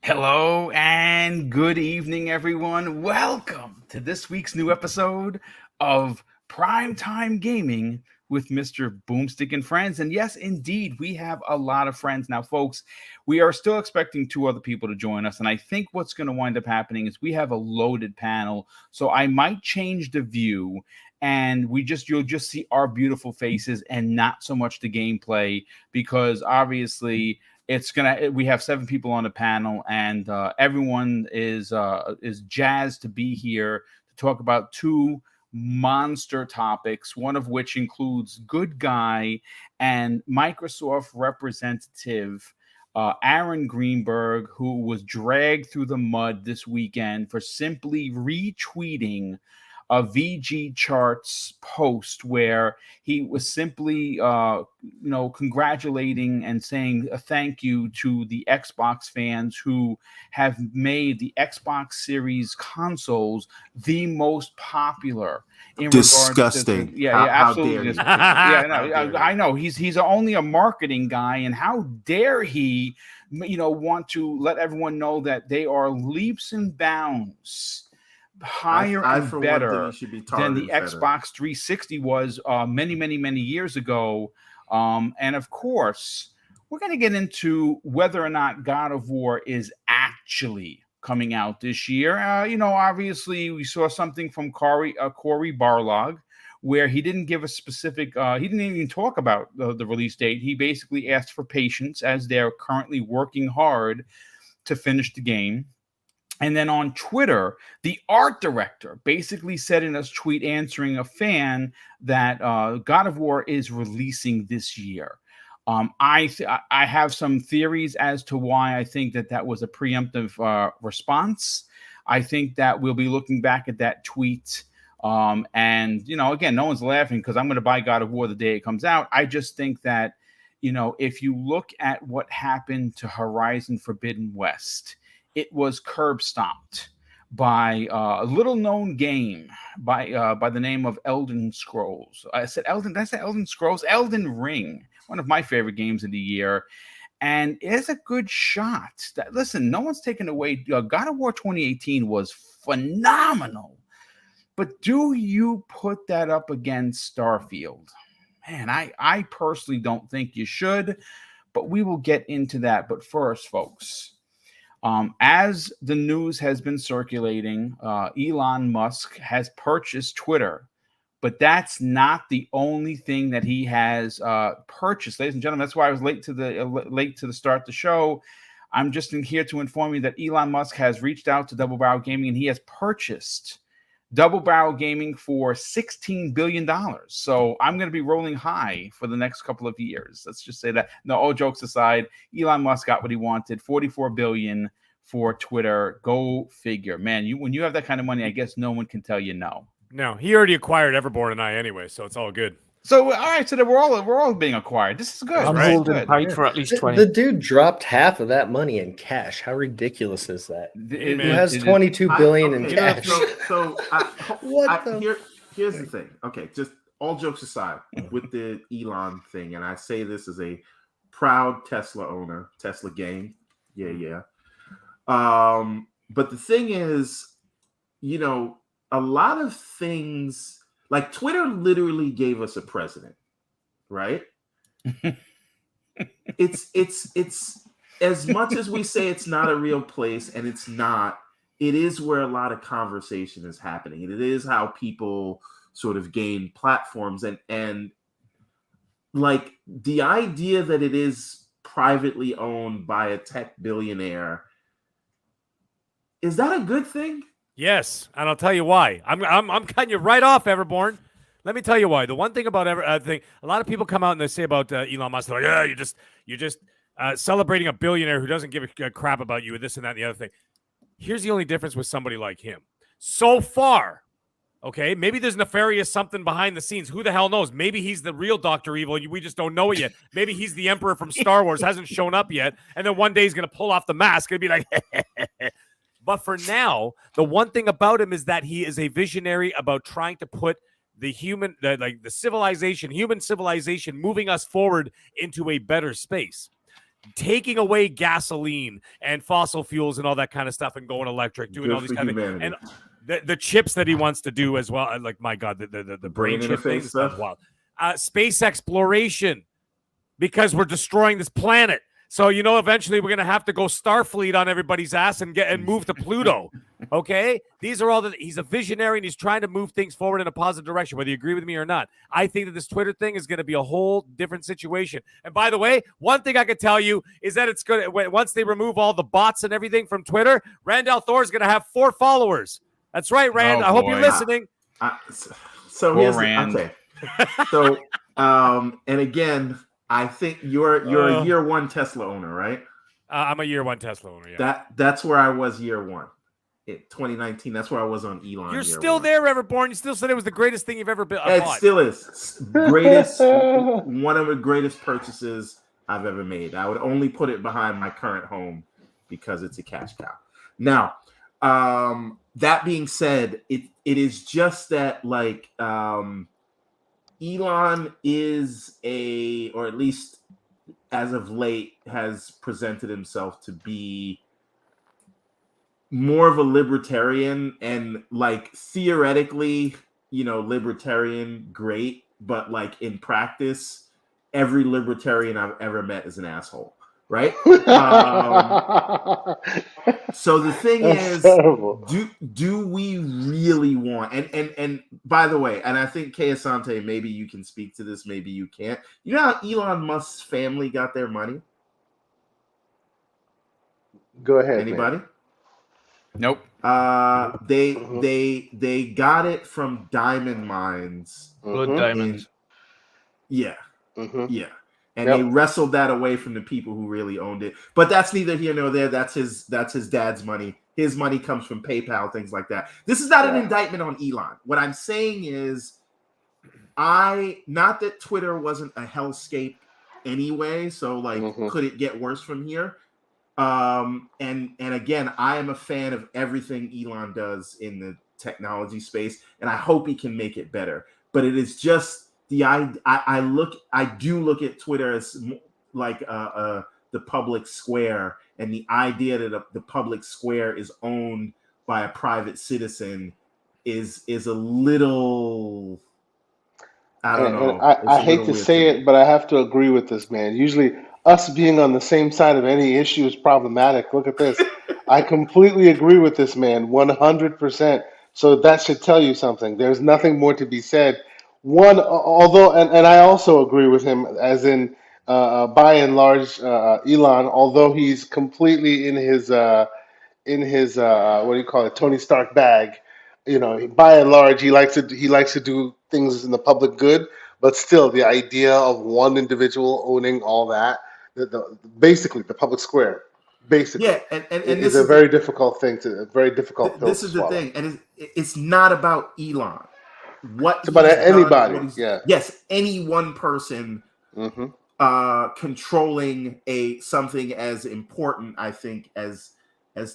Hello and good evening, everyone. Welcome to this week's new episode of Primetime Gaming with Mr. BoomStick and Friends. And yes, indeed, we have a lot of friends now, folks. We are still expecting 2 other people to join us. And I think what's going to wind up happening is we have a loaded panel. So I might change the view and you'll just see our beautiful faces and not so much the gameplay, because obviously we have 7 people on the panel, and everyone is jazzed to be here to talk about 2 monster topics, one of which includes good guy and Microsoft representative Arron Greenberg, who was dragged through the mud this weekend for simply retweeting a VG Chartz post where he was simply, congratulating and saying a thank you to the Xbox fans who have made the Xbox Series consoles the most popular. Disgusting. Absolutely. How I know he's only a marketing guy, and how dare he, want to let everyone know that they are leaps and bounds higher and better than the Xbox 360 was many years ago. And of course, we're going to get into whether or not God of War is actually coming out this year. Obviously, we saw something from Cory Barlog where he didn't give a specific, he didn't even talk about the release date. He basically asked for patience as they're currently working hard to finish the game. And then on Twitter, the art director basically said in a tweet answering a fan that God of War is releasing this year. I have some theories as to why I think that was a preemptive response. I think that we'll be looking back at that tweet. And, again, no one's laughing because I'm going to buy God of War the day it comes out. I just think that, if you look at what happened to Horizon Forbidden West, it was curb stomped by a little known game by the name of Elden Scrolls. I said Elden. Did I say Elden Scrolls? Elden Ring, one of my favorite games of the year, and it's a good shot. Listen, no one's taken away. God of War 2018 was phenomenal, but do you put that up against Starfield? Man, I personally don't think you should, but we will get into that. But first, folks. As the news has been circulating, Elon Musk has purchased Twitter, but that's not the only thing that he has purchased, ladies and gentlemen. That's why I was late to the start of the show. I'm just here to inform you that Elon Musk has reached out to Double Barrel Gaming, and he has purchased Double Barrel Gaming for $16 billion. So I'm going to be rolling high for the next couple of years. Let's just say that. No, all jokes aside, Elon Musk got what he wanted, $44 billion for Twitter. Go figure. Man, when you have that kind of money, I guess no one can tell you no. No, he already acquired Everborn and I anyway, so it's all good. So, all right, so that we're all being acquired. This is good. I'm holding tight for at least 20. The dude dropped half of that money in cash. How ridiculous is that? Who has $22 billion in cash? Here's the thing. Okay, just all jokes aside with the Elon thing, and I say this as a proud Tesla owner, Tesla gang. Yeah. But the thing is, a lot of things. Like Twitter literally gave us a president, right? It's as much as we say it's not a real place, and it's not, it is where a lot of conversation is happening. And it is how people sort of gain platforms, and like the idea that it is privately owned by a tech billionaire, is that a good thing? Yes, and I'll tell you why. I'm cutting you right off, Everborn. Let me tell you why. The one thing about a lot of people come out and they say about Elon Musk, they're like, yeah, you're just celebrating a billionaire who doesn't give a crap about you, and this and that and the other thing. Here's the only difference with somebody like him. So far, okay, maybe there's nefarious something behind the scenes. Who the hell knows? Maybe he's the real Dr. Evil, and we just don't know it yet. Maybe he's the Emperor from Star Wars, hasn't shown up yet, and then one day he's going to pull off the mask and be like, But for now, the one thing about him is that he is a visionary about trying to put the human civilization moving us forward into a better space. taking away gasoline and fossil fuels and all that kind of stuff and going electric, doing all these kind of things. And the chips that he wants to do as well. Like, my God, the brain chip thing stuff. Wild. Space exploration, because we're destroying this planet. So, eventually we're going to have to go Starfleet on everybody's ass and move to Pluto. Okay? These are all he's a visionary, and he's trying to move things forward in a positive direction, whether you agree with me or not. I think that this Twitter thing is going to be a whole different situation. And by the way, one thing I could tell you is that it's going to, once they remove all the bots and everything from Twitter, Randall Thor is going to have 4 followers. That's right, Rand. I hope you're listening. So here's okay. So, and again, I think you're a year one Tesla owner, right? I'm a year one Tesla owner. Yeah. That's where I was year one. In 2019, that's where I was on Elon. You're still there, Everborn. You still said it was the greatest thing you've ever bought. It still is. Greatest, one of the greatest purchases I've ever made. I would only put it behind my current home because it's a cash cow. Now, that being said, it is just that Elon is or at least as of late, has presented himself to be more of a libertarian, and theoretically, libertarian, great, but in practice, every libertarian I've ever met is an asshole. Right? So the thing is, do we really want, and by the way, and I think Kay Asante, maybe you can speak to this, maybe you can't. You know how Elon Musk's family got their money? Go ahead. Anybody? Man. Nope. They got it from diamond mines. Blood diamonds. Yeah. Yeah. And they wrestled that away from the people who really owned it. But that's neither here nor there. That's his dad's money. His money comes from PayPal, things like that. This is not an indictment on Elon. What I'm saying is, not that Twitter wasn't a hellscape anyway, so could it get worse from here? And again, I am a fan of everything Elon does in the technology space, and I hope he can make it better. But it is just I do look at Twitter as the public square, and the idea that the public square is owned by a private citizen is a little, I don't know. I hate to say it, but I have to agree with this man. Usually us being on the same side of any issue is problematic. Look at this. I completely agree with this man, 100%. So that should tell you something. There's nothing more to be said. Although I also agree with him, as in by and large, Elon, although he's completely in his what do you call it, Tony Stark bag, by and large, he likes to do things in the public good, but still the idea of one individual owning all that, basically the public square, basically, and this is a very difficult thing pill this is to swallow. The thing, and it's not about Elon. It's about anybody. Yes, any one person controlling something as important, I think, as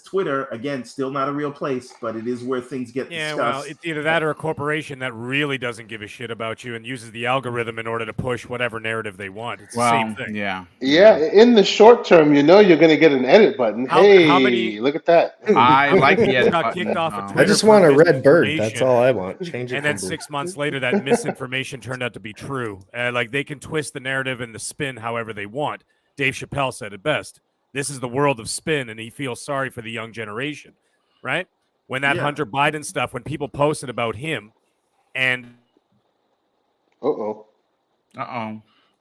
Twitter. Again, still not a real place, but it is where things get discussed. Well, it's either that or a corporation that really doesn't give a shit about you and uses the algorithm in order to push whatever narrative they want. It's the same thing. Yeah. In the short term, you're going to get an edit button. How many? Look at that. I like the edit got button. Kicked off of I just want a red bird. That's all I want. Change it. And then 6 months later, that misinformation turned out to be true. They can twist the narrative and the spin however they want. Dave Chappelle said it best. This is the world of spin, and he feels sorry for the young generation, right? When that Hunter Biden stuff, when people posted about him, and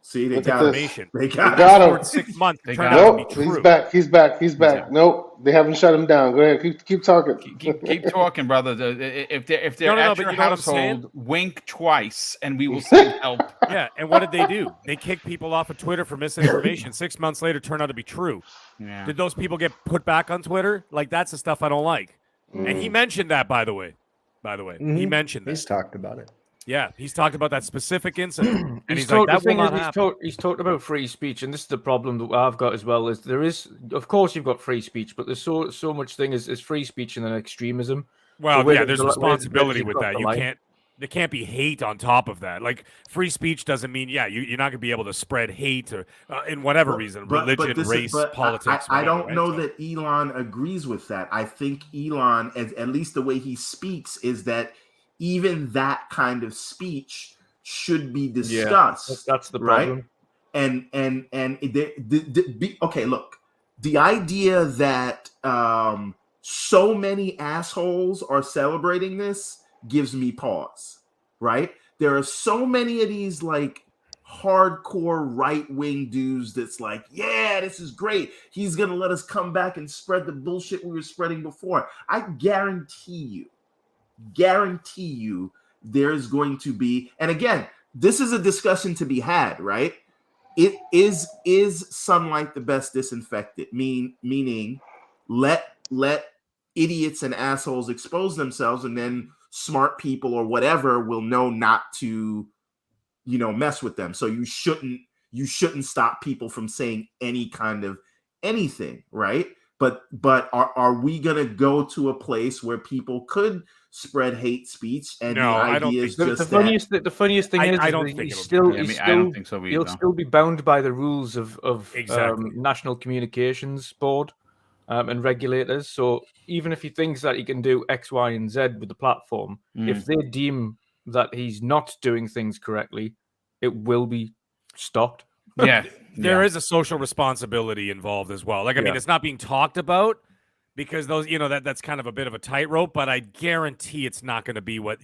See, they got him. They got him. 6 months. He's back. He's back. Nope, they haven't shut him down. Go ahead. Keep talking. Keep talking, brother. If they're at your household, wink twice, and we will send help. Yeah, and what did they do? They kicked people off of Twitter for misinformation. 6 months later, turned out to be true. Yeah. Did those people get put back on Twitter? That's the stuff I don't like. And he mentioned that, by the way. He mentioned that. He's talked about it. Yeah, he's talked about that specific incident, and he's like, "That will not happen." He's talked about free speech, and this is the problem that I've got as well. Is there is, of course, you've got free speech, but there's so much thing as free speech and then extremism. Well, so there's responsibility with that. there can't be hate on top of that. Like free speech doesn't mean you're not going to be able to spread hate or in whatever reason, religion, race, politics. I don't know that Elon agrees with that. I think Elon, at least the way he speaks, is that even that kind of speech should be discussed. Yeah, that's the right? problem. Okay, look, the idea that so many assholes are celebrating this gives me pause, right? There are so many of these like hardcore right-wing dudes that's like, yeah, this is great. He's going to let us come back and spread the bullshit we were spreading before. I guarantee you there's going to be, and again, this is a discussion to be had, right? It is sunlight the best disinfectant? Meaning let idiots and assholes expose themselves, and then smart people or whatever will know not to, mess with them. So you shouldn't stop people from saying any kind of anything, right? But are we gonna go to a place where people could spread hate speech? And no, the idea is just the funniest thing is I don't think I don't think so either. He'll still be bound by the rules of exactly. National Communications Board and regulators. So even if he thinks that he can do X, Y, and Z with the platform, if they deem that he's not doing things correctly, it will be stopped. Yeah, there is a social responsibility involved as well. Like, I mean, it's not being talked about because those, that's kind of a bit of a tightrope, but I guarantee it's not going to be what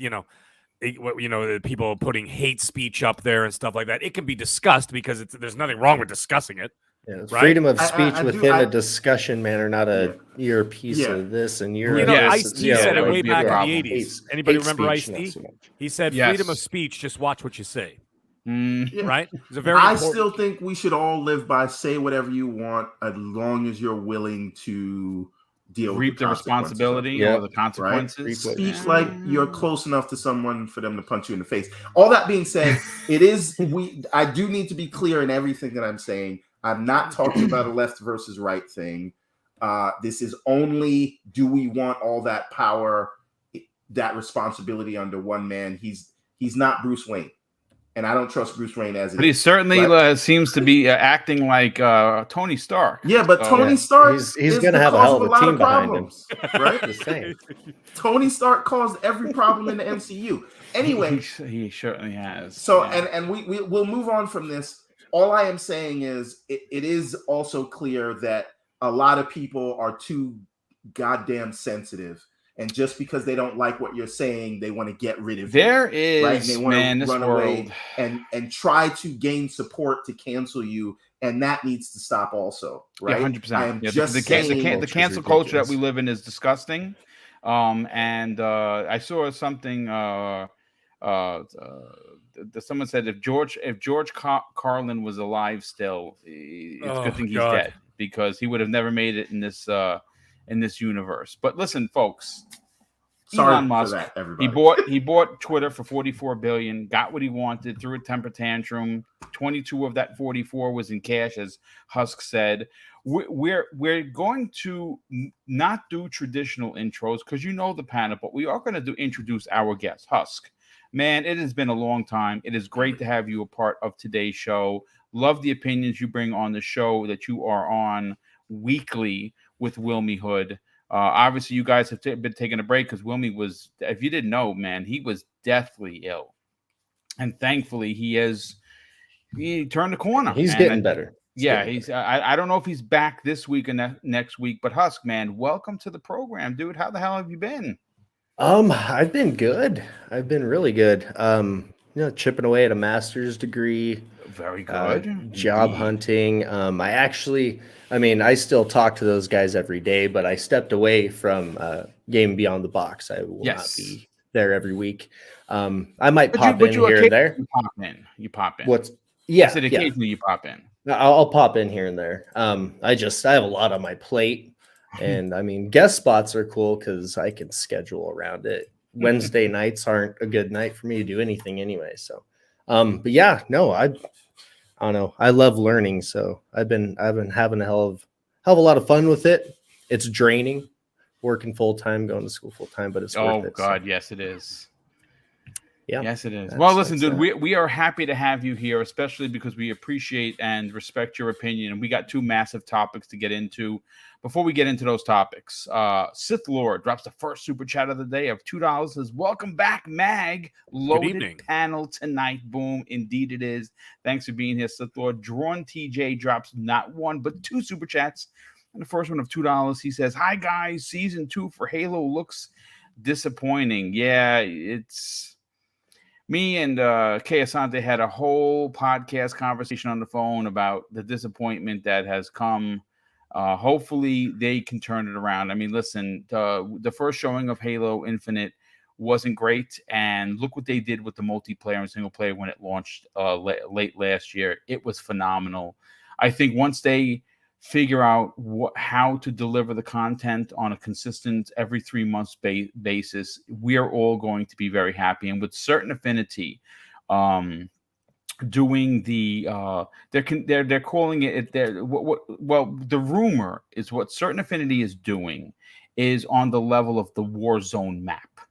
people putting hate speech up there and stuff like that. It can be discussed because there's nothing wrong with discussing it. Yeah, right? Freedom of speech within a discussion manner, not a you're a piece of this and you're Ice-T said it way back in the 80s. Anybody remember Ice-T? So he said, freedom of speech, just watch what you say. Right? It's a very I still think we should all live by say whatever you want as long as you're willing to reap the responsibility or the consequences. Right? Speech like you're close enough to someone for them to punch you in the face. All that being said, I do need to be clear in everything that I'm saying. I'm not talking about a left versus right thing. This is only, do we want all that power, that responsibility under one man? He's not Bruce Wayne. And I don't trust Bruce Wayne as it is. But he certainly seems to be acting like Tony Stark. Yeah, but Tony Stark he's going to have a hell of a team behind him. Right? Just saying. Tony Stark caused every problem in the MCU. Anyway. He certainly has. So, and we'll move on from this. All I am saying is it is also clear that a lot of people are too goddamn sensitive. And just because they don't like what you're saying, they want to get rid of you. There is, right? And they want to run away and try to gain support to cancel you. And that needs to stop also, right? Yeah, 100%. I am just saying the cancel culture that we live in is disgusting. And I saw something. Someone said if George Carlin was alive still, it's a good thing he's dead, because he would have never made it in this universe. But listen, folks, Elon Musk, for that, he bought Twitter for $44 billion, got what he wanted, threw a temper tantrum. 22 of that 44 was in cash, as Husk said. We're going to not do traditional intros because the panel, but we are going to introduce our guest, Husk. Man, it has been a long time. It is great to have you a part of today's show. Love the opinions you bring on the show that you are on weekly with Wilmy Hood. Obviously, you guys have been taking a break because Wilmy was, if you didn't know, man, he was deathly ill. And thankfully, he turned the corner. He's getting better. I don't know if he's back this week and next week, but Husk, man, welcome to the program, dude. How the hell have you been? I've been good. I've been really good. Chipping away at a master's degree. Very good. Job hunting. I still talk to those guys every day, but I stepped away from Game Beyond the Box. I will not be there every week. I might pop in here and there. You pop in. Occasionally you pop in. I'll pop in here and there. I have a lot on my plate. And guest spots are cool because I can schedule around it. Wednesday nights aren't a good night for me to do anything anyway. So, I don't know. I love learning. So I've been having a hell of a lot of fun with it. It's draining, working full time, going to school full time, but it's worth it. God, yes, it is. Yeah. Yes, it is. That's- Well, listen, that's dude, that. we are happy to have you here, especially because we appreciate and respect your opinion. And we got two massive topics to get into. Before we get into those topics, Sith Lord drops the first super chat of the day of $2. Says, "Welcome back, Mag. Loaded evening. panel tonight. Boom. Indeed it is. Thanks for being here, Sith Lord." Drawn TJ drops not one, but two super chats. And the first one of $2. He says, "Hi, guys. Season 2 for Halo looks disappointing." Yeah, it's... Me and Kay Asante had a whole podcast conversation on the phone about the disappointment that has come. Hopefully they can turn it around. I mean, listen, the first showing of Halo Infinite wasn't great, and look what they did with the multiplayer and single player when it launched late last year. It was phenomenal. I think once they figure out how to deliver the content on a consistent every 3 months basis, we are all going to be very happy. And with Certain Affinity doing the they're calling it well, the rumor is what Certain Affinity is doing is on the level of the Warzone map.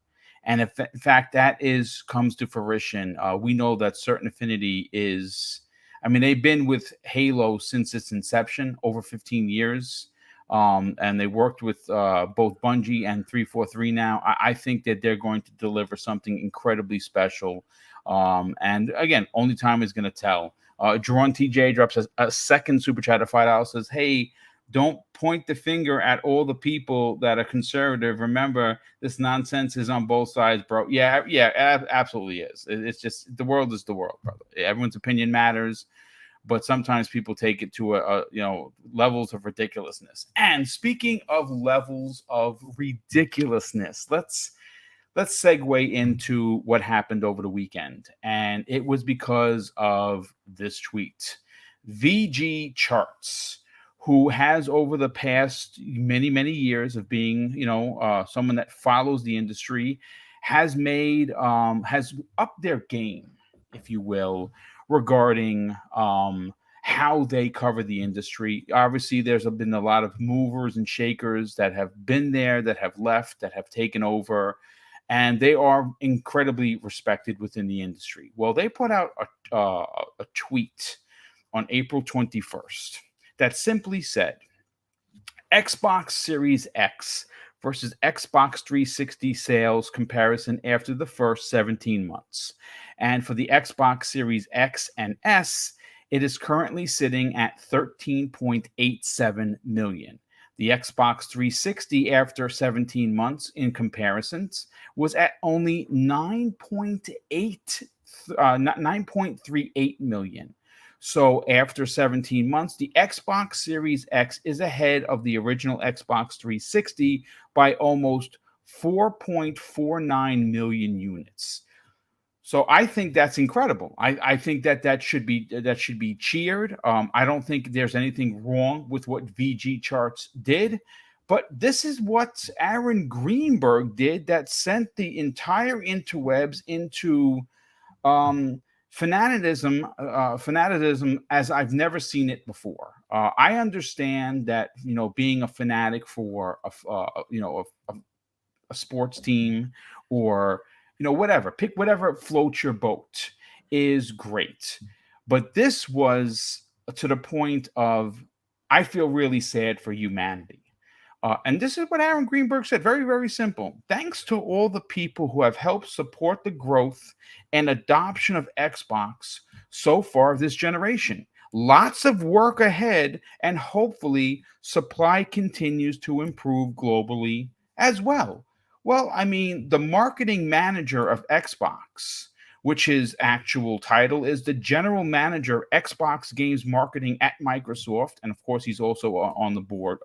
And if in fact that comes to fruition, we know that Certain Affinity is... I mean, they've been with Halo since its inception, over 15 years. And they worked with both Bungie and 343 now. I think that they're going to deliver something incredibly special. And again, only time is going to tell. Drawn TJ drops a second super chat of $5. Says, "Hey, don't point the finger at all the people that are conservative. Remember, this nonsense is on both sides, bro." Yeah, absolutely is. It's just, the world is the world, brother. Everyone's opinion matters, but sometimes people take it to levels of ridiculousness. And speaking of levels of ridiculousness, let's segue into what happened over the weekend. And it was because of this tweet. VG Chartz, who has over the past many, many years of being, someone that follows the industry, has upped their game, if you will, regarding how they cover the industry. Obviously, there's been a lot of movers and shakers that have been there, that have left, that have taken over, and they are incredibly respected within the industry. Well, they put out a tweet on April 21st that simply said, "Xbox Series X versus Xbox 360 sales comparison after the first 17 months. And for the Xbox Series X and S, it is currently sitting at 13.87 million. The Xbox 360 after 17 months in comparisons was at only 9.38 million. So after 17 months, the Xbox Series X is ahead of the original Xbox 360 by almost 4.49 million units. So I think that's incredible. I think that should be cheered. I don't think there's anything wrong with what VG Chartz did, but this is what Arron Greenberg did that sent the entire interwebs into fanaticism as I've never seen it before. I understand that being a fanatic for a sports team, or whatever, pick whatever floats your boat, is great. But this was to the point of, I feel really sad for humanity. And this is what Arron Greenberg said. Very, very simple. "Thanks to all the people who have helped support the growth and adoption of Xbox so far this generation. Lots of work ahead, and hopefully supply continues to improve globally as well." Well, I mean, the marketing manager of Xbox, which his actual title is the general manager Xbox Games Marketing at Microsoft, and of course he's also on the board.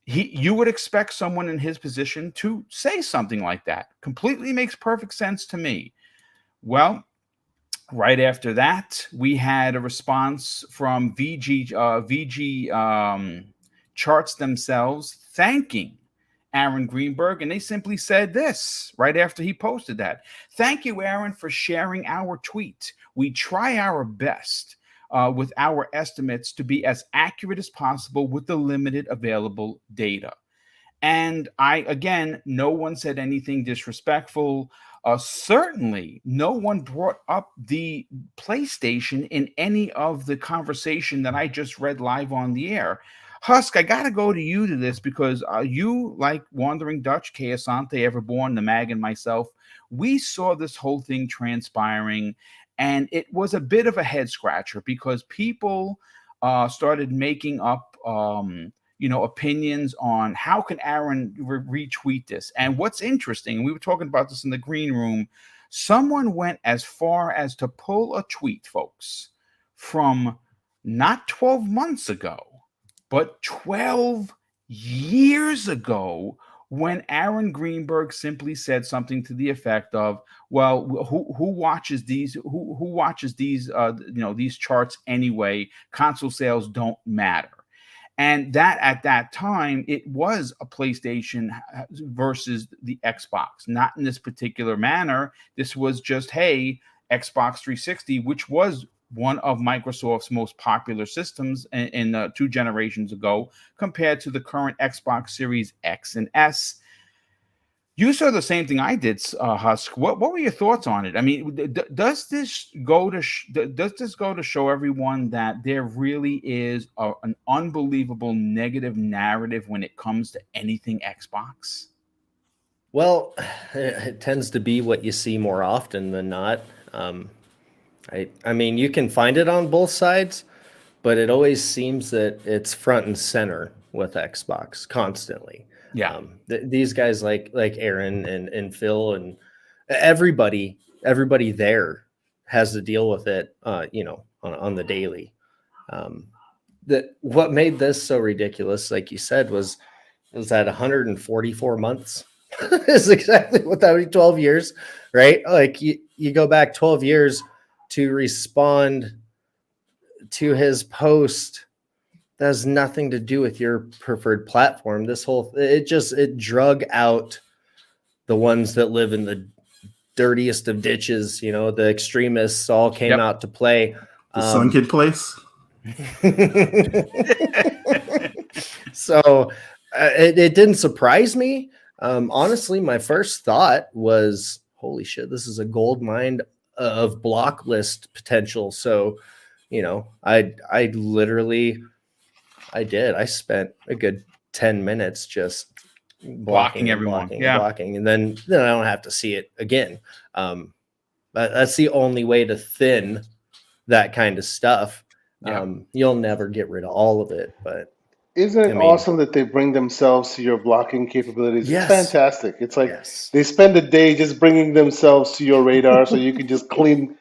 You would expect someone in his position to say something like that. Completely makes perfect sense to me. Well, right after that, we had a response from VG Chartz themselves thanking Arron Greenberg, and they simply said this right after he posted that. "Thank you, Arron, for sharing our tweet. We try our best with our estimates to be as accurate as possible with the limited available data." And again, no one said anything disrespectful. Certainly, no one brought up the PlayStation in any of the conversation that I just read live on the air. Husk, I got to go to you to this because you, like Wandering Dutch, Keasante, Everborn, the Mag, and myself, we saw this whole thing transpiring, and it was a bit of a head scratcher because people started making up opinions on how can Arron retweet this. And what's interesting, we were talking about this in the green room, someone went as far as to pull a tweet, folks, from not 12 months ago, but 12 years ago, when Arron Greenberg simply said something to the effect of, "Well, who watches these? Who watches these? These charts anyway. Console sales don't matter." And that at that time, it was a PlayStation versus the Xbox, not in this particular manner. This was just, hey, Xbox 360, which was one of Microsoft's most popular systems in 2 generations ago, compared to the current Xbox Series X and S. You saw the same thing I did, Husk. What were your thoughts on it? I mean, does this go to show everyone that there really is an unbelievable negative narrative when it comes to anything Xbox? Well, it tends to be what you see more often than not. I mean, you can find it on both sides, but it always seems that it's front and center with Xbox constantly. Yeah. These guys like Arron and Phil and everybody there has to deal with it, on the daily. What made this so ridiculous, like you said, was that 144 months is exactly what that would be, 12 years, right? Like you go back 12 years to respond to his post that has nothing to do with your preferred platform. It drug out the ones that live in the dirtiest of ditches. The extremists all came out to play. The sunken place. So it didn't surprise me. Honestly, my first thought was, holy shit, this is a gold mine of block list potential. So, I spent a good 10 minutes just blocking everyone, blocking, and then I don't have to see it again. That's the only way to thin that kind of stuff. You'll never get rid of all of it, but isn't it awesome that they bring themselves to your blocking capabilities? Yes. It's fantastic. It's like they spend a day just bringing themselves to your radar so you can just clean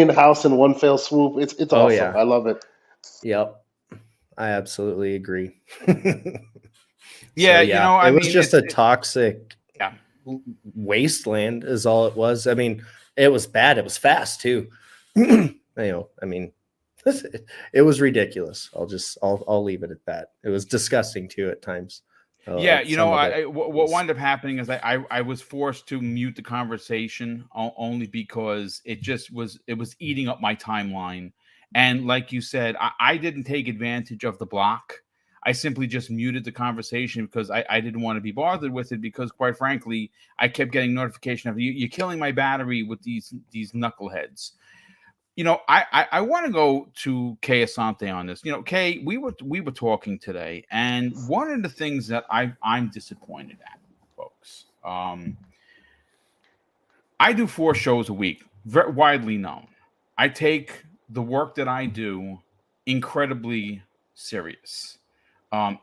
house in one fell swoop. It's awesome. Yeah. I love it. Yep. I absolutely agree. Yeah, it was just a toxic wasteland is all it was. I mean, it was bad. It was fast too. It was ridiculous. I'll leave it at that. It was disgusting too at times. What wound up happening is I was forced to mute the conversation only because it was eating up my timeline. And like you said, I didn't take advantage of the block. I simply just muted the conversation because I didn't want to be bothered with it, because quite frankly, I kept getting notification of you're killing my battery with these knuckleheads. I want to go to Kay Asante on this. Kay, we were talking today, and one of the things that I'm disappointed at, folks, I do 4 shows a week, very widely known. I take the work that I do incredibly serious.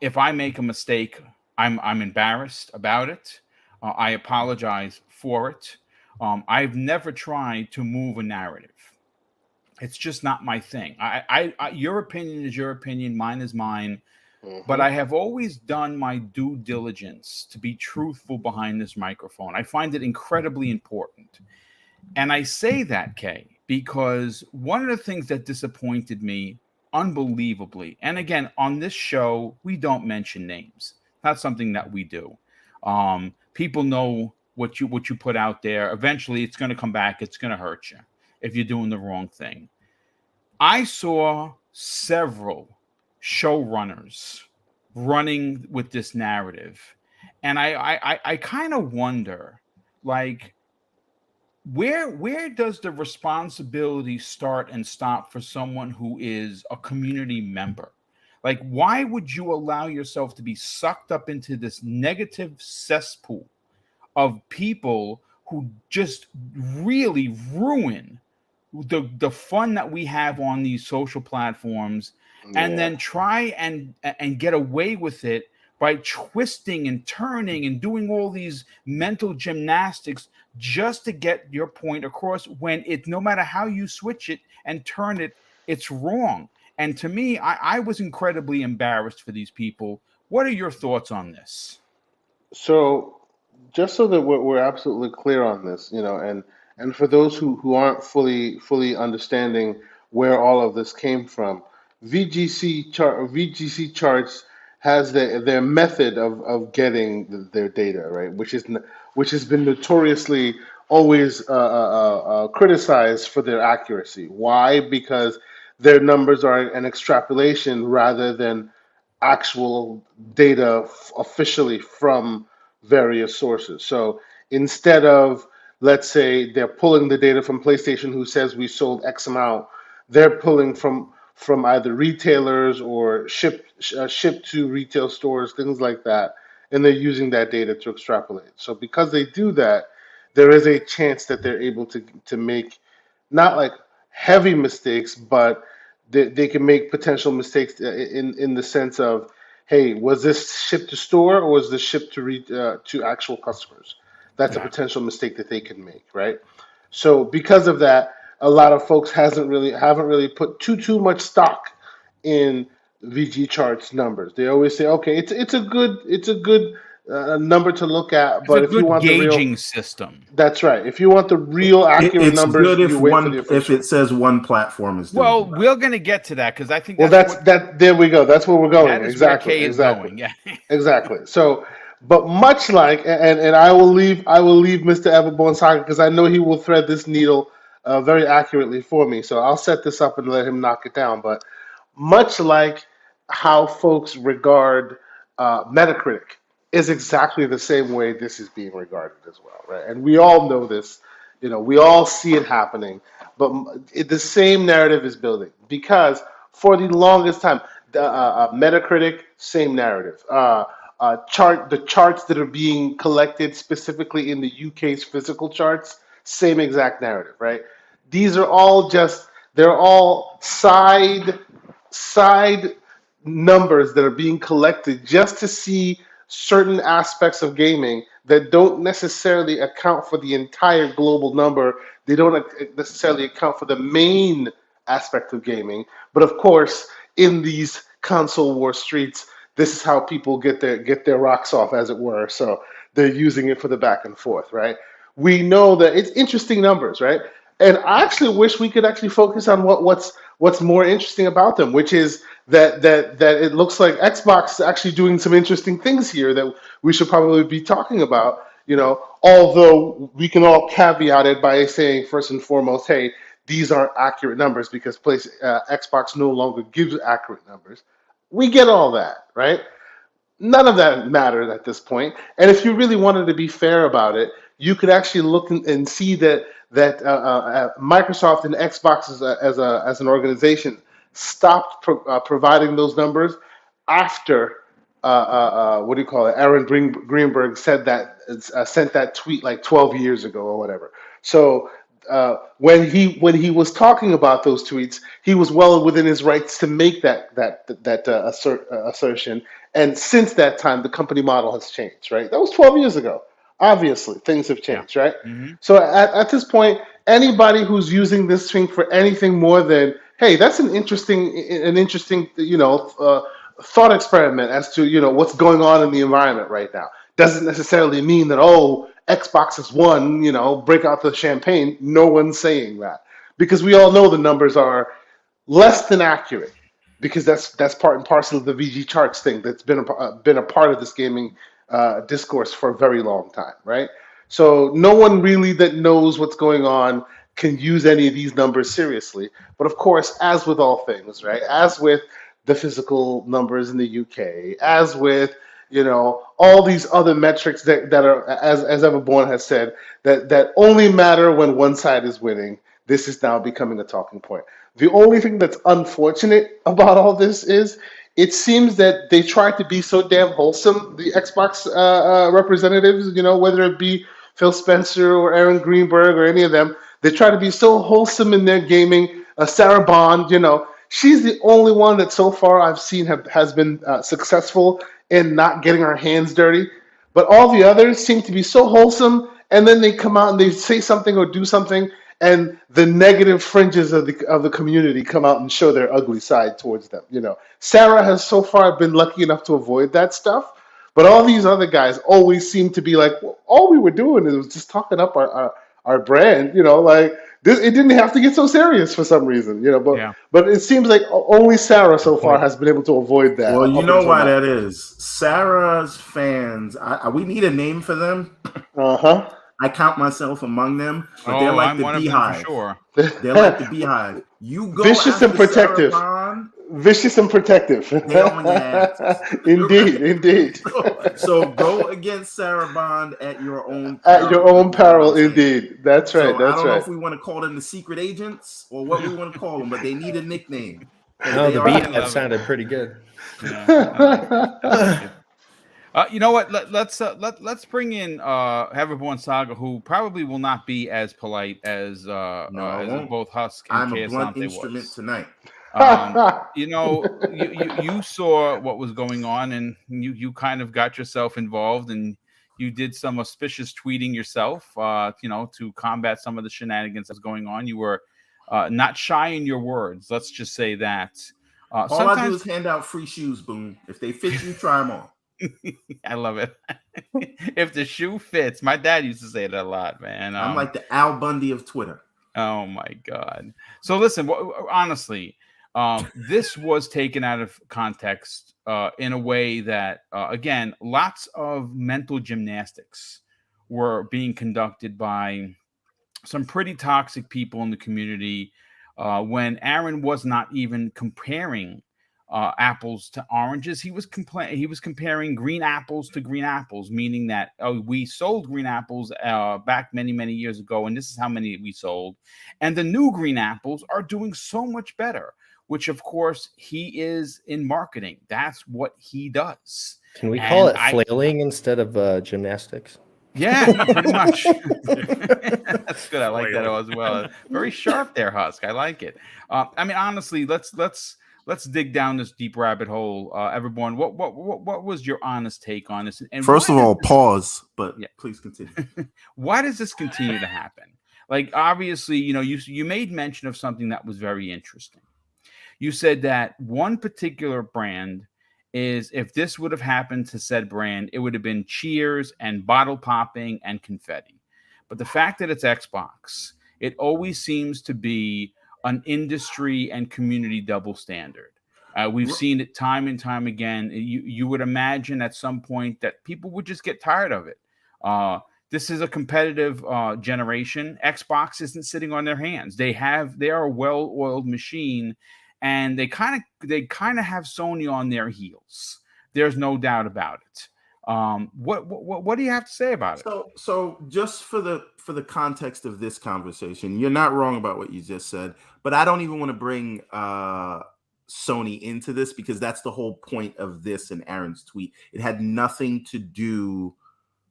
If I make a mistake, I'm embarrassed about it. I apologize for it. I've never tried to move a narrative. It's just not my thing. I your opinion is your opinion, mine is mine. Mm-hmm. But I have always done my due diligence to be truthful behind this microphone. I find it incredibly important. And I say that, Kay, because one of the things that disappointed me unbelievably, and again, on this show, we don't mention names. That's something that we do. People know what you put out there. Eventually, it's going to come back. It's going to hurt you if you're doing the wrong thing. I saw several showrunners running with this narrative, and I kind of wonder, like, where does the responsibility start and stop for someone who is a community member? Like, why would you allow yourself to be sucked up into this negative cesspool of people who just really ruin the fun that we have on these social platforms, and then try and get away with it by twisting and turning and doing all these mental gymnastics just to get your point across, when it, no matter how you switch it and turn it, it's wrong. And to me, I was incredibly embarrassed for these people. What are your thoughts on this? So, just so that we're absolutely clear on this, and for those who aren't fully understanding where all of this came from, VGC Chartz has their method of getting their data, right, which has been notoriously always criticized for their accuracy. Why? Because their numbers are an extrapolation rather than actual data officially from various sources. So instead of, let's say, they're pulling the data from PlayStation, who says we sold X amount, they're pulling from either retailers or shipped to retail stores, things like that, and they're using that data to extrapolate. So because they do that, there is a chance that they're able to make not like heavy mistakes, but they can make potential mistakes in the sense of, hey, was this shipped to store or was this shipped to actual customers? That's a potential mistake that they can make, right? So because of that, a lot of folks haven't really put too much stock in VG Chartz numbers. They always say, okay, it's a good number to look at, but if you want the real gauging system, that's right. If you want the real accurate numbers, good if you wait for the official. If it says one platform is doing well, it. we're going to get to that because I think there we go. That's where we're going. That is Exactly. where Kay is Exactly. going. Yeah. Exactly. So, but much like, and I will leave Mr. Everborn Saga because I know he will thread this needle very accurately for me. So I'll set this up and let him knock it down. But much like how folks regard Metacritic is exactly the same way this is being regarded as well, right? And we all know this, we all see it happening, but the same narrative is building because for the longest time, Metacritic, same narrative. The charts that are being collected specifically in the UK's physical charts, same exact narrative, right? These are all they're all side numbers that are being collected just to see certain aspects of gaming that don't necessarily account for the entire global number. They don't necessarily account for the main aspect of gaming. But of course, in these console war streets, this is how people get their rocks off, as it were. So they're using it for the back and forth, right? We know that it's interesting numbers, right? And I actually wish we could actually focus on what's more interesting about them, which is that it looks like Xbox is actually doing some interesting things here that we should probably be talking about. Although we can all caveat it by saying first and foremost, hey, these aren't accurate numbers because Xbox no longer gives accurate numbers. We get all that, right? None of that mattered at this point. And if you really wanted to be fair about it, you could actually look and see that Microsoft and Xbox as an organization stopped providing those numbers after Arron Greenberg sent that tweet like 12 years ago or whatever. So when he was talking about those tweets, he was well within his rights to make that assertion. And since that time, the company model has changed. Right, that was 12 years ago. Obviously, things have changed, right? Mm-hmm. So at this point, anybody who's using this thing for anything more than, hey, that's an interesting thought experiment as to what's going on in the environment right now, doesn't necessarily mean that Xbox has won, break out the champagne. No one's saying that because we all know the numbers are less than accurate because that's part and parcel of the VG Chartz thing that's been a part of this gaming discourse for a very long time, right? So no one really that knows what's going on can use any of these numbers seriously. But of course, as with all things, right? As with the physical numbers in the UK, as with all these other metrics that are, as Everborn has said, that only matter when one side is winning. This is now becoming a talking point. The only thing that's unfortunate about all this is it seems that they try to be so damn wholesome, the Xbox representatives, whether it be Phil Spencer or Arron Greenberg or any of them, they try to be so wholesome in their gaming. Sarah Bond, she's the only one that so far I've seen has been successful in not getting her hands dirty. But all the others seem to be so wholesome, and then they come out and they say something or do something, and the negative fringes of the community come out and show their ugly side towards them. Sarah has so far been lucky enough to avoid that stuff, but all these other guys always seem to be like, well, all we were doing was just talking up our brand. Like this, it didn't have to get so serious for some reason. But it seems like only Sarah so far has been able to avoid that. Well, you know why that is. Sarah's fans. We need a name for them. I count myself among them, but they're like the beehive. Sure. They're like the beehive. You go vicious and protective. Vicious and protective. They're on your ass. Indeed. So go against Sarah Bond at your own peril. Indeed. That's right. I don't know if we want to call them the secret agents or what we want to call them, but they need a nickname. No, the beehive sounded pretty good. Yeah. You know what? Let's bring in Everborn Saga, who probably will not be as polite as both Husk and I'm KSante a blunt instrument tonight. You saw what was going on, and you kind of got yourself involved, and you did some auspicious tweeting yourself, to combat some of the shenanigans that's going on. You were not shy in your words. Let's just say that. All I do is hand out free shoes, Boom. If they fit you, try them on. I love it. If the shoe fits, my dad used to say that a lot, man. I'm like the Al Bundy of Twitter. Oh my God. So listen, honestly, this was taken out of context in a way that, again, lots of mental gymnastics were being conducted by some pretty toxic people in the community when Arron was not even comparing apples to oranges. He was comparing green apples to green apples, meaning that we sold green apples back many years ago, and this is how many we sold, and the new green apples are doing so much better, which of course he is in marketing. That's what he does. Can we call it flailing instead of gymnastics? Yeah, pretty much. That's good. I like that as well. Very sharp there, Husk. I like it. Honestly, let's dig down this deep rabbit hole. Everborn, what was your honest take on this? And first of all, pause, but please continue. Why does this continue to happen? Like, obviously, you made mention of something that was very interesting. You said that one particular brand is, if this would have happened to said brand, it would have been cheers and bottle popping and confetti. But the fact that it's Xbox, it always seems to be an industry and community double standard. We've seen it time and time again. You would imagine at some point that people would just get tired of it. This is a competitive generation. Xbox isn't sitting on their hands. They are a well-oiled machine, and they kind of have Sony on their heels. There's no doubt about it. What do you have to say about it? So just for the context of this conversation, you're not wrong about what you just said, but I don't even want to bring Sony into this, because that's the whole point of this and Arron's tweet. It had nothing to do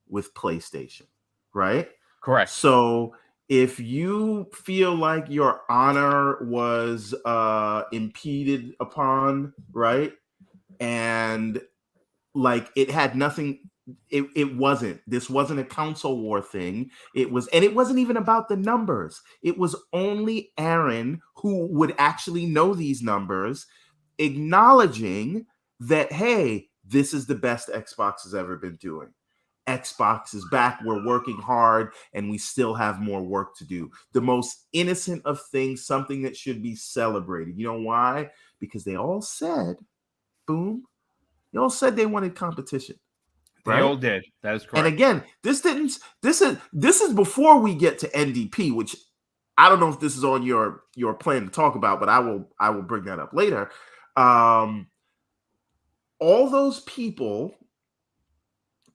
with PlayStation, right? Correct. So if you feel like your honor was impeded upon, right, and like it had nothing, this wasn't a console war thing. It wasn't even about the numbers. It was only Arron who would actually know these numbers, acknowledging that, hey, this is the best Xbox has ever been doing. Xbox is back. We're working hard, and we still have more work to do. The most innocent of things, something that should be celebrated. You know why? Because they all said, boom, they all said they wanted competition. Right? They all did. That is correct. And again, this is before we get to NDP, which I don't know if this is on your plan to talk about, but I will bring that up later. All those people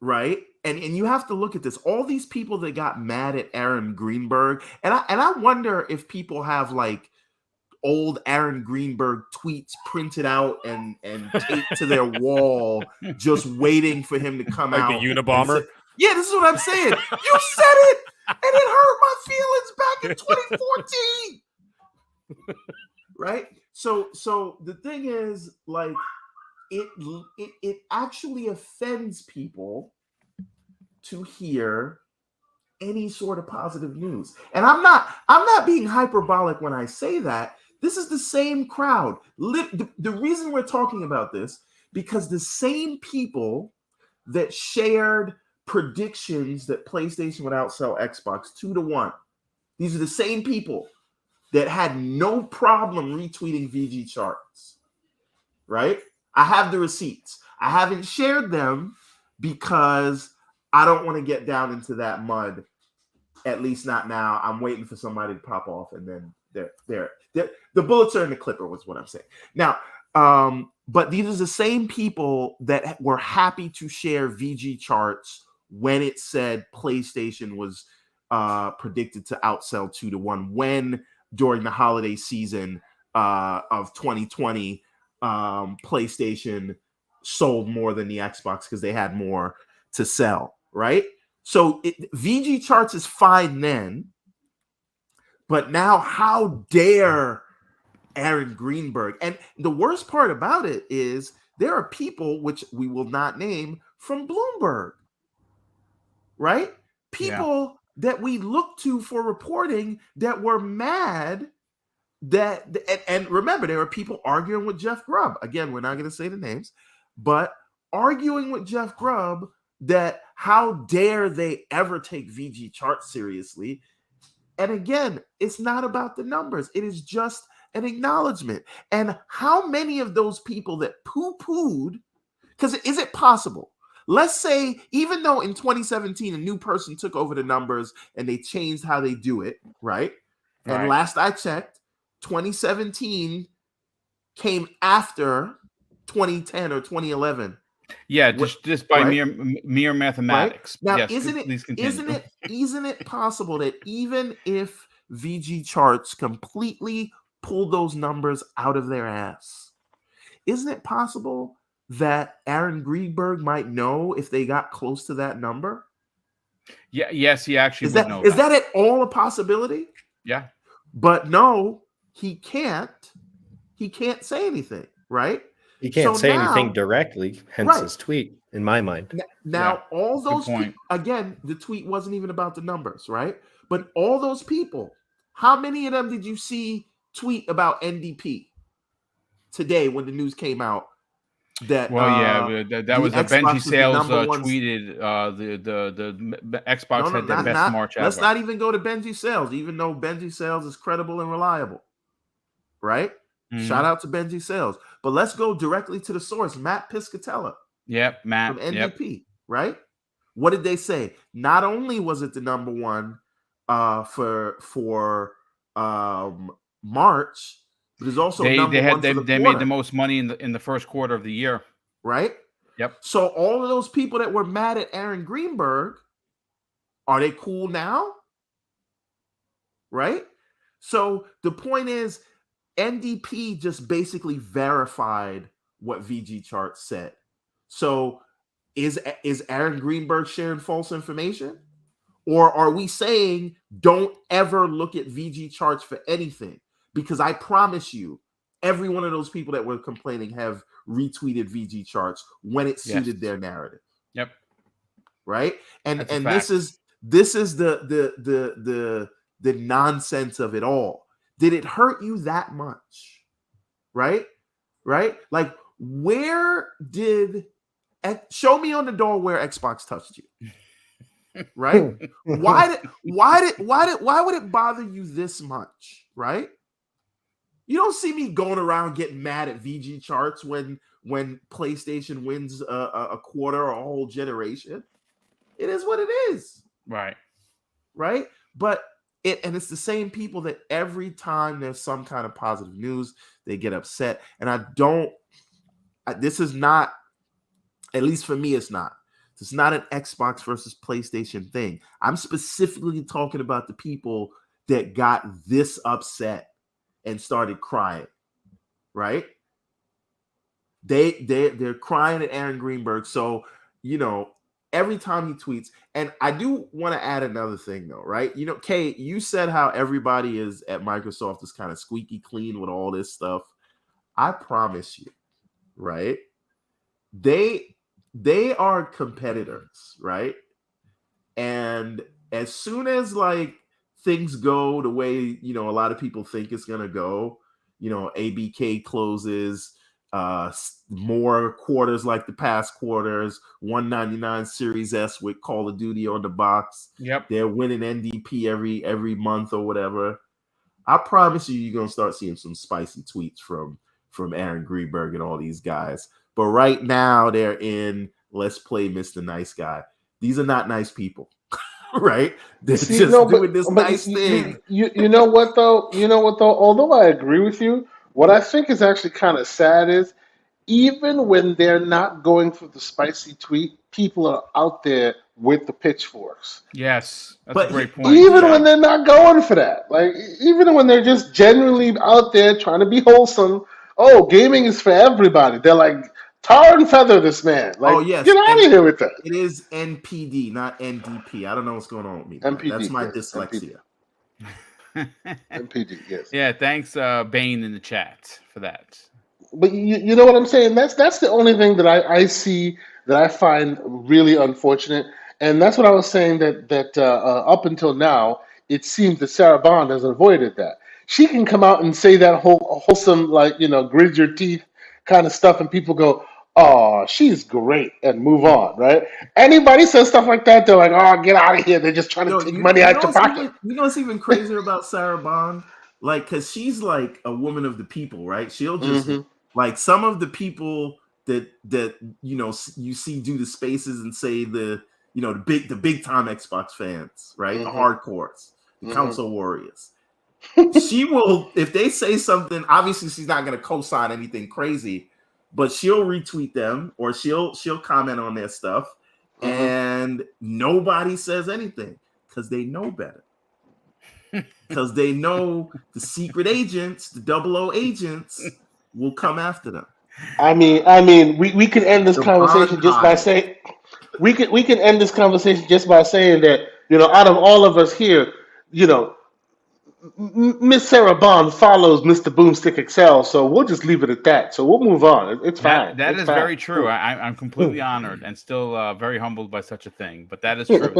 right? And you have to look at this. All these people that got mad at Arron Greenberg, and I wonder if people have like old Arron Greenberg tweets printed out and taped to their wall, just waiting for him to come Like out. the Unabomber? Yeah, this is what I'm saying. You said it, and it hurt my feelings back in 2014. Right? So the thing is, like, it actually offends people to hear any sort of positive news. And I'm not being hyperbolic when I say that. This is the same crowd. The reason we're talking about this, because the same people that shared predictions that PlayStation would outsell Xbox 2-1, these are the same people that had no problem retweeting VG Chartz, right? I have the receipts. I haven't shared them because I don't want to get down into that mud, at least not now. I'm waiting for somebody to pop off, and then they're the bullets are in the clipper, was what I'm saying. Now, but these are the same people that were happy to share VG Chartz when it said PlayStation was predicted to outsell 2-1, when during the holiday season of 2020, PlayStation sold more than the Xbox because they had more to sell, right? So VG Chartz is fine then, but now how dare Arron Greenberg? And the worst part about it is there are people, which we will not name, from Bloomberg, right? People that we look to for reporting that were mad that, and remember, there are people arguing with Jeff Grubb. Again, we're not going to say the names, but arguing with Jeff Grubb that how dare they ever take VG Chartz seriously. And again, it's not about the numbers. It is just an acknowledgement. And how many of those people that poo-pooed, because is it possible? Let's say, even though in 2017, a new person took over the numbers and they changed how they do it, right? And last I checked, 2017 came after 2010 or 2011. Yeah, just by mere mathematics. Right? Now, yes, isn't it possible that even if VG Chartz completely pulled those numbers out of their ass, isn't it possible that Arron Greenberg might know if they got close to that number? Yeah, yes, he actually is would that know. Is that at all a possibility? Yeah, but no, he can't. He can't say anything, right? He can't say anything directly, hence his tweet, in my mind. Now, all those people, again, the tweet wasn't even about the numbers, right? But all those people, how many of them did you see tweet about NDP today when the news came out? That that was a Benji Sales tweeted the Xbox had the best March ever. Let's not even go to Benji Sales, even though Benji Sales is credible and reliable, right? Mm-hmm. Shout out to Benji Sales. But let's go directly to the source, Matt Piscatella. Yep, Matt. From NDP, right? What did they say? Not only was it the number one for March, but it's also they made the most money in the first quarter of the year. Right? Yep. So all of those people that were mad at Arron Greenberg, are they cool now? Right? So the point is, NDP just basically verified what VG Chartz said. So is Arron Greenberg sharing false information? Or are we saying don't ever look at VG Chartz for anything? Because I promise you, every one of those people that were complaining have retweeted VG Chartz when it suited their narrative. Yep. Right? And this is the nonsense of it all. Did it hurt you that much? Right? Like, where did show me on the door where Xbox touched you? Right? Why would it bother you this much? Right? You don't see me going around getting mad at VG Chartz when PlayStation wins a quarter or a whole generation. It is what it is. Right. But it's the same people that every time there's some kind of positive news, they get upset. And this is not, at least for me, it's not. It's not an Xbox versus PlayStation thing. I'm specifically talking about the people that got this upset and started crying, right? They're crying at Arron Greenberg. So, every time he tweets, and I do want to add another thing though, right? Kay, you said how everybody is at Microsoft is kind of squeaky clean with all this stuff. I promise you, right? They are competitors, right? And as soon as like things go the way, a lot of people think it's gonna go, ABK closes, more quarters like the past quarters, 199 Series S with Call of Duty on the box. Yep. They're winning NDP every month or whatever. I promise you're gonna start seeing some spicy tweets from Arron Greenberg and all these guys. But right now they're in let's play Mr. Nice Guy. These are not nice people. Right? They're doing this nice thing. You know what though? Although I agree with you, what I think is actually kind of sad is even when they're not going for the spicy tweet, people are out there with the pitchforks. Yes, that's a great point. Even when they're not going for that, like even when they're just genuinely out there trying to be wholesome. Oh, gaming is for everybody. They're like, tar and feather this man. Like, get out of here with that. It is NPD, not NDP. I don't know what's going on with me. NPD, that's my dyslexia. NPD, yes. Yeah, thanks, Bane in the chat for that. But you know what I'm saying? That's the only thing that I see that I find really unfortunate, and that's what I was saying that up until now, it seems that Sarah Bond has avoided that. She can come out and say that wholesome, like, grit your teeth kind of stuff, and people go, oh, she's great, and move on, right? Anybody says stuff like that, they're like, oh, get out of here. They're just trying to take money out your pocket. You know what's even crazier about Sarah Bond? Like, because she's like a woman of the people, right? She'll just, like, some of the people that you see do the spaces and say the big time Xbox fans, right? The hardcores, the console warriors. She will, if they say something, obviously she's not going to co-sign anything crazy, but she'll retweet them or she'll comment on their stuff, and nobody says anything because they know better. Because they know the secret agents, the 00 agents, will come after them. I mean, we can end this conversation just by saying we can end this conversation just by saying that out of all of us here, Miss Sarah Bond follows Mr. BoomStick XL, so we'll just leave it at that. So we'll move on. It's fine. That is very true. I'm completely honored and still very humbled by such a thing. But that is true.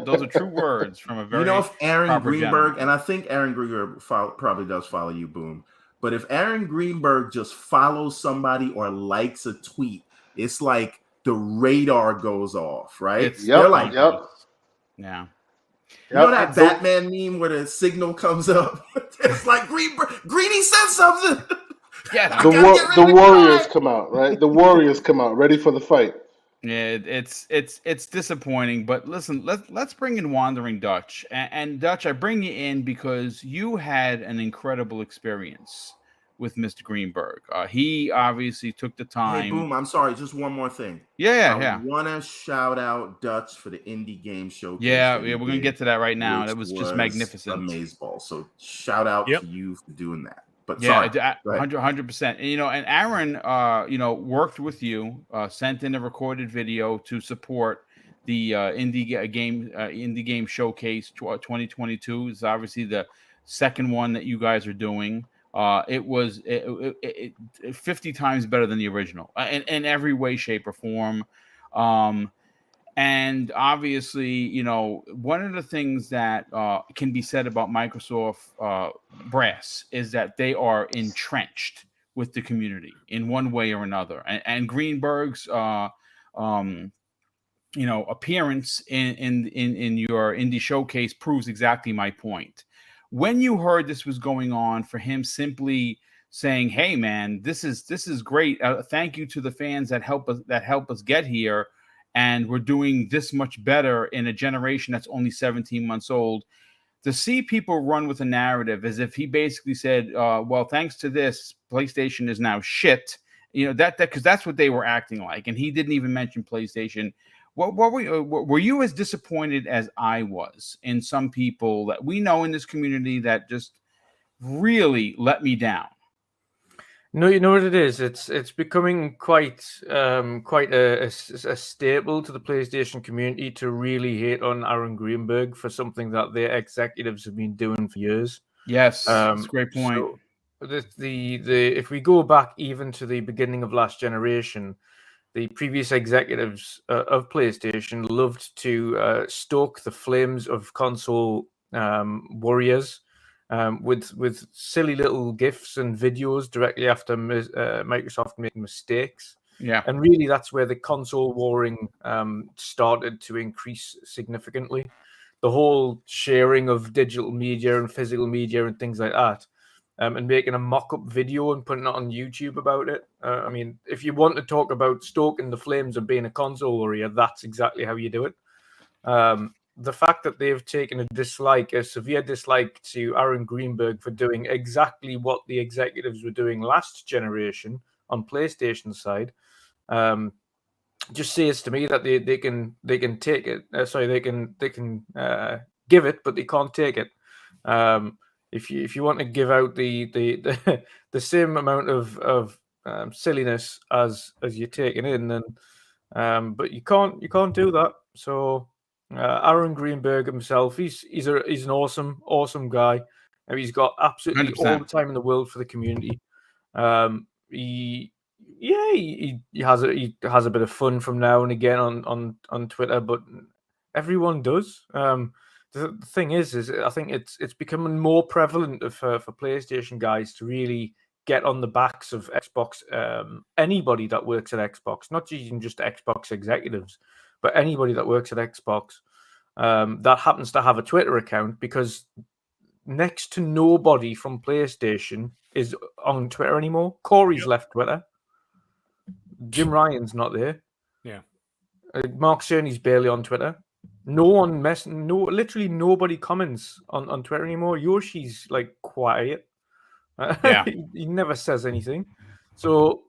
Those are true words from a very if Arron Greenberg, gentleman. and I think Arron Greenberg probably does follow you, Boom. But if Arron Greenberg just follows somebody or likes a tweet, it's like the radar goes off, right? They're like, yeah. You know that Batman meme where the signal comes up? It's like Greeny said something. Yeah, the Warriors come out, right? The Warriors come out ready for the fight. Yeah, it's disappointing, but listen, let's bring in Wandering Dutch. And Dutch, I bring you in because you had an incredible experience with Mr. Greenberg. He obviously took the time. Hey, Boom, I'm sorry, just one more thing. Yeah. I want to shout out Dutch for the indie game showcase. Yeah, we're going to get to that right now. That was just magnificent. Amazeballs. So shout out to you for doing that. But yeah, sorry, 100%. And Arron, worked with you, sent in a recorded video to support the indie game showcase 2022. It's obviously the second one that you guys are doing. It was 50 times better than the original in every way, shape, or form. And obviously, one of the things that can be said about Microsoft brass is that they are entrenched with the community in one way or another. And Greenberg's, appearance in your indie showcase proves exactly my point. When you heard this was going on, for him simply saying, "Hey, man, this is great. Thank you to the fans that help us get here, and we're doing this much better in a generation that's only 17 months old." To see people run with a narrative as if he basically said, "Well, thanks to this, PlayStation is now shit." That because that's what they were acting like, and he didn't even mention PlayStation. What were you as disappointed as I was in some people that we know in this community that just really let me down? No, you know what it is. It's becoming quite a staple to the PlayStation community to really hate on Arron Greenberg for something that their executives have been doing for years. Yes, that's a great point. So the if we go back even to the beginning of last generation, the previous executives of PlayStation loved to stoke the flames of console warriors. With silly little GIFs and videos directly after Microsoft making mistakes. Yeah. And really that's where the console warring started to increase significantly. The whole sharing of digital media and physical media and things like that, and making a mock-up video and putting it on YouTube about it. I mean, if you want to talk about stoking the flames of being a console warrior, that's exactly how you do it. The fact that they've taken a severe dislike to Arron Greenberg for doing exactly what the executives were doing last generation on PlayStation side, just says to me that they can take it. They can give it, but they can't take it. If you want to give out the the same amount of silliness as you're taking in, then but you can't do that. So. Arron Greenberg himself, he's an awesome guy. He's got absolutely 100%. all the time in the world for the community. He has a bit of fun from now and again on Twitter, but everyone does. The thing is I think it's becoming more prevalent for PlayStation guys to really get on the backs of Xbox. Anybody that works at Xbox, not even just Xbox executives, but anybody that works at Xbox that happens to have a Twitter account, because next to nobody from PlayStation is on Twitter anymore. Corey's left Twitter. Jim Ryan's not there. Yeah. Mark Cerny's barely on Twitter. Literally nobody comments on Twitter anymore. Yoshi's like quiet. Yeah. He never says anything. So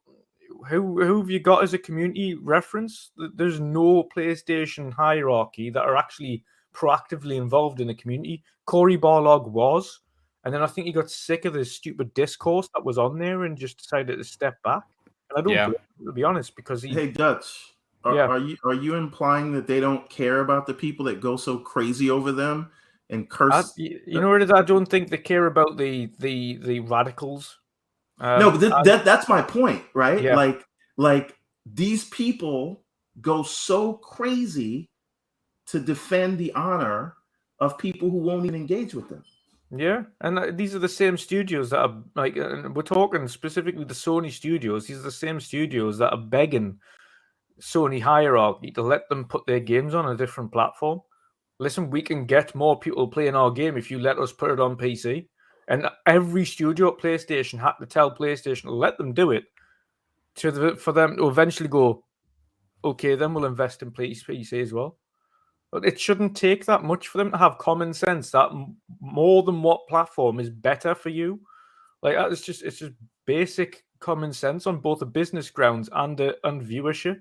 who have you got as a community reference? There's no PlayStation hierarchy that are actually proactively involved in the community. Corey Barlog was, and then I think he got sick of the stupid discourse that was on there and just decided to step back. And I don't blame him, to be honest, because Hey Dutch, are you implying that they don't care about the people that go so crazy over them and curse? You know what it is? I don't think they care about the radicals. No, but that's my point, right? Yeah. Like these people go so crazy to defend the honor of people who won't even engage with them. Yeah, and these are the same studios that are like, we're talking specifically the Sony studios. These are the same studios that are begging Sony hierarchy to let them put their games on a different platform. Listen, we can get more people playing our game if you let us put it on PC. And every studio at PlayStation had to tell PlayStation to let them do it for them to eventually go, okay, then we'll invest in PC as well. But it shouldn't take that much for them to have common sense that more than what platform is better for you. Like it's just basic common sense on both the business grounds and viewership.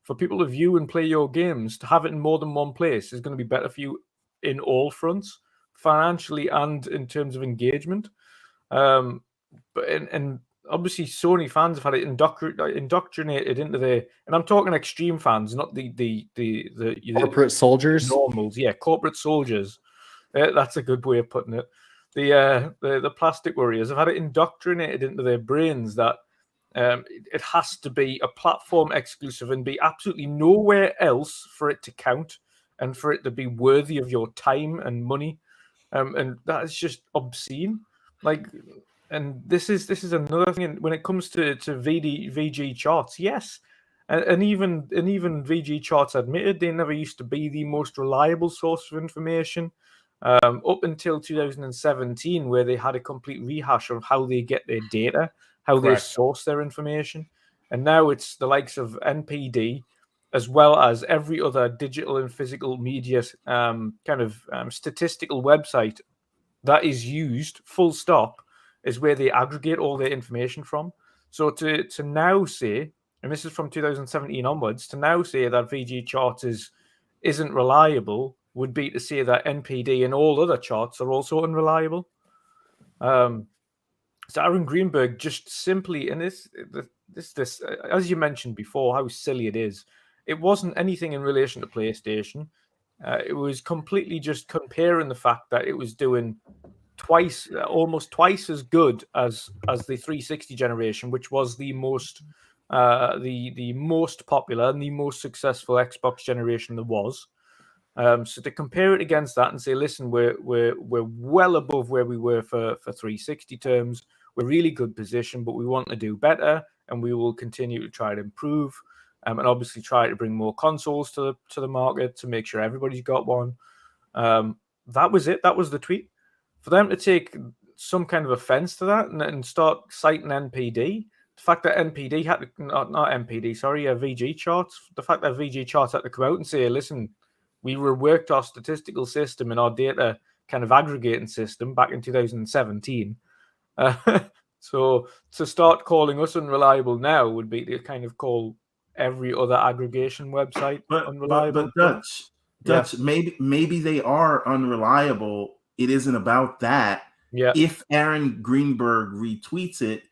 For people to view and play your games, to have it in more than one place is going to be better for you in all fronts, financially and in terms of engagement. But obviously Sony fans have had it indoctrinated into and I'm talking extreme fans, not the corporate soldiers, normals. Yeah, corporate soldiers. That's a good way of putting it. The plastic warriors have had it indoctrinated into their brains that it has to be a platform exclusive and be absolutely nowhere else for it to count and for it to be worthy of your time and money. And that is just obscene. Like, and this is another thing when it comes to VG Chartz. Yes, and even VG Chartz admitted they never used to be the most reliable source of information up until 2017, where they had a complete rehash of how they get their data, how they source their information, and now it's the likes of NPD, as well as every other digital and physical media statistical website that is used, full stop, is where they aggregate all their information from. So to now say and this is from 2017 onwards, to now say that VG Chartz isn't reliable would be to say that NPD and all other charts are also unreliable. So Arron Greenberg just simply, and this, as you mentioned before, how silly it is. It wasn't anything in relation to PlayStation. It was completely just comparing the fact that it was doing almost twice as good as the 360 generation, which was the most popular and the most successful Xbox generation there was. So to compare it against that and say, listen, we're well above where we were for 360 terms. We're really good position, but we want to do better, and we will continue to try to improve, and obviously try to bring more consoles to the market to make sure everybody's got one. That was it. That was the tweet. For them to take some kind of offense to that and start citing NPD, the fact that NPD had to, not NPD, sorry, VG Chartz, the fact that VG Chartz had to come out and say, listen, we reworked our statistical system and our data kind of aggregating system back in 2017. So to start calling us unreliable now would be to kind of call every other aggregation website unreliable. But Dutch, maybe they are unreliable. It isn't about that. Yeah. If Arron Greenberg retweets it,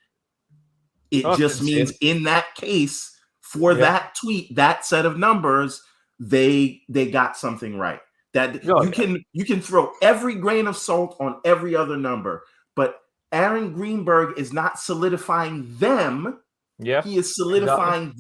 it just means in that case, for that tweet, that set of numbers, they got something right. That you can throw every grain of salt on every other number, but Arron Greenberg is not solidifying them. Yeah, he is solidifying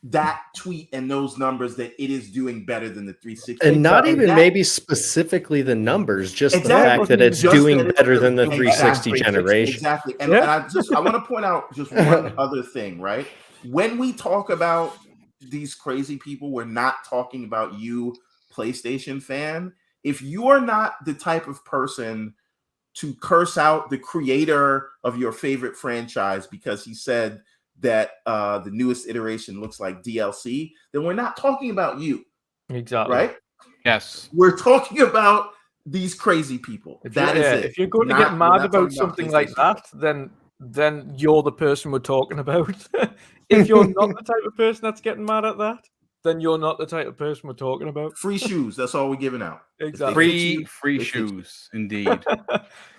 that tweet and those numbers that it is doing better than the 360. And not even maybe specifically the numbers, just the fact that it's doing better than the 360 generation. Exactly. And I want to point out just one other thing, right? When we talk about these crazy people, we're not talking about you, PlayStation fan. If you are not the type of person to curse out the creator of your favorite franchise because he said that the newest iteration looks like DLC, then we're not talking about you. Exactly. Right? Yes. We're talking about these crazy people. That is it. If you're going to get mad about something like that, then you're the person we're talking about. If you're not the type of person that's getting mad at that, then you're not the type of person we're talking about. Free shoes. That's all we're giving out. Exactly. Free shoes, indeed.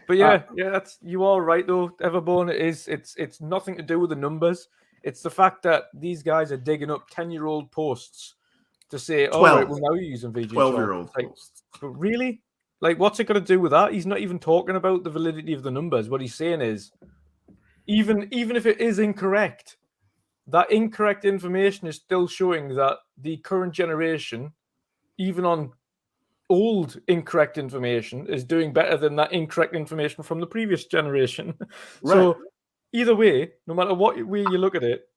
But that's, you are right though, Everborn. It's nothing to do with the numbers. It's the fact that these guys are digging up 10-year-old posts to say, "Oh, right, well now you're using VG." 12-year-old posts. But really, like, what's it going to do with that? He's not even talking about the validity of the numbers. What he's saying is, even if it is incorrect, that incorrect information is still showing that the current generation, even on old incorrect information, is doing better than that incorrect information from the previous generation. Right. So either way, no matter what way you look at it,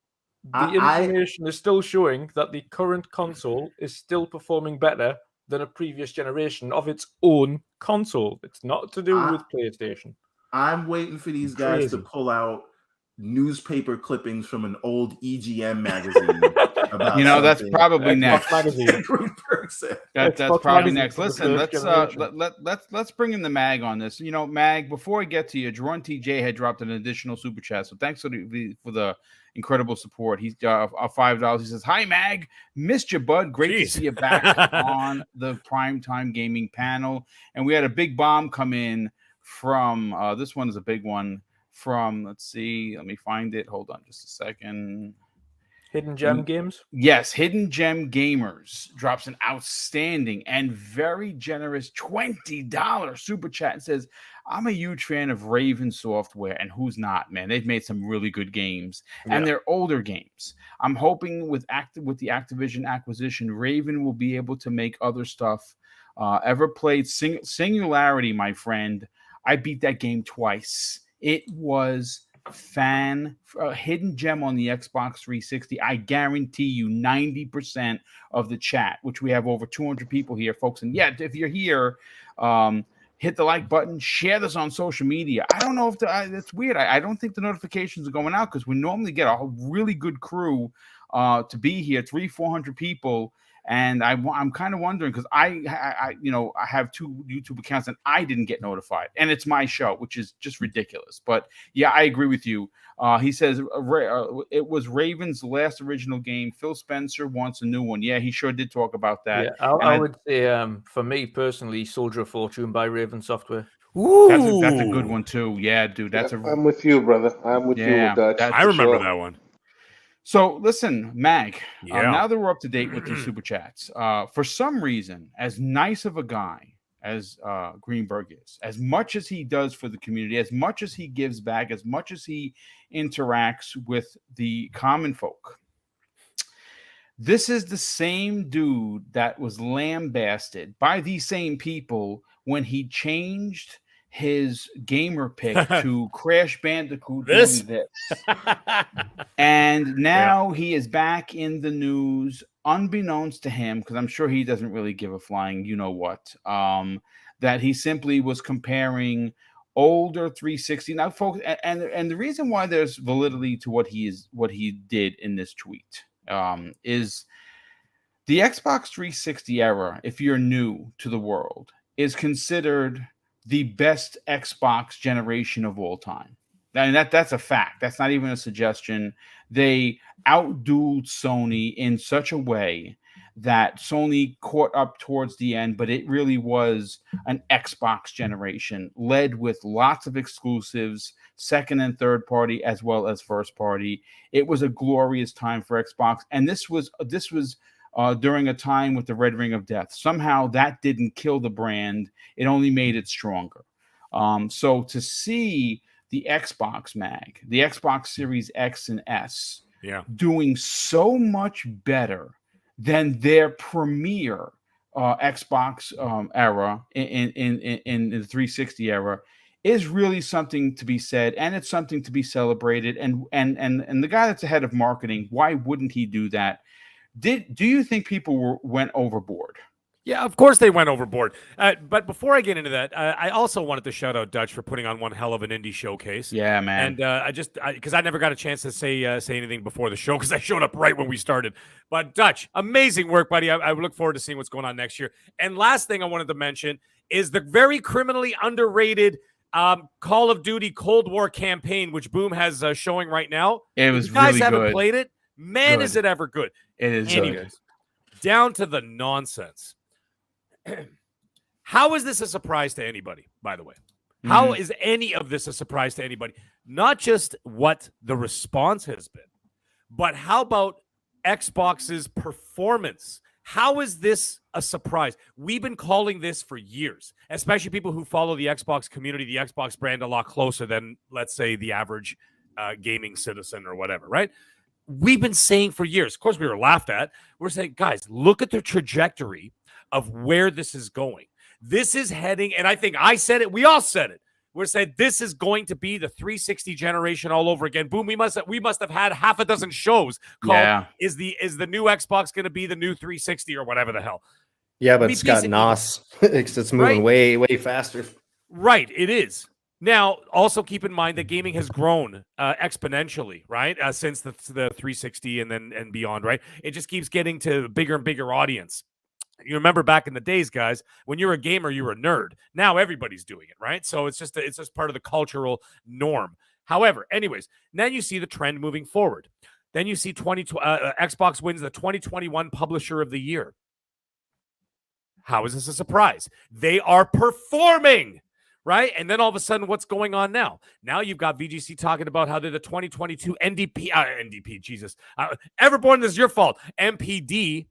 the information is still showing that the current console is still performing better than a previous generation of its own console. It's not to do with PlayStation. I'm waiting for these guys to pull out newspaper clippings from an old EGM magazine. About that's probably next. That's probably next. Listen, let's bring in the Mag on this. Mag, before I get to you, Jerron TJ had dropped an additional super chat, so thanks for the incredible support. He's got $5. He says, "Hi Mag, missed you, bud. Great to see you back on the Primetime Gaming panel." And we had a big bomb come in from this one is a big one from, let's see, let me find it. Hold on just a second. Hidden Gem Games? Yes, Hidden Gem Gamers drops an outstanding and very generous $20 super chat and says, "I'm a huge fan of Raven Software," and who's not, man? They've made some really good games, and they're older games. I'm hoping with the Activision acquisition, Raven will be able to make other stuff. Ever played Singularity, my friend? I beat that game twice. It was Hidden Gem on the Xbox 360. I guarantee you 90% of the chat, which we have over 200 people here, folks. And if you're here, hit the like button, share this on social media. I don't know if that's weird. I don't think the notifications are going out because we normally get a really good crew to be here, 300-400 people. And I'm kind of wondering because I have 2 YouTube accounts and I didn't get notified, and it's my show, which is just ridiculous. But yeah, I agree with you. He says it was Raven's last original game. Phil Spencer wants a new one. Yeah, he sure did talk about that. Yeah, I would say for me personally, Soldier of Fortune by Raven Software. Ooh, that's a good one too. Yeah, dude, I'm with you, brother. I'm with you, Dutch. I remember that one. So listen, Mag, Yeah. now that we're up to date with the super chats, for some reason, as nice of a guy as Greenberg is, as much as he does for the community, as much as he gives back, as much as he interacts with the common folk, this is the same dude that was lambasted by these same people when he changed his gamer pick to Crash Bandicoot doing this. And now he is back in the news, unbeknownst to him, because I'm sure he doesn't really give a flying you-know-what, that he simply was comparing older 360. Now, folks, and the reason why there's validity to what he did in this tweet is the Xbox 360 era, if you're new to the world, is considered the best Xbox generation of all time. And that's a fact. That's not even a suggestion. They outdueled Sony in such a way that Sony caught up towards the end, but it really was an Xbox generation led with lots of exclusives, second and third party, as well as first party. It was a glorious time for Xbox. And this was during a time with the Red Ring of Death. Somehow that didn't kill the brand. It only made it stronger. So to see the Xbox Mag, the Xbox Series X and S, doing so much better than their premier Xbox era in the 360 era is really something to be said, and it's something to be celebrated. And the guy that's ahead of marketing, why wouldn't he do that? Do you think people went overboard? Yeah, of course they went overboard. But before I get into that, I also wanted to shout out Dutch for putting on one hell of an indie showcase. Yeah, man. And because I never got a chance to say anything before the show because I showed up right when we started. But Dutch, amazing work, buddy. I look forward to seeing what's going on next year. And last thing I wanted to mention is the very criminally underrated Call of Duty Cold War campaign, which Boom has showing right now. It was really good. You guys haven't played it? Man, is it ever good. It is. Anyways, down to the nonsense. How is this a surprise to anybody, by the way? How is any of this a surprise to anybody? Not just what the response has been, but how about Xbox's performance? How is this a surprise? We've been calling this for years, especially people who follow the Xbox community, the Xbox brand a lot closer than, let's say, the average gaming citizen or whatever, right? We've been saying for years. Of course, we were laughed at. We're saying, guys, look at the trajectory of where this is going. This is heading, and I think I said it, we all said it. We're saying this is going to be the 360 generation all over again. Boom, we must have had half a dozen shows called Is the new Xbox going to be the new 360 or whatever the hell? Yeah, but it's got NOS. It's moving way faster. Right, it is. Now, also keep in mind that gaming has grown exponentially, right? Since the 360 and beyond, right? It just keeps getting to bigger and bigger audience. You remember back in the days, guys, when you were a gamer, you were a nerd. Now everybody's doing it, right? So it's just part of the cultural norm. However, anyways, then you see the trend moving forward. Then you see Xbox wins the 2021 Publisher of the Year. How is this a surprise? They are performing, right? And then all of a sudden, what's going on now? Now you've got VGC talking about how they're the 2022 NDP, Jesus. Everborn, this is your fault. MPD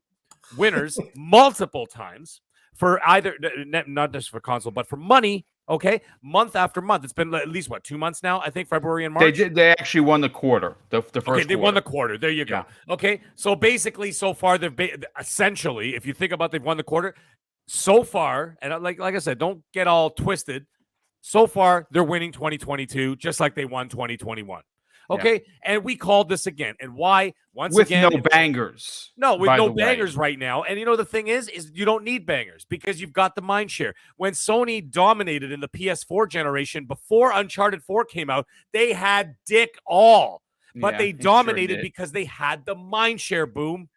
winners multiple times for either, not just for console, but for money, okay? Month after month. It's been at least, 2 months now? I think February and March. They actually won the quarter, the first quarter. They won the quarter. There you go. Yeah. Okay, so basically, so far, they've essentially, if you think about they've won the quarter, so far, and like I said, don't get all twisted, so far, they're winning 2022, just like they won 2021. Okay, and we called this again. And why? Once again, with no bangers. No, with no bangers right now. And you know the thing is you don't need bangers because you've got the mind share. When Sony dominated in the PS4 generation before Uncharted 4 came out, they had dick all. But they dominated because they had the mind share, Boom.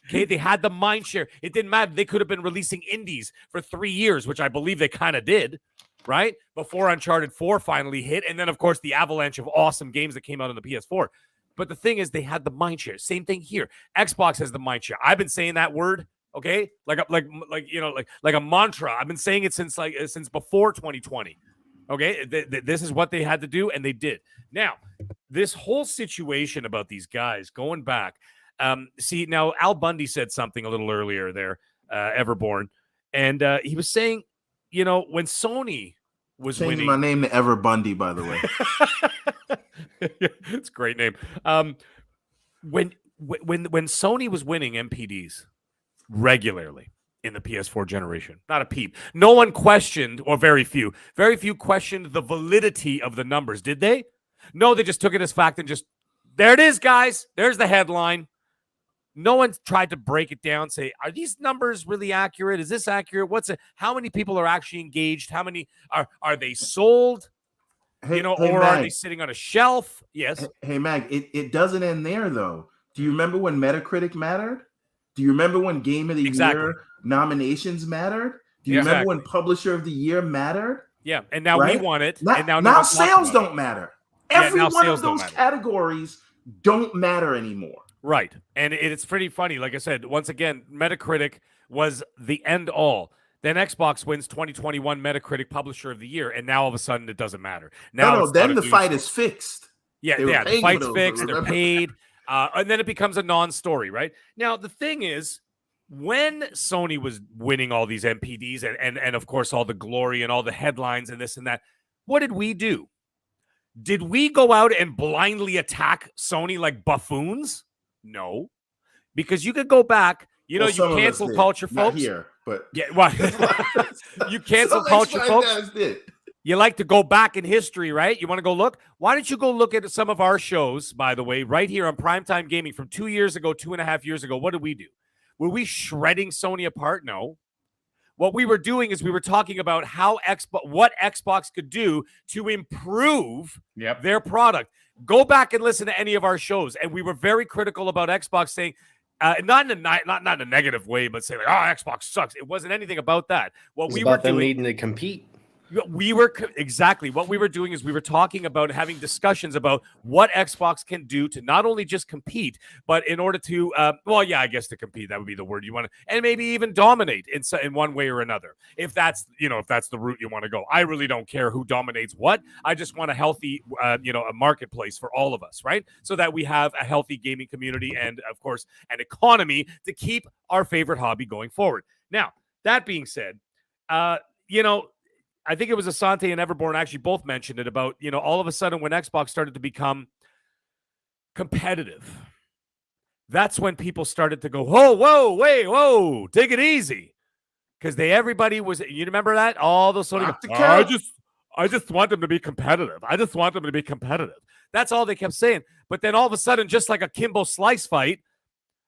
Okay, they had the mind share. It didn't matter. They could have been releasing indies for 3 years, which I believe they kind of did, right? Before Uncharted 4 finally hit. And then, of course, the avalanche of awesome games that came out on the PS4. But the thing is, they had the mind share. Same thing here. Xbox has the mind share. I've been saying that word, okay? Like a mantra. I've been saying it since before 2020. Okay? This is what they had to do, and they did. Now, this whole situation about these guys going back, see, now Al Bundy said something a little earlier there, Everborn, and he was saying, when Sony was Changing winning, my name to Ever Bundy, by the way. It's a great name. When Sony was winning MPDs regularly in the PS4 generation, not a peep. No one questioned, or very few questioned the validity of the numbers, did they? No, they just took it as fact and just, there it is, guys. There's the headline. No one tried to break it down, say, are these numbers really accurate? Is this accurate? How many people are actually engaged? How many are they sold? Hey, or Mag, are they sitting on a shelf? Yes. Hey, Mag, it doesn't end there, though. Do you remember when Metacritic mattered? Do you remember when Game of the Year nominations mattered? Do you remember when Publisher of the Year mattered? Yeah, and now we want it. And now sales don't matter. Every one of those categories don't matter anymore. Right. And it's pretty funny. Like I said, once again, Metacritic was the end all. Then Xbox wins 2021 Metacritic Publisher of the Year, and now all of a sudden it doesn't matter. Now then the fight is fixed. Yeah, the fight's fixed. They're paid. And then it becomes a non-story, right? Now, the thing is, when Sony was winning all these MPDs and of course, all the glory and all the headlines and this and that, what did we do? Did we go out and blindly attack Sony like buffoons? No. Because you could go back, you cancel culture, folks. Not here, but you cancel culture, folks. You like to go back in history, right? You want to go look? Why don't you go look at some of our shows, by the way, right here on Primetime Gaming from 2 years ago, 2.5 years ago? What did we do? Were we shredding Sony apart? No. What we were doing is we were talking about what Xbox could do to improve their product. Go back and listen to any of our shows, and we were very critical about Xbox, saying, not in a negative way, but saying, Xbox sucks. It wasn't anything about that. What we were doing, them needing to compete. What we were doing is we were talking about having discussions about what Xbox can do to not only just compete, but in order to, I guess to compete, that would be the word you want to, and maybe even dominate in one way or another. If that's the route you want to go. I really don't care who dominates what. I just want a healthy, a marketplace for all of us, right? So that we have a healthy gaming community and, of course, an economy to keep our favorite hobby going forward. Now, that being said, I think it was Asante and Everborn actually both mentioned it about, all of a sudden when Xbox started to become competitive, that's when people started to go, whoa, take it easy. Because everybody was, you remember that? All those Sony, I just want them to be competitive. I just want them to be competitive. That's all they kept saying. But then all of a sudden, just like a Kimbo Slice fight,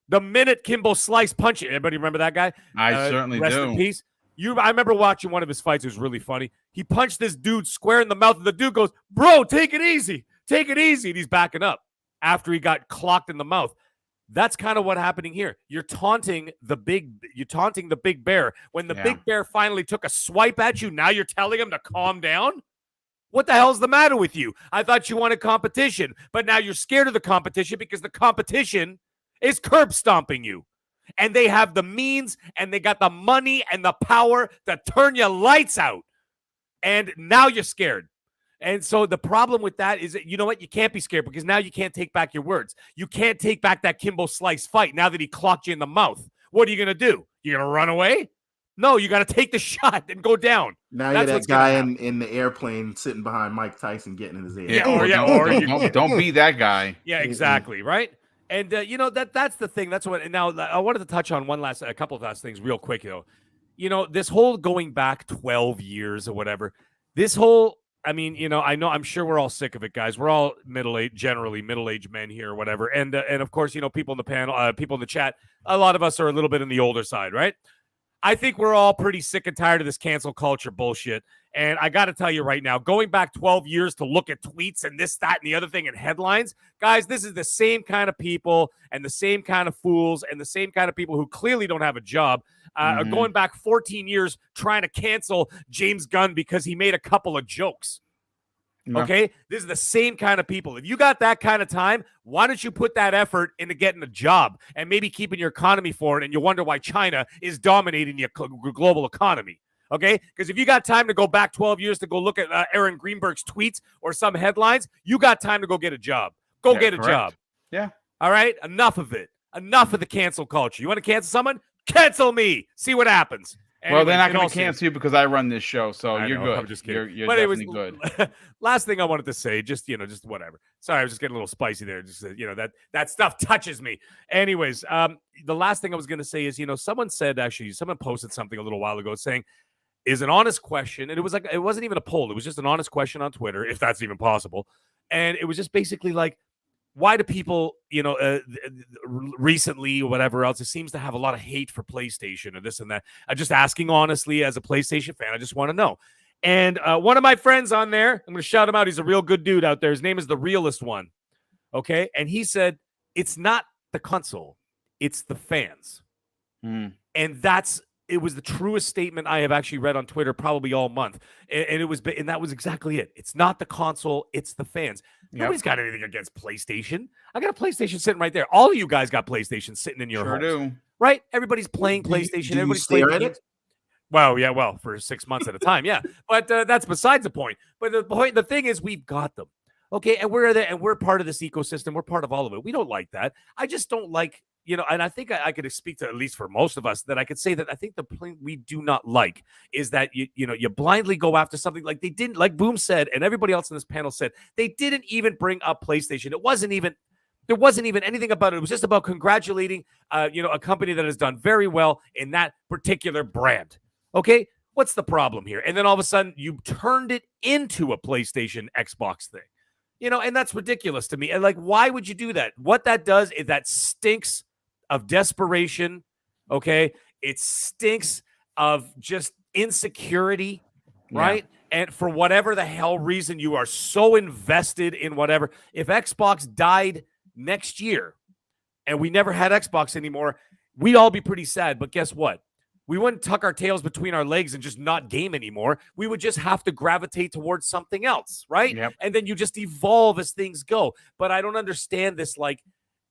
the minute Kimbo Slice punched, everybody remember that guy? I certainly rest do. In peace. I remember watching one of his fights. It was really funny. He punched this dude square in the mouth, and the dude goes, "Bro, take it easy. Take it easy." And he's backing up after he got clocked in the mouth. That's kind of what happening here. You're taunting the big bear. When the big bear finally took a swipe at you, now you're telling him to calm down? What the hell's the matter with you? I thought you wanted competition, but now you're scared of the competition because the competition is curb stomping you. And they have the means and they got the money and the power to turn your lights out. And now you're scared. And so the problem with that is that, you know what? You can't be scared because now you can't take back your words. You can't take back that Kimbo Slice fight now that he clocked you in the mouth. What are you going to do? You're going to run away? No, you got to take the shot and go down. Now you're that guy in the airplane sitting behind Mike Tyson getting in his ear. Don't be that guy. Yeah, exactly, right? And that's the thing. That's what. And now I wanted to touch on a couple of last things real quick, though. This whole going back 12 years or whatever. This whole, I'm sure we're all sick of it, guys. We're all generally middle-aged men here or whatever. And of course, people in the panel, people in the chat, a lot of us are a little bit on the older side, right? I think we're all pretty sick and tired of this cancel culture bullshit. And I got to tell you right now, going back 12 years to look at tweets and this, that, and the other thing and headlines, guys, this is the same kind of people and the same kind of fools and the same kind of people who clearly don't have a job. Going back 14 years trying to cancel James Gunn because he made a couple of jokes. Okay, this is the same kind of people. If you got that kind of time, why don't you put that effort into getting a job and maybe keeping your economy forward? And you wonder why China is dominating the global economy. Okay, because if you got time to go back 12 years to go look at Arron Greenberg's tweets or some headlines, you got time to go get a job. Go get a job. Yeah. All right. Enough of it. Enough of the cancel culture. You want to cancel someone? Cancel me. See what happens. Anyway, well, they're not going to cancel you because I run this show, so you're good. I'm just kidding. You're definitely good. Last thing I wanted to say, just whatever. Sorry, I was just getting a little spicy there. Just that stuff touches me. Anyways, the last thing I was going to say is, someone posted something a little while ago saying, is an honest question, and it wasn't even a poll. It was just an honest question on Twitter, if that's even possible, and it was just basically like, why do people, recently or whatever else, it seems to have a lot of hate for PlayStation or this and that. I'm just asking honestly as a PlayStation fan. I just want to know. And one of my friends on there, I'm going to shout him out. He's a real good dude out there. His name is The Realest One. Okay. And he said, it's not the console, it's the fans. And it was the truest statement I have actually read on Twitter probably all month. And that was exactly it. It's not the console, it's the fans. Nobody's got anything against PlayStation. I got a PlayStation sitting right there. All of you guys got PlayStation sitting in your homes. Do. Right? Everybody's playing PlayStation. Everybody's playing it. Well, for 6 months at a time, yeah. But that's besides the point. But the thing is, we've got them. Okay, and we're there, and we're part of this ecosystem. We're part of all of it. We don't like that. I just don't like, and I think I could speak to, at least for most of us, that I could say that I think the point we do not like is that you blindly go after something like they didn't, like Boom said, and everybody else in this panel said, they didn't even bring up PlayStation. There wasn't even anything about it. It was just about congratulating, a company that has done very well in that particular brand. Okay, what's the problem here? And then all of a sudden, you turned it into a PlayStation Xbox thing. And that's ridiculous to me. And like, why would you do that? What that does is that stinks of desperation. Okay. It stinks of just insecurity. Right. And for whatever the hell reason, you are so invested in whatever. If Xbox died next year and we never had Xbox anymore, we'd all be pretty sad. But guess what? We wouldn't tuck our tails between our legs and just not game anymore. We would just have to gravitate towards something else, right? Yep. And then you just evolve as things go. But I don't understand this. Like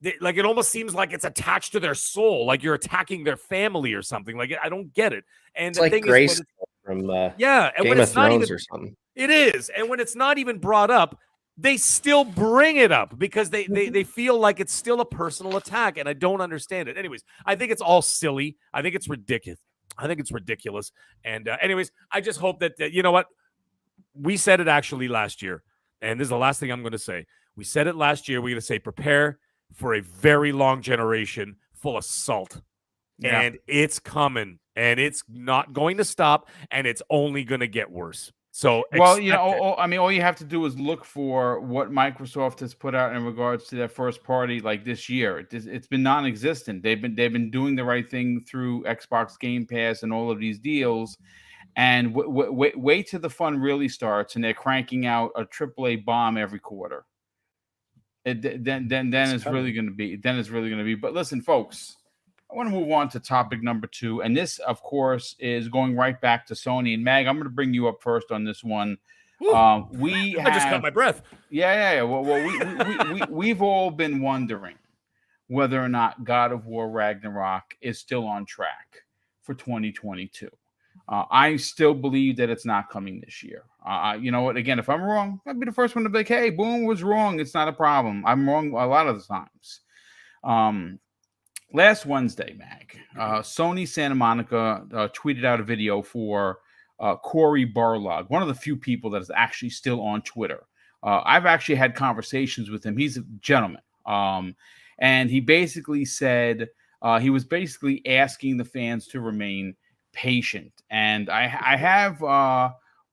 it almost seems like it's attached to their soul, like you're attacking their family or something. Like I don't get it. And it's the like thing Grace is, from and Game when of it's not Thrones even, or something. It is, and when it's not even brought up, they still bring it up because they feel like it's still a personal attack, and I don't understand it. Anyways, I think it's all silly. I think it's ridiculous. And anyways, I just hope that, you know what? We said it actually last year, and this is the last thing I'm going to say. We said it last year. We're going to say prepare for a very long generation full of salt. Yeah. And it's coming, and it's not going to stop, and it's only going to get worse. So, well, all you have to do is look for what Microsoft has put out in regards to their first party, like this year. It's been non-existent. They've been doing the right thing through Xbox Game Pass and all of these deals, and wait till the fun really starts, and they're cranking out a AAA bomb every quarter. Then it's really going to be. But listen, folks, I want to move on to topic number 2. And this, of course, is going right back to Sony. And Mag, I'm going to bring you up first on this one. I just caught my breath. Yeah. Well, we've all been wondering whether or not God of War Ragnarok is still on track for 2022. I still believe that it's not coming this year. You know what? Again, if I'm wrong, I'd be the first one to be like, hey, Boom was wrong. It's not a problem. I'm wrong a lot of the times. Last Wednesday, Mag, Sony Santa Monica tweeted out a video for Cory Barlog, one of the few people that is actually still on Twitter. I've actually had conversations with him. He's a gentleman. And he basically said he was basically asking the fans to remain patient. And I have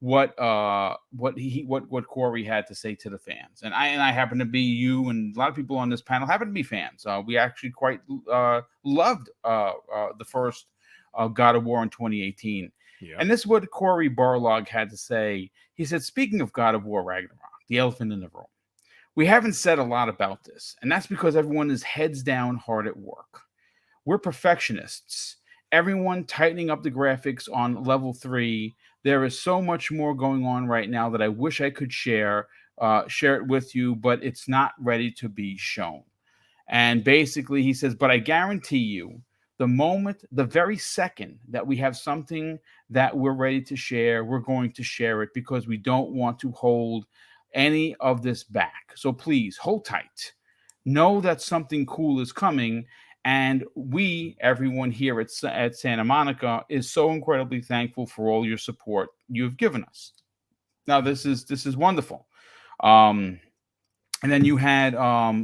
what Cory had to say to the fans, and I happen to be, you and a lot of people on this panel happen to be fans. We actually quite loved the first God of War in 2018, Yeah. And this is what Corey Barlog had to say. He said, speaking of God of War Ragnarok, the elephant in the room, we haven't said a lot about this, and that's because everyone is heads down hard at work. We're perfectionists. Everyone tightening up the graphics on level 3. There is so much more going on right now that I wish I could share it with you, but it's not ready to be shown. And basically he says, but I guarantee you, the very second that we have something that we're ready to share, we're going to share it because we don't want to hold any of this back. So please hold tight. Know that something cool is coming. And everyone here at Santa Monica, is so incredibly thankful for all your support you've given us. Now, this is wonderful. And then you had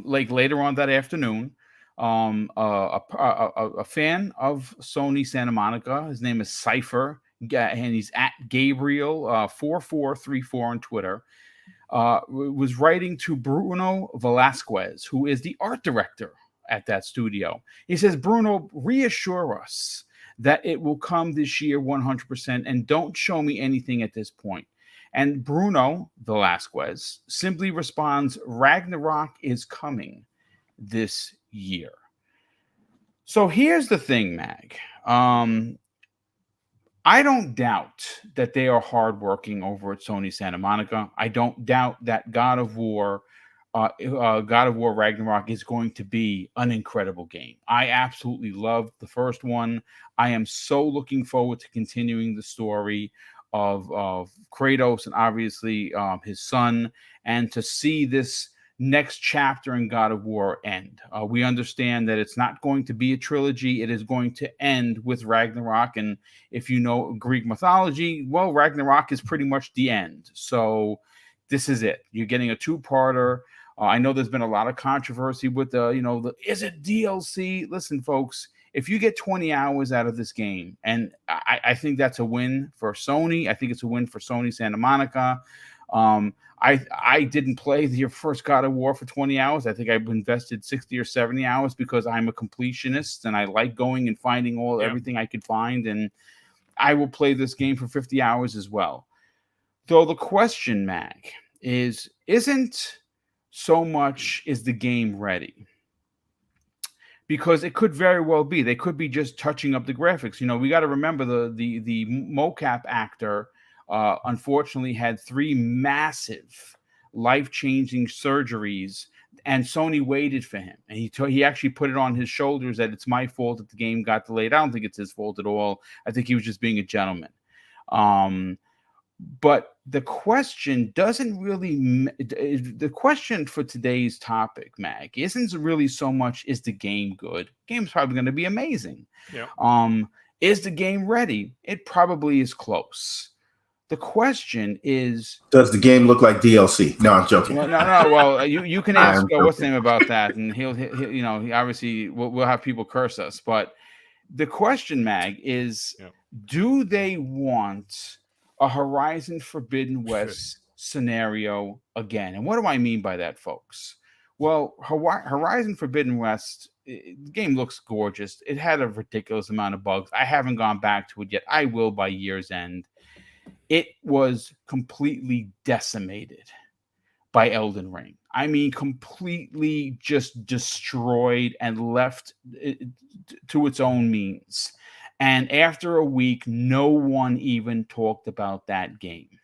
like later on that afternoon, a fan of Sony Santa Monica. His name is Cypher, and he's at Gabriel 4434 on Twitter. Was writing to Bruno Velasquez, who is the art director at that studio. He says, Bruno, reassure us that it will come this year 100%, and don't show me anything at this point. And Bruno Velasquez simply responds, Ragnarok is coming this year. So here's the thing, Mag. I don't doubt that they are hardworking over at Sony Santa Monica. I don't doubt that God of War Ragnarok is going to be an incredible game. I absolutely loved the first one. I am so looking forward to continuing the story of Kratos and obviously his son, and to see this next chapter in God of War end. We understand that it's not going to be a trilogy. It is going to end with Ragnarok. And if you know Greek mythology, well, Ragnarok is pretty much the end. So this is it. You're getting a two-parter. I know there's been a lot of controversy with is it DLC? Listen, folks, if you get 20 hours out of this game, and I think that's a win for Sony. I think it's a win for Sony Santa Monica. I didn't play the first God of War for 20 hours. I think I've invested 60 or 70 hours because I'm a completionist and I like going and finding everything I could find. And I will play this game for 50 hours as well. Though the question, Mag, isn't so much is the game ready? Because it could very well be. They could be just touching up the graphics. We got to remember the mocap actor unfortunately had 3 massive life-changing surgeries, and Sony waited for him. And he actually put it on his shoulders that it's my fault that the game got delayed. I don't think it's his fault at all. I think he was just being a gentleman. But the question doesn't really, the question for today's topic, Mag, isn't really so much, is the game good? The game's probably going to be amazing. Yeah. Is the game ready? It probably is close. The question is, does the game look like DLC? No, I'm joking. No. Well, you can ask what's the name about that, and he'll he obviously we'll have people curse us. But the question, Mag, is, do they want a Horizon Forbidden West scenario again? And what do I mean by that, folks? Well, Horizon Forbidden West, the game looks gorgeous. It had a ridiculous amount of bugs. I haven't gone back to it yet. I will by year's end. It was completely decimated by Elden Ring. I mean, completely just destroyed and left to its own means. And after a week, no one even talked about that game.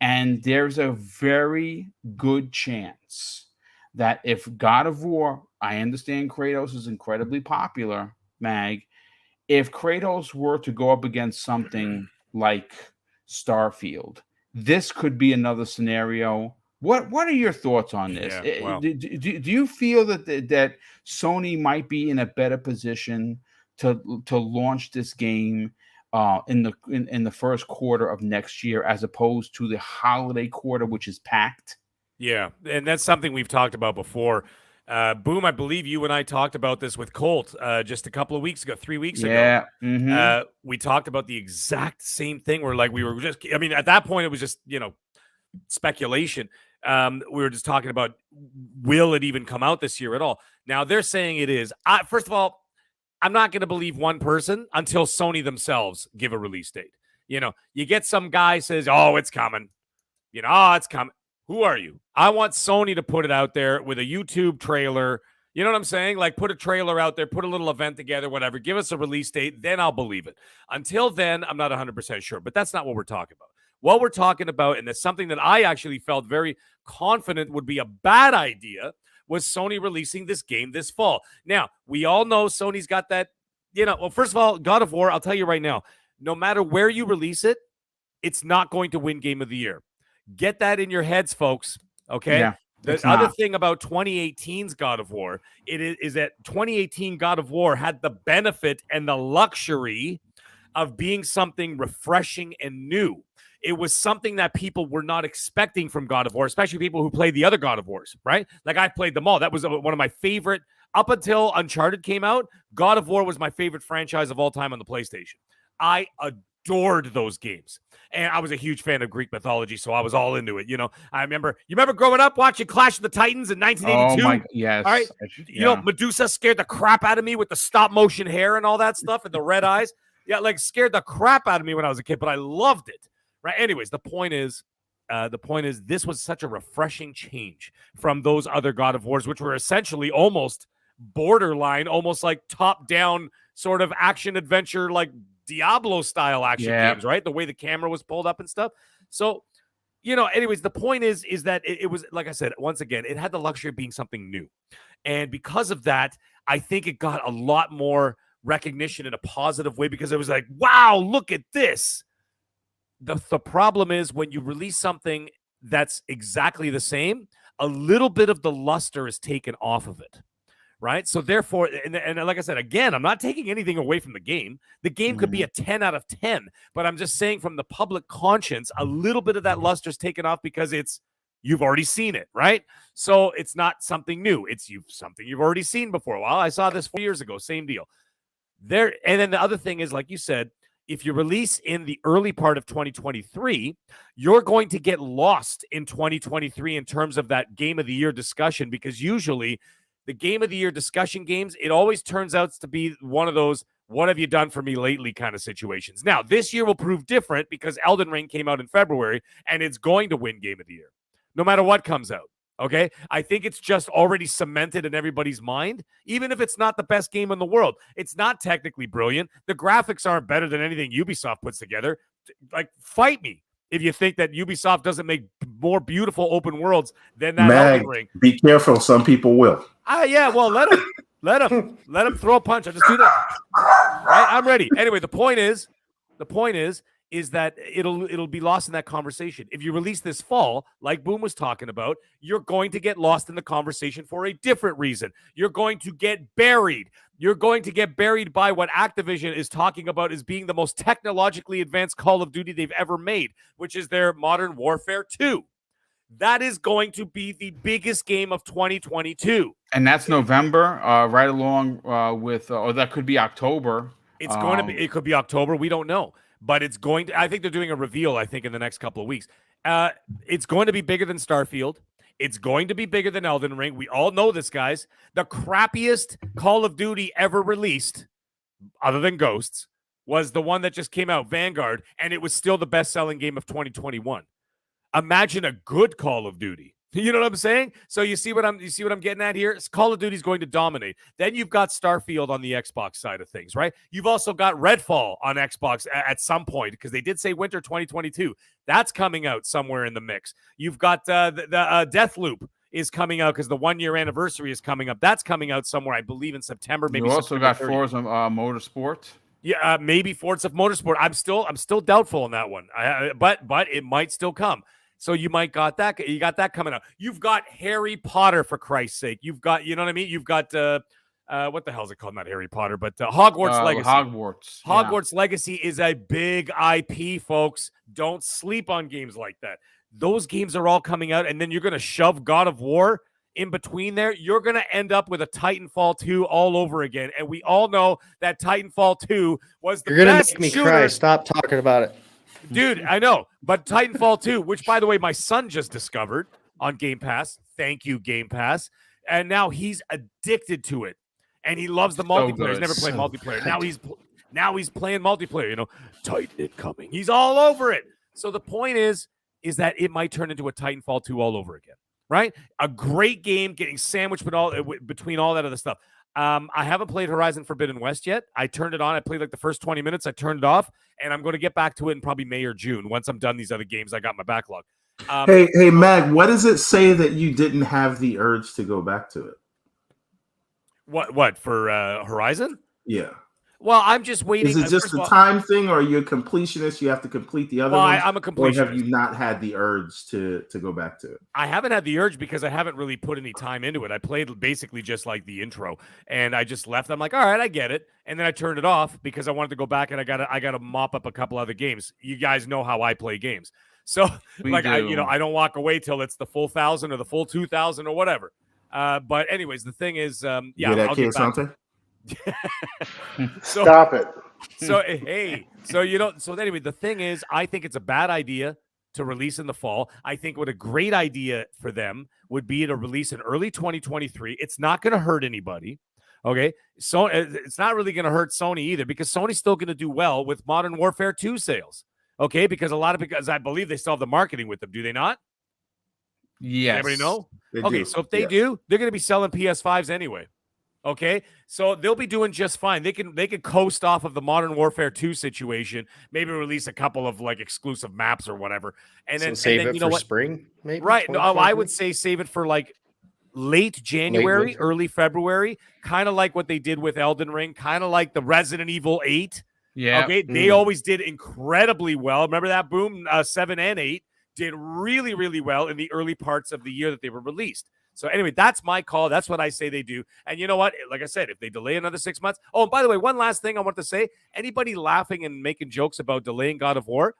And there's a very good chance that if God of War, I understand Kratos is incredibly popular, Mag, if Kratos were to go up against something like Starfield, this could be another scenario. What are your thoughts on this? Yeah, wow. Do you feel that Sony might be in a better position to launch this game in the first quarter of next year, as opposed to the holiday quarter, which is packed? Yeah, and that's something we've talked about before. Boom, I believe you and I talked about this with Colt just a couple of weeks ago, 3 weeks ago. Yeah. Mm-hmm. We talked about the exact same thing. At that point, it was just, speculation. We were just talking about, will it even come out this year at all? Now they're saying it is. First of all, I'm not going to believe one person until Sony themselves give a release date. You know, you get some guy says, oh, it's coming. You know, oh, it's coming. Who are you? I want Sony to put it out there with a YouTube trailer. You know what I'm saying? Like, put a trailer out there, put a little event together, whatever. Give us a release date, then I'll believe it. Until then, I'm not 100% sure. But that's not what we're talking about. What we're talking about, and that's something that I actually felt very confident would be a bad idea, was Sony releasing this game this fall. Now, we all know Sony's got that, you know, well, first of all, God of War, I'll tell you right now, no matter where you release it, it's not going to win Game of the Year. Get that in your heads, folks, okay? Yeah, the other thing about 2018's God of War is that 2018 God of War had the benefit and the luxury of being something refreshing and new. It was something that people were not expecting from God of War, especially people who played the other God of Wars, right? Like, I played them all. That was one of my favorite. Up until Uncharted came out, God of War was my favorite franchise of all time on the PlayStation. I adored those games. And I was a huge fan of Greek mythology, so I was all into it. You know, you remember growing up watching Clash of the Titans in 1982? Oh, my, yes. All right. You know, Medusa scared the crap out of me with the stop motion hair and all that stuff and the red eyes. Yeah, like, scared the crap out of me when I was a kid, but I loved it. Right. Anyways, the point is this was such a refreshing change from those other God of Wars, which were essentially almost borderline, almost like top-down sort of action-adventure, like Diablo-style action games, right? The way the camera was pulled up and stuff. So, you know, anyways, the point is that it was, like I said, once again, it had the luxury of being something new. And because of that, I think it got a lot more recognition in a positive way because it was like, wow, look at this. The problem is when you release something that's exactly the same, a little bit of the luster is taken off of it, right? So therefore, and like I said, again, I'm not taking anything away from the game. The game could be a 10 out of 10, but I'm just saying from the public conscience, a little bit of that luster is taken off because you've already seen it, right? So it's not something new. It's something you've already seen before. Well, I saw this 4 years ago, same deal. And then the other thing is, like you said, if you release in the early part of 2023, you're going to get lost in 2023 in terms of that Game of the Year discussion, because usually the Game of the Year discussion games, it always turns out to be one of those, what have you done for me lately kind of situations. Now, this year will prove different because Elden Ring came out in February, and it's going to win Game of the Year, no matter what comes out. Okay, I think it's just already cemented in everybody's mind, even if it's not the best game in the world. It's not technically brilliant. The graphics aren't better than anything Ubisoft puts together. Like, fight me if you think that Ubisoft doesn't make more beautiful open worlds than that Elden Ring. Be careful. Some people will. Yeah, well, let them throw a punch. I'll just do that. Right? I'm ready. Anyway, the point is that it'll be lost in that conversation. If you release this fall, like Boom was talking about, you're going to get lost in the conversation for a different reason. You're going to get buried. You're going to get buried by what Activision is talking about as being the most technologically advanced Call of Duty they've ever made, which is their Modern Warfare 2. That is going to be the biggest game of 2022. And that's November, right along with, or that could be October. It's going to be, it could be October. We don't know. But it's going to, I think they're doing a reveal, I think, in the next couple of weeks. It's going to be bigger than Starfield. It's going to be bigger than Elden Ring. We all know this, guys. The crappiest Call of Duty ever released, other than Ghosts, was the one that just came out, Vanguard, and it was still the best-selling game of 2021. Imagine a good Call of Duty. You know what I'm saying? So you see what I'm getting at here? Call of Duty is going to dominate. Then you've got Starfield on the Xbox side of things, right? You've also got Redfall on Xbox at some point, because they did say winter 2022. That's coming out somewhere in the mix. You've got the Deathloop is coming out because the 1-year anniversary is coming up. That's coming out somewhere, I believe, in September. Maybe you also September got 30th. Forza Motorsport. Yeah, maybe Forza Motorsport. I'm still doubtful on that one. But it might still come. So you might got that. You got that coming up. You've got Harry Potter, for Christ's sake. You've got, you know what I mean? You've got what the hell is it called? Not Harry Potter, but Hogwarts Legacy. Hogwarts Legacy is a big IP, folks. Don't sleep on games like that. Those games are all coming out, and then you're going to shove God of War in between there. You're going to end up with a Titanfall 2 all over again. And we all know that Titanfall 2 was the best shooter. You're going to make me cry. Stop talking about it. Dude, I know. But Titanfall 2, which, by the way, my son just discovered on Game Pass. Thank you, Game Pass. And now he's addicted to it. And he loves the multiplayer. He's never played multiplayer. Now he's playing multiplayer, Titan incoming. He's all over it. So the point is that it might turn into a Titanfall 2 all over again, right? A great game getting sandwiched between all that other stuff. I haven't played Horizon Forbidden West yet. I turned it on. I played like the first 20 minutes. I turned it off, and I'm going to get back to it in probably May or June once I'm done these other games. I got my backlog. Hey, Mag, what does it say that you didn't have the urge to go back to it? What for Horizon? Yeah. Well, I'm just waiting. Is it just a time thing, or are you a completionist? You have to complete the other ones? I'm a completionist. Or have you not had the urge to go back to it? I haven't had the urge because I haven't really put any time into it. I played basically just like the intro, and I just left. I'm like, all right, I get it, and then I turned it off because I wanted to go back and I gotta mop up a couple other games. You guys know how I play games, so I don't walk away till it's the full 1,000 or the full 2,000 or whatever. But anyways, the thing is, I'll get back. Stop it. So anyway, the thing is, I think it's a bad idea to release in the fall. I think what a great idea for them would be to release in early 2023. It's not going to hurt anybody. Okay. So it's not really going to hurt Sony either, because Sony's still going to do well with Modern Warfare 2 sales. Okay. Because I believe they still have the marketing with them. Do they not? Yes. Anybody know? They okay. do. So if they do, they're going to be selling PS5s anyway. Okay, so they'll be doing just fine. They can coast off of the Modern Warfare 2 situation, maybe release a couple of like exclusive maps or whatever, and then save and then, it for spring, maybe. Right? No, I would say save it for like late January, early February, kind of like what they did with Elden Ring, kind of like the Resident Evil 8. Yeah. Okay, they always did incredibly well. Remember that? Boom, 7 and 8 did really, really well in the early parts of the year that they were released. So anyway, that's my call. That's what I say they do. And you know what? Like I said, if they delay another 6 months. Oh, and by the way, one last thing I want to say. Anybody laughing and making jokes about delaying God of War,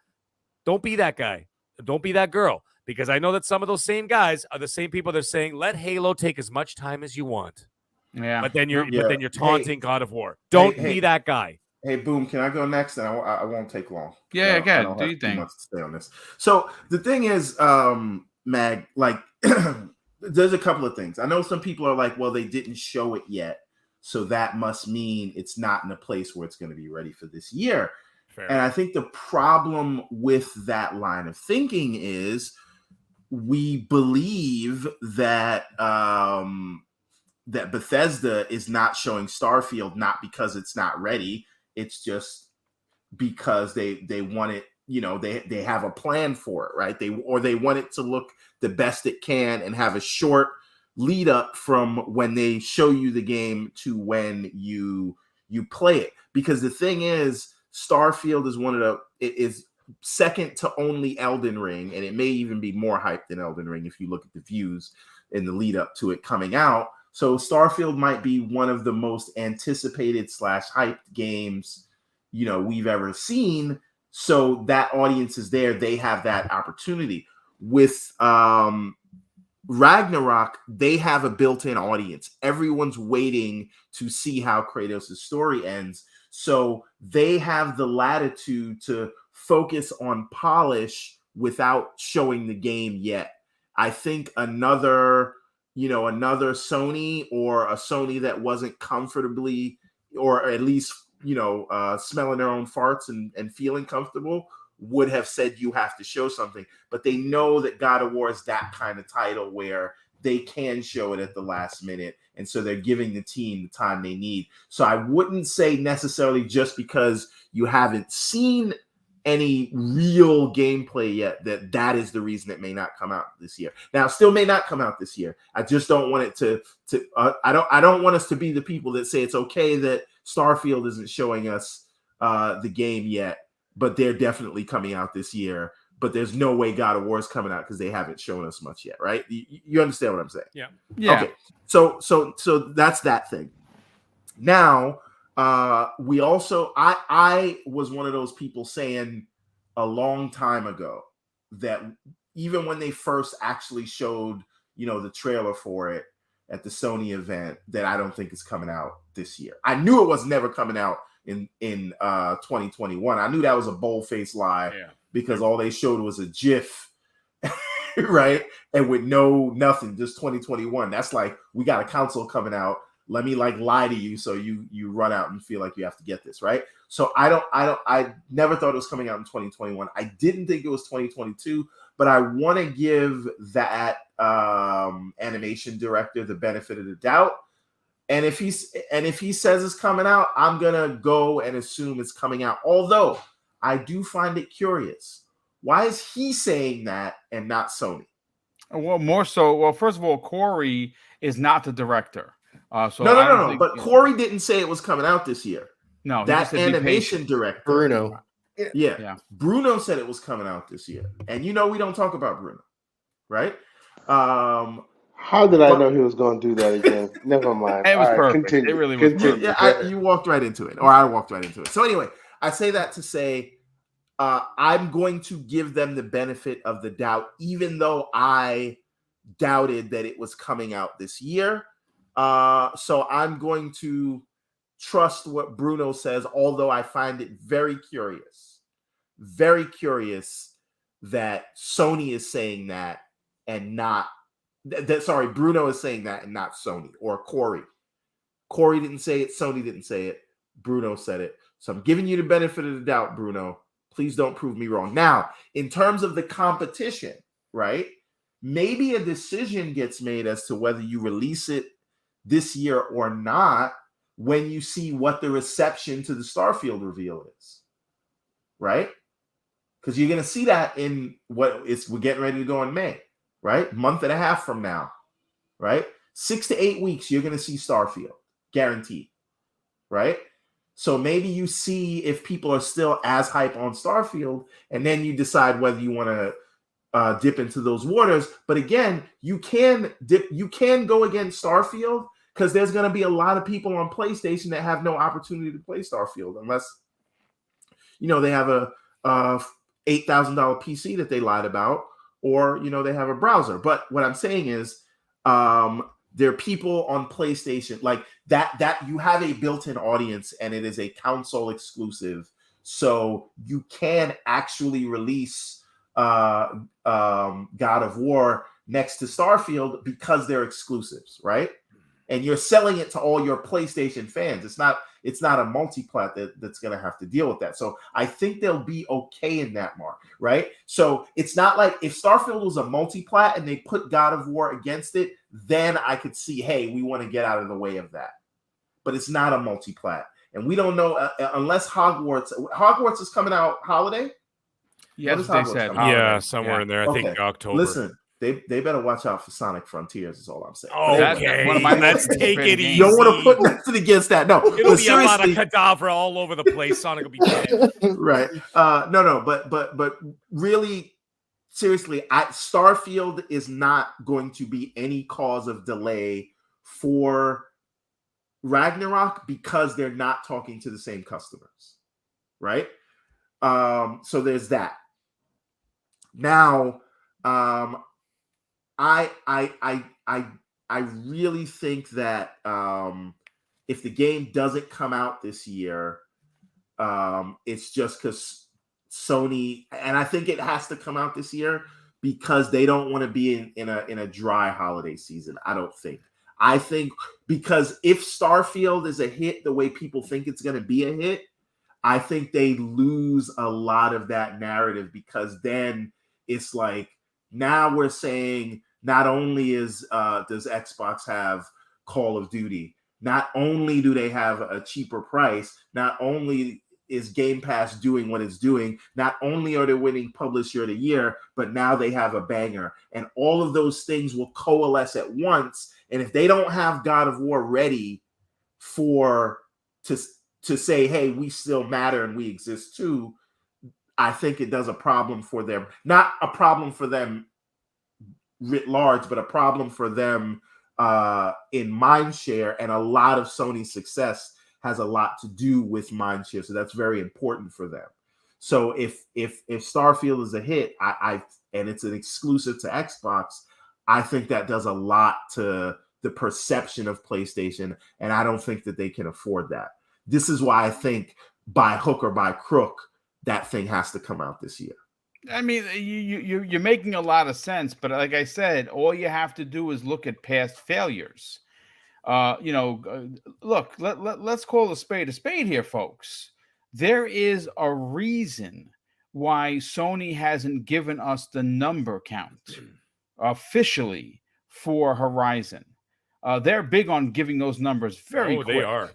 don't be that guy. Don't be that girl. Because I know that some of those same guys are the same people that are saying, let Halo take as much time as you want. Yeah. But then you're taunting God of War. Don't be that guy. Hey, Boom, can I go next? And I won't take long. Yeah, I don't do have you too think? much to stay on this. So the thing is, Mag, like there's a couple of things. I know some people are like, well, they didn't show it yet, so that must mean it's not in a place where it's going to be ready for this year. Fair. And I think the problem with that line of thinking is we believe that that Behtesda is not showing Starfield not because it's not ready. It's just because they want it. They have a plan for it, right? They want it to look the best it can and have a short lead up from when they show you the game to when you play it. Because the thing is, Starfield is second to only Elden Ring, and it may even be more hyped than Elden Ring if you look at the views in the lead up to it coming out. So Starfield might be one of the most anticipated / hyped games we've ever seen. So that audience is there. They have that opportunity. With Ragnarok, they have a built-in audience. Everyone's waiting to see how Kratos' story ends. So they have the latitude to focus on polish without showing the game yet. I think another Sony, or a Sony that wasn't comfortably, or at least smelling their own farts and feeling comfortable, would have said you have to show something. But they know that God of War is that kind of title where they can show it at the last minute, and so they're giving the team the time they need. So I wouldn't say necessarily just because you haven't seen any real gameplay yet that is the reason it may not come out this year. Now, it still may not come out this year. I just don't want it to I don't want us to be the people that say it's okay that Starfield isn't showing us the game yet, but they're definitely coming out this year. But there's no way God of War is coming out because they haven't shown us much yet, right? You understand what I'm saying? Yeah. Okay. So that's that thing. Now, we also, I was one of those people saying a long time ago that even when they first actually showed, the trailer for it at the Sony event, that I don't think it's coming out this year. I knew it was never coming out in 2021. I knew that was a bold-faced lie because all they showed was a GIF, right? And with nothing, just 2021. That's like, we got a console coming out let me like lie to you so you run out and feel like you have to get this, right? So I never thought it was coming out in 2021. I didn't think it was 2022, but I want to give that animation director the benefit of the doubt. And if he says it's coming out, I'm gonna go and assume it's coming out. Although I do find it curious. Why is he saying that and not Sony? Well, more so. Well, first of all, Corey is not the director. So no. But Corey didn't say it was coming out this year. No, that animation director, Bruno. Yeah, Bruno said it was coming out this year, and we don't talk about Bruno, right? How did I know he was going to do that again? Never mind. It was perfect. Continue. It really was perfect. Yeah, you walked right into it, or I walked right into it. So anyway, I say that to say I'm going to give them the benefit of the doubt, even though I doubted that it was coming out this year. So I'm going to trust what Bruno says, although I find it very curious that Sony is saying that and not Bruno is saying that and not Sony or Corey. Corey didn't say it. Sony didn't say it. Bruno said it. So I'm giving you the benefit of the doubt, Bruno. Please don't prove me wrong. Now, in terms of the competition, right? Maybe a decision gets made as to whether you release it this year or not when you see what the reception to the Starfield reveal is, right? Because you're going to see that in we're getting ready to go in May, right? Month and a half from now, right? 6 to 8 weeks, you're going to see Starfield, guaranteed, right? So maybe you see if people are still as hype on Starfield, and then you decide whether you want to dip into those waters. But again, you can go against Starfield because there's going to be a lot of people on PlayStation that have no opportunity to play Starfield unless they have a $8,000 PC that they lied about, or they have a browser. But what I'm saying is there are people on PlayStation like that you have a built-in audience, and it is a console exclusive, so you can actually release God of War next to Starfield because they're exclusives, right? And you're selling it to all your PlayStation fans. It's not a multi-plat that's going to have to deal with that. So I think they'll be okay in that mark, right? So it's not like if Starfield was a multi-plat and they put God of War against it, then I could see, hey, we want to get out of the way of that. But it's not a multi-plat. And we don't know unless Hogwarts is coming out holiday? Yes, they said. Yeah, somewhere in there. I think October. Listen, they better watch out for Sonic Frontiers is all I'm saying. Okay, let's take it easy. You don't want to put nothing against that. No, it'll be a lot of cadaver all over the place. Sonic will be dead. Right. No, but really, seriously, Starfield is not going to be any cause of delay for Ragnarok because they're not talking to the same customers, right? So there's that. Now, I really think that if the game doesn't come out this year, it's just because Sony, and I think it has to come out this year because they don't want to be in a dry holiday season. I think because if Starfield is a hit the way people think it's going to be a hit, I think they lose a lot of that narrative, because then it's like, now we're saying not only does Xbox have Call of Duty, not only do they have a cheaper price, not only is Game Pass doing what it's doing, not only are they winning Publisher of the Year, but now they have a banger. And all of those things will coalesce at once. And if they don't have God of War ready to say, hey, we still matter and we exist too, I think it does a problem for them. Not a problem for them writ large, but a problem for them in mindshare. And a lot of Sony's success has a lot to do with mindshare. So that's very important for them. So if Starfield is a hit, and it's an exclusive to Xbox, I think that does a lot to the perception of PlayStation. And I don't think that they can afford that. This is why I think by hook or by crook, that thing has to come out this year. I mean, you're making a lot of sense, but like I said, all you have to do is look at past failures. Look, let's call a spade here, folks. There is a reason why Sony hasn't given us the number count officially for Horizon. They're big on giving those numbers very quick. They are.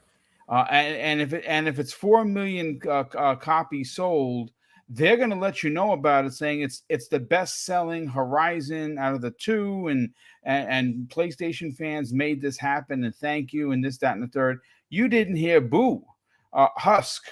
And if it's 4 million copies sold, they're going to let you know about it, saying it's the best selling Horizon out of the two, and PlayStation fans made this happen, and thank you, and this, that, and the third. You didn't hear boo. Husk.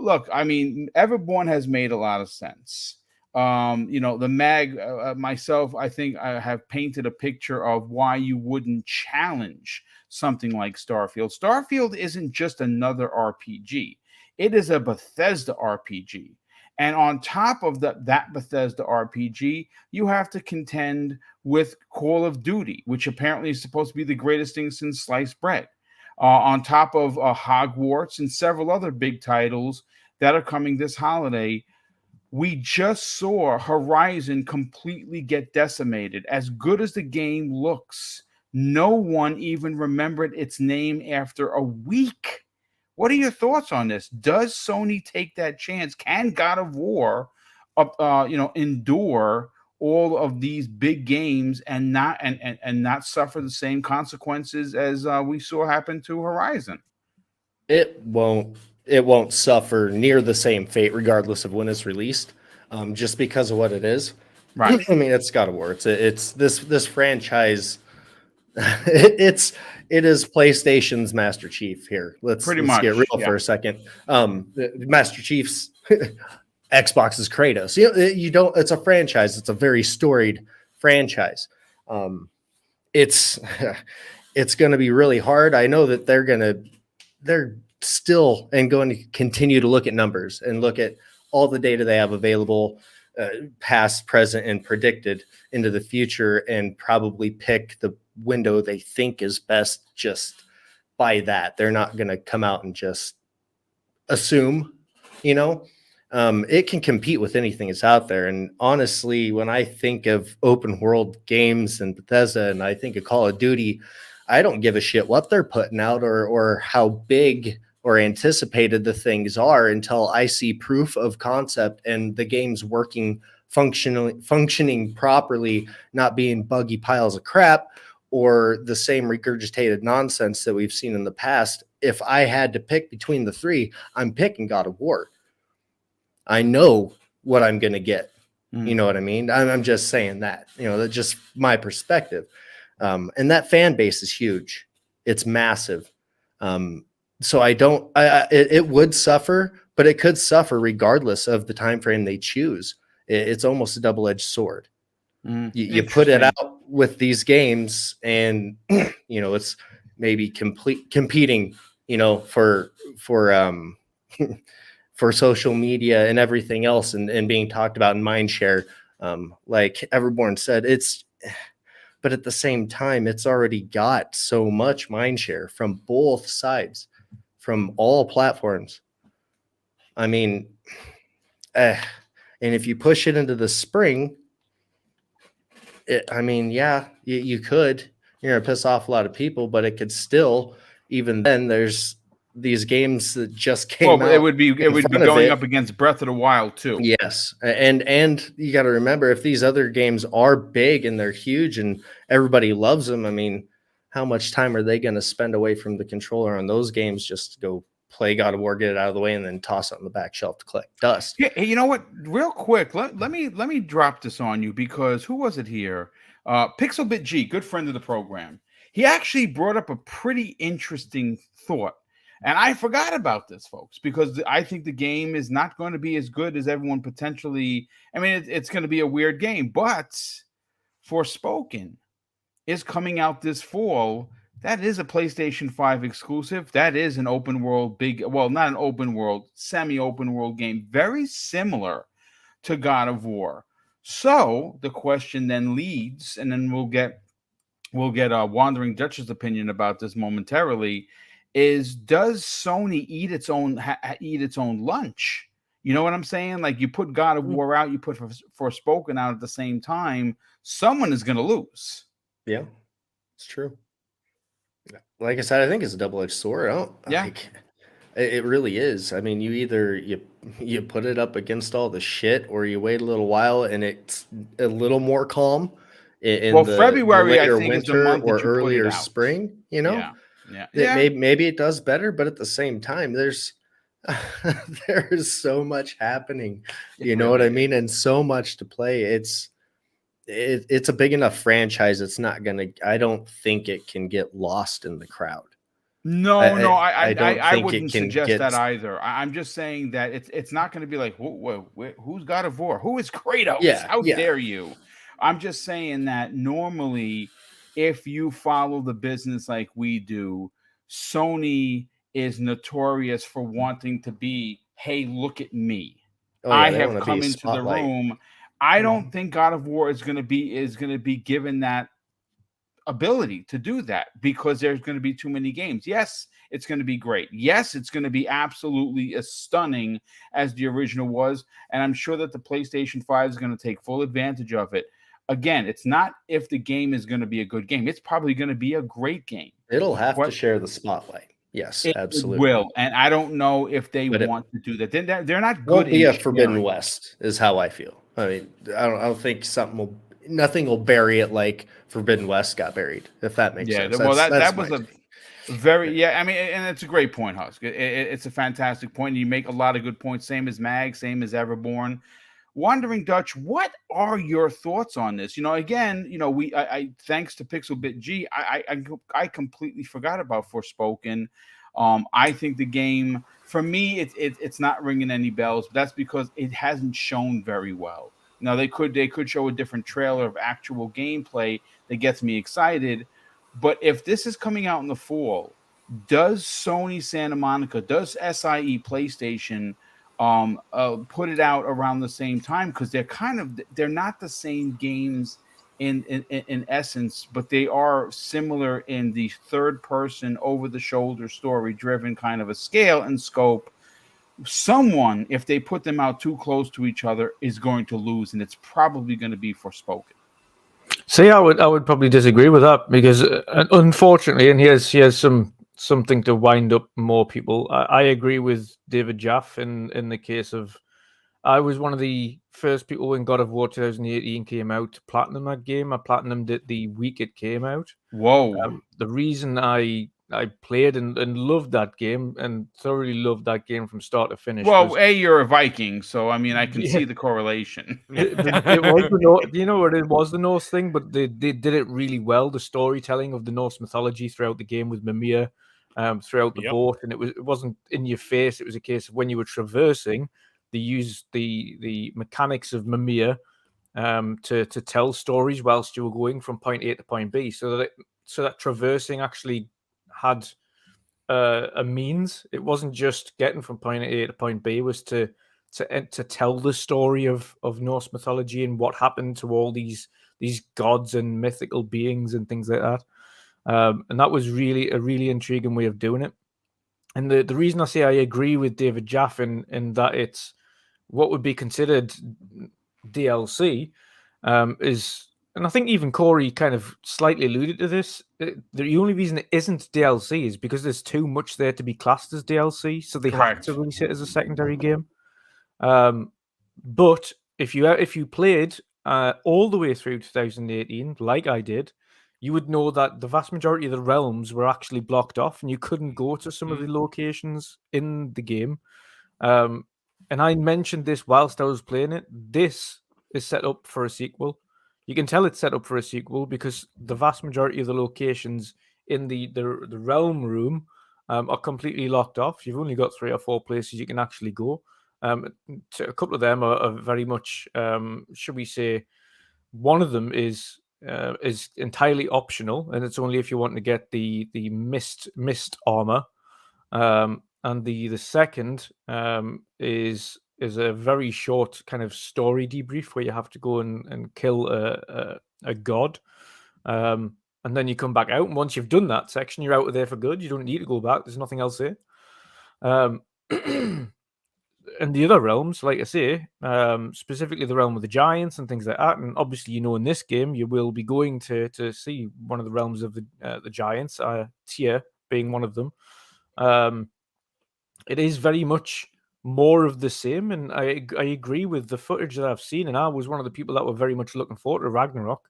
Look, I mean, Everborn has made a lot of sense. The mag, myself, I think I have painted a picture of why you wouldn't challenge something like Starfield. Starfield isn't just another RPG. It is a Behtesda RPG. And on top of that Behtesda RPG, you have to contend with Call of Duty, which apparently is supposed to be the greatest thing since sliced bread. On top of Hogwarts and several other big titles that are coming this holiday. We just saw Horizon completely get decimated. As good as the game looks, no one even remembered its name after a week. What are your thoughts on this? Does Sony take that chance? Can God of War, endure all of these big games and not suffer the same consequences as we saw happen to Horizon? It won't suffer near the same fate, regardless of when it's released, just because of what it is. Right. I mean, it's God of War. It's this franchise. It is PlayStation's Master Chief here. Let's get real for a second. Master Chief's Xbox's Kratos. You don't. It's a franchise. It's a very storied franchise. It's going to be really hard. I know that they're still and going to continue to look at numbers and look at all the data they have available, past, present, and predicted into the future, and probably pick the window they think is best just by that. They're not going to come out and just assume, it can compete with anything that's out there. And honestly, when I think of open world games and Behtesda, and I think of Call of Duty, I don't give a shit what they're putting out or how big or anticipated the things are until I see proof of concept and the game's working, functioning properly, not being buggy piles of crap or the same regurgitated nonsense that we've seen in the past. If I had to pick between the three, I'm picking God of War. I know what I'm going to get. You know what I mean? I'm just saying that, that's just my perspective. And that fan base is huge. It's massive. So it would suffer, but it could suffer regardless of the time frame they choose. It's almost a double-edged sword. You put it out with these games, and it's maybe competing, for for social media and everything else, and being talked about in mindshare. Like Everborn said, but at the same time, it's already got so much mindshare from both sides, from all platforms. I mean, and if you push it into the spring, you could. You're gonna piss off a lot of people, but it could still. Even then, there's these games that just came out. It would be going up against Breath of the Wild too. Yes, and you got to remember, if these other games are big and they're huge and everybody loves them, I mean, how much time are they going to spend away from the controller on those games just to go play God of War, get it out of the way, and then toss it on the back shelf to collect dust? Yeah, you know what? Real quick, let me drop this on you, because who was it here? Pixelbit G, good friend of the program. He actually brought up a pretty interesting thought. And I forgot about this, folks, because I think the game is not going to be as good as everyone potentially. I mean, it's going to be a weird game, but Forspoken is coming out this fall. That is a PlayStation 5 exclusive. That is an open world, not an open world, semi-open world game, very similar to God of War. So the question then leads, and then we'll get Wandering Dutch's opinion about this momentarily, is does Sony eat its own lunch? You know what I'm saying? Like, you put God of War out, you put Forspoken out at the same time, someone is going to lose. Yeah, it's true. Like I said, I think it's a double-edged sword. I don't Yeah. like it really is. I mean, you put it up against all the shit, or you wait a little while and it's a little more calm in Well, the February, I later think, is the winter month or that you put it earlier out. spring. You know, Yeah. that maybe it does better, but at the same time, there's there's so much happening. You know what I mean? And so much to play. It's a big enough franchise. It's not gonna. I don't think it can get lost in the crowd. No, I don't I think it wouldn't can suggest get. that either. I'm just saying that it's not going to be like, who's God of War? Who is Kratos? Yeah, How yeah. dare you? I'm just saying that normally, if you follow the business like we do, Sony is notorious for wanting to be, hey, look at me. Oh, yeah, I they have wanna be come a into the spotlight. room. I don't think God of War is going to be given that ability to do that because there's going to be too many games. Yes, it's going to be great. Yes, it's going to be absolutely as stunning as the original was. And I'm sure that the PlayStation 5 is going to take full advantage of it. Again, it's not if the game is going to be a good game. It's probably going to be a great game. It'll have to share the spotlight. Yes, It absolutely. will. And I don't know if they But want to do that. They're not good. Won't be in a Forbidden sharing. West, is how I feel. I mean, I don't think nothing will bury it like Forbidden West got buried, if that makes sense. Well, that That's was my a take. very I mean, and it's a great point, Husk. It's a fantastic point. You make a lot of good points. Same as Mag, same as Everborn. Wandering Dutch, what are your thoughts on this? Again, I thanks to Pixelbit G, I completely forgot about Forspoken. I think the game, for me, it's not ringing any bells. But that's because it hasn't shown very well. Now they could show a different trailer of actual gameplay that gets me excited. But if this is coming out in the fall, does Sony Santa Monica, does SIE PlayStation put it out around the same time? Because they're not the same games in essence, but they are similar in the third person over the shoulder story driven kind of a scale and scope. Someone, if they put them out too close to each other, is going to lose, and it's probably going to be Forspoken. See, I would probably disagree with that because unfortunately, and here's something to wind up more people. I agree with David Jaff in the case of I was one of the first people when God of War 2018 came out to platinum that game. I platinumed it the week it came out. Whoa. The reason I played and loved that game and thoroughly loved that game from start to finish. Well, you're a Viking, so I mean, I can see the correlation. It was the Norse, you know what it was, the Norse thing, but they did it really well. The storytelling of the Norse mythology throughout the game with Mimir, throughout the boat, and it wasn't in your face. It was a case of when you were traversing, they used the mechanics of Mimir to tell stories whilst you were going from point A to point B, so that traversing actually had a means. It wasn't just getting from point A to point B. It was to tell the story of Norse mythology and what happened to all these gods and mythical beings and things like that. And that was really a really intriguing way of doing it. And the reason I say I agree with David Jaff in that it's what would be considered DLC is, and I think even Corey kind of slightly alluded to this, the only reason it isn't DLC is because there's too much there to be classed as DLC, so they have to release it as a secondary game. But if you played all the way through 2018, like I did, you would know that the vast majority of the realms were actually blocked off, and you couldn't go to some of the locations in the game. And I mentioned this whilst I was playing it. This is set up for a sequel. You can tell it's set up for a sequel because the vast majority of the locations in the realm room are completely locked off. You've only got 3 or 4 places you can actually go. A couple of them are very much, should we say, one of them is entirely optional, and it's only if you want to get the mist armor. And the second is a very short kind of story debrief where you have to go and kill a god. And then you come back out, and once you've done that section, you're out of there for good. You don't need to go back. There's nothing else there. in the other realms, like I say, specifically the realm of the giants and things like that, and obviously, in this game, you will be going to see one of the realms of the giants, Tyr being one of them. It is very much more of the same, and I agree with the footage that I've seen, and I was one of the people that were very much looking forward to Ragnarok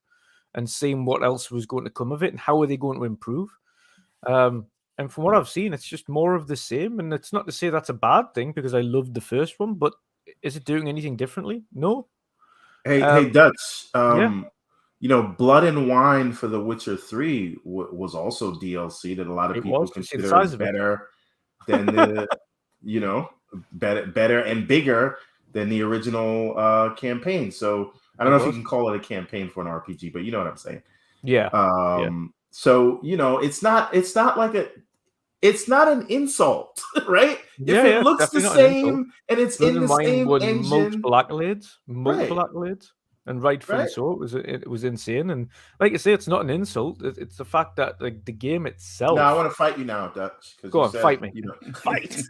and seeing what else was going to come of it and how are they going to improve. And from what I've seen, it's just more of the same. And it's not to say that's a bad thing because I loved the first one, but is it doing anything differently? No. Hey, Dutch. Yeah. Blood and Wine for The Witcher 3 was also DLC that a lot of people consider better than the, better and bigger than the original campaign. So I don't know if you can call it a campaign for an RPG, but you know what I'm saying. Yeah. So it's not like it's not an insult, right? Yeah, if it looks the same and it's in the same engine, multiple accolades, and rightfully so. It was insane, and like I say, it's not an insult. It's the fact that the game itself. No, I want to fight you now, Dutch. Go on, fight me. Fight.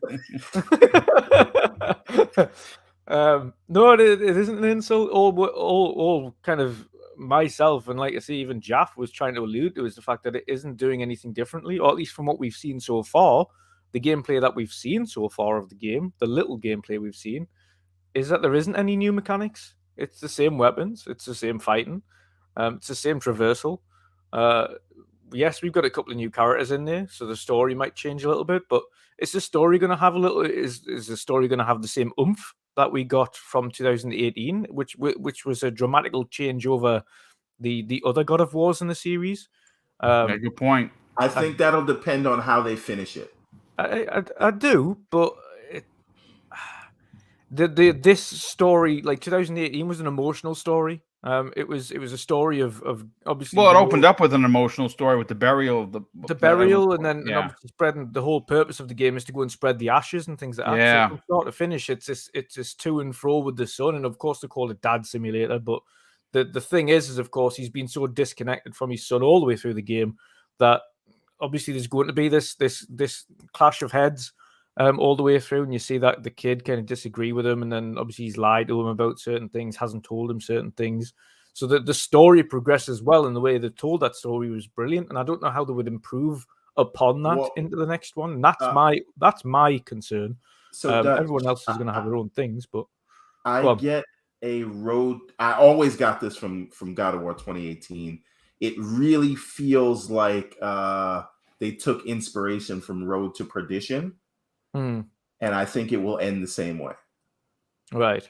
No, it isn't an insult. All kind of. Myself and like I say, even Jaff was trying to allude to is the fact that it isn't doing anything differently, or at least from what we've seen so far. The gameplay that we've seen so far of the game, the little gameplay we've seen, is that there isn't any new mechanics. It's the same weapons, it's the same fighting, it's the same traversal. Yes, we've got a couple of new characters in there, so the story might change a little bit, but is the story going to have is the story going to have the same oomph that we got from 2018, which was a dramatical change over the other God of Wars in the series? Good point. I think that'll depend on how they finish it. I do, but this story, like 2018, was an emotional story. It was a story of obviously. Well, it opened up with an emotional story with the burial of the burial, and then and obviously spreading. The whole purpose of the game is to go and spread the ashes and things like that. Yeah. So from start to finish, it's this to and fro with the son, and of course they call it Dad Simulator. But the thing is of course he's been so disconnected from his son all the way through the game that obviously there's going to be this clash of heads. All the way through, and you see that the kid kind of disagree with him, and then obviously he's lied to him about certain things, hasn't told him certain things, so that the story progresses well, and the way they told that story was brilliant, and I don't know how they would improve upon that into the next one. And that's my concern. So everyone else is going to have their own things, but I get a road. I always got this from God of War 2018. It really feels like they took inspiration from Road to Perdition. And I think it will end the same way. Right.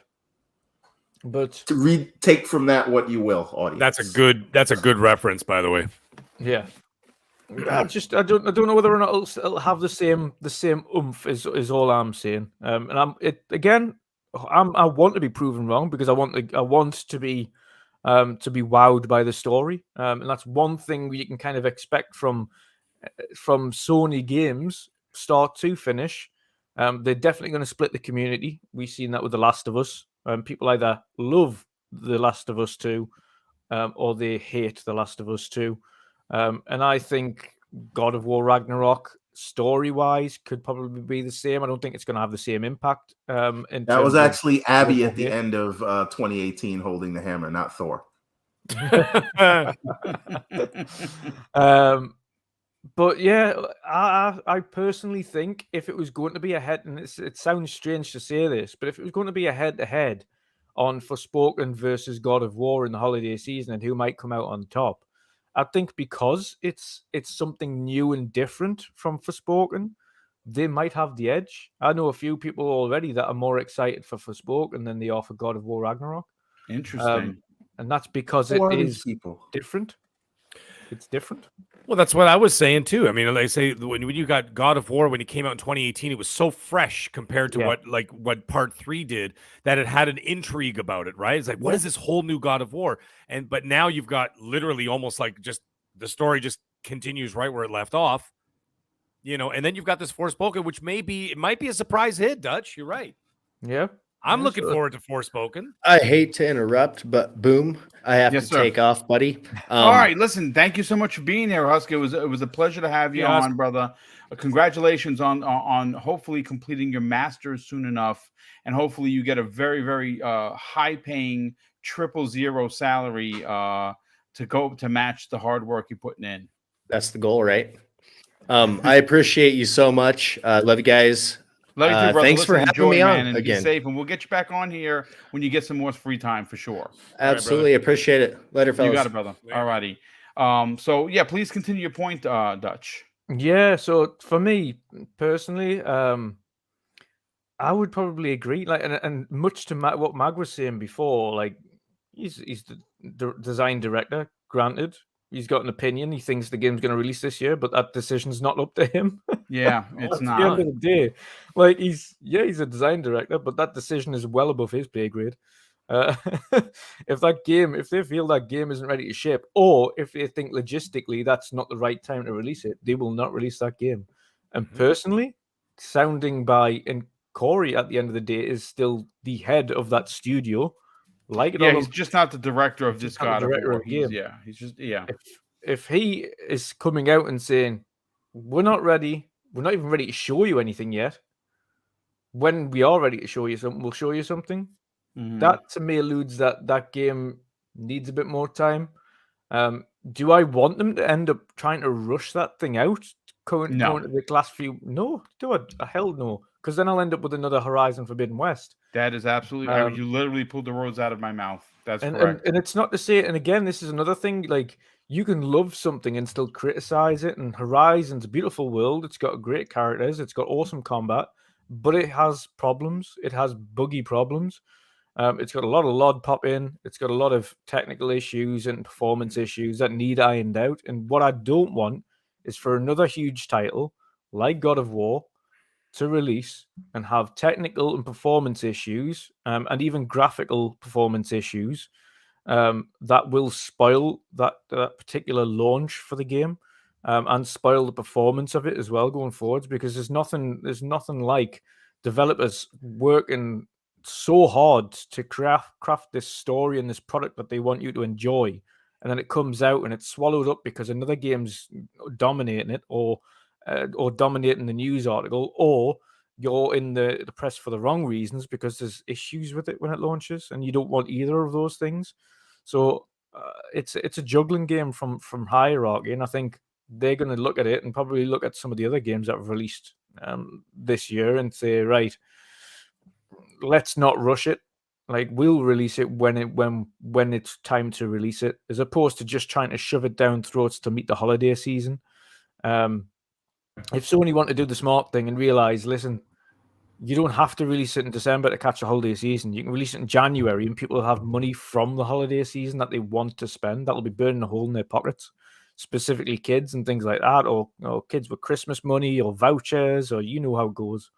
But to take from that what you will, audience. That's a good reference, by the way. Yeah. I don't know whether or not it'll have the same oomph is all I'm saying. And I want to be proven wrong because I want to be wowed by the story. And that's one thing you can kind of expect from Sony games, start to finish. They're definitely going to split the community. We've seen that with The Last of Us. People either love The Last of Us 2 or they hate The Last of Us 2. And I think God of War Ragnarok, story-wise, could probably be the same. I don't think it's going to have the same impact. That was actually Abby at the end of 2018 holding the hammer, not Thor. But yeah, I personally think if it was going to be a head, and it sounds strange to say this, but if it was going to be a head-to-head on Forspoken versus God of War in the holiday season and who might come out on top, I think because it's something new and different from Forspoken, they might have the edge. I know a few people already that are more excited for Forspoken than they are for God of War Ragnarok. Interesting. And that's because it is different. It's different. Well, that's what I was saying too. I mean, like I say, when you got God of War, when it came out in 2018, it was so fresh compared to what Part 3 did that it had an intrigue about it, right? It's like, what is this whole new God of War? But now you've got literally almost like just the story just continues right where it left off, and then you've got this Forspoken, which might be a surprise hit, Dutch. You're right. Yeah. I'm looking forward to Forspoken. I hate to interrupt, but Boom, I have to take off, buddy. All right, listen. Thank you so much for being here, Husky. It was a pleasure to have you on, brother. congratulations on hopefully completing your master's soon enough, and hopefully you get a very, very high paying 000 salary to match the hard work you're putting in. That's the goal, right? I appreciate you so much. Love you guys. Love you too, brother. Thanks for having me on and again. Be safe, and we'll get you back on here when you get some more free time for sure. Absolutely, appreciate it. Later, fellas. You got it, brother. All righty. So yeah, please continue your point, Dutch. Yeah. So for me personally, I would probably agree. Like, and much to what Mag was saying before, like he's the design director. Granted, he's got an opinion. He thinks the game's going to release this year, but that decision's not up to him. Yeah, it's not. At the end of the day, like he's a design director, but that decision is well above his pay grade. If they feel that game isn't ready to ship, or if they think logistically that's not the right time to release it, they will not release that game. And personally, sounding by and Corey at the end of the day is still the head of that studio. Like, he's just not the director of this God of War. He's just If he is coming out and saying, "We're not ready. We're not even ready to show you anything yet. When we are ready to show you something, we'll show you something." That to me alludes that game needs a bit more time. Do I want them to end up trying to rush that thing out? Going to the last few? No, do I? Hell no. Because then I'll end up with another Horizon Forbidden West. That is absolutely. I mean, you literally pulled the words out of my mouth. That's correct. And it's not to say. And again, this is another thing. Like, you can love something and still criticize it. And Horizon's a beautiful world. It's got great characters. It's got awesome combat, but it has problems. It has buggy problems. It's got a lot of LOD pop in. It's got a lot of technical issues and performance issues that need ironed out. And what I don't want is for another huge title like God of War to release and have technical and performance issues, and even graphical performance issues that will spoil that particular launch for the game, and spoil the performance of it as well going forwards. Because there's nothing like developers working so hard to craft this story and this product that they want you to enjoy, and then it comes out and it's swallowed up because another game's dominating it, or dominating the news article, or you're in the press for the wrong reasons because there's issues with it when it launches, and you don't want either of those things. So it's a juggling game from Hierarchy, and I think they're going to look at it and probably look at some of the other games that have released this year and say, right, let's not rush it. Like, we'll release it when it's time to release it, as opposed to just trying to shove it down throats to meet the holiday season. If Sony want to do the smart thing and realize, listen, you don't have to release it in December to catch the holiday season. You can release it in January, and people will have money from the holiday season that they want to spend. That'll be burning a hole in their pockets, specifically kids and things like that, or kids with Christmas money or vouchers, or you know how it goes.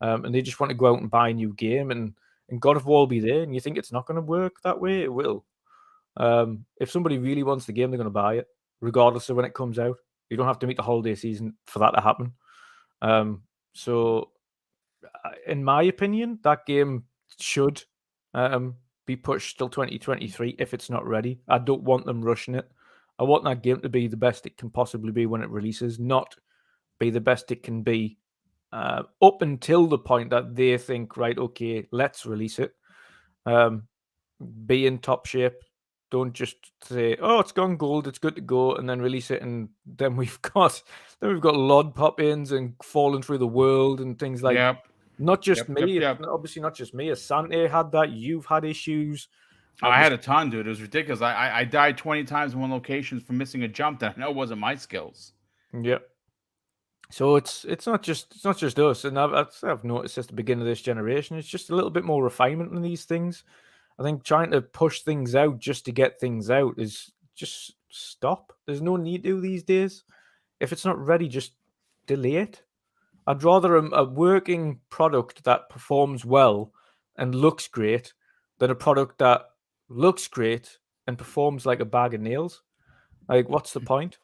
And they just want to go out and buy a new game, and God of War will be there, and you think it's not going to work that way? It will. If somebody really wants the game, they're going to buy it, regardless of when it comes out. You don't have to meet the holiday season for that to happen. So, in my opinion, that game should be pushed till 2023 if it's not ready. I don't want them rushing it. I want that game to be the best it can possibly be when it releases, not be the best it can be up until the point that they think, right, okay, let's release it. Be in top shape. Don't just say, "Oh, it's gone gold, it's good to go," and then release it, and then we've got LOD pop-ins and falling through the world and things like that. Not just me, obviously not just me. Asante had that. You've had issues. I had a ton, dude. It was ridiculous. I died 20 times in one location from missing a jump that I know wasn't my skills. Yep. So it's not just us, and I've noticed since the beginning of this generation, it's just a little bit more refinement in these things. I think trying to push things out just to get things out is just stop. There's no need to these days. If it's not ready, just delay it. I'd rather a working product that performs well and looks great than a product that looks great and performs like a bag of nails. Like, what's the point?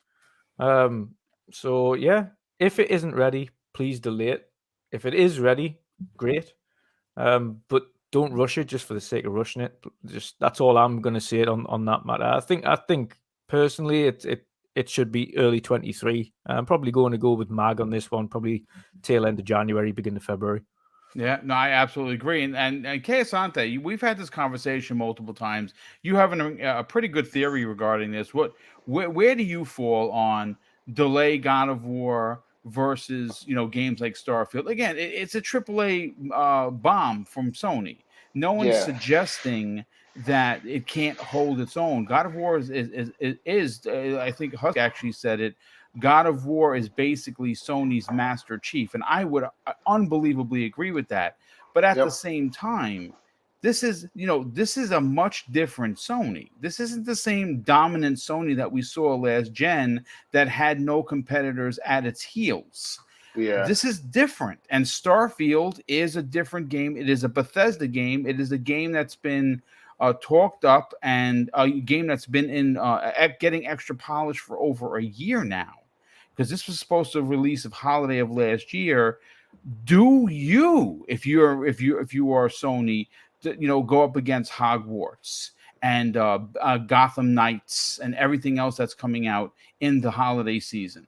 So yeah, if it isn't ready, please delay it. If it is ready, great. But don't rush it just for the sake of rushing it. Just that's all I'm going to say on that matter. I think personally, it should be early 23. I'm probably going to go with Mag on this one, probably tail end of January, beginning of February. Yeah, no, I absolutely agree. And Keasante, we've had this conversation multiple times. You have a pretty good theory regarding this. Where do you fall on delay God of War versus games like Starfield? Again, it's a AAA bomb from Sony. No one's suggesting that it can't hold its own. God of War is I think Husk actually said it. God of War is basically Sony's Master Chief, and I would unbelievably agree with that. But at the same time, this is a much different Sony. This isn't the same dominant Sony that we saw last gen that had no competitors at its heels. Yeah, this is different, and Starfield is a different game. It is a Bethesda game. It is a game that's been talked up, and a game that's been in getting extra polish for over a year now. Because this was supposed to release of holiday of last year. Do you, if you are Sony, go up against Hogwarts and Gotham Knights and everything else that's coming out in the holiday season?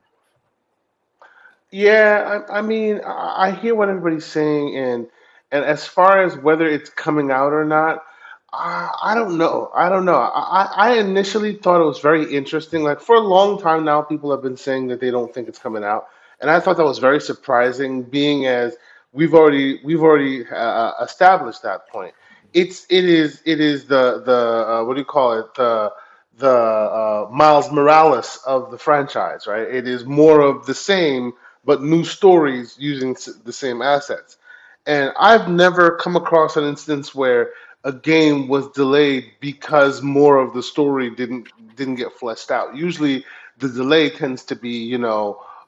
yeah. I mean, I hear what everybody's saying, and as far as whether it's coming out or not, I don't know. I initially thought it was very interesting. Like for a long time now, people have been saying that they don't think it's coming out, and I thought that was very surprising, being as we've already established that point. It is the what do you call it, the Miles Morales of the franchise, right? It is more of the same, but new stories using the same assets. And I've never come across an instance where a game was delayed because more of the story didn't get fleshed out. Usually, the delay tends to be,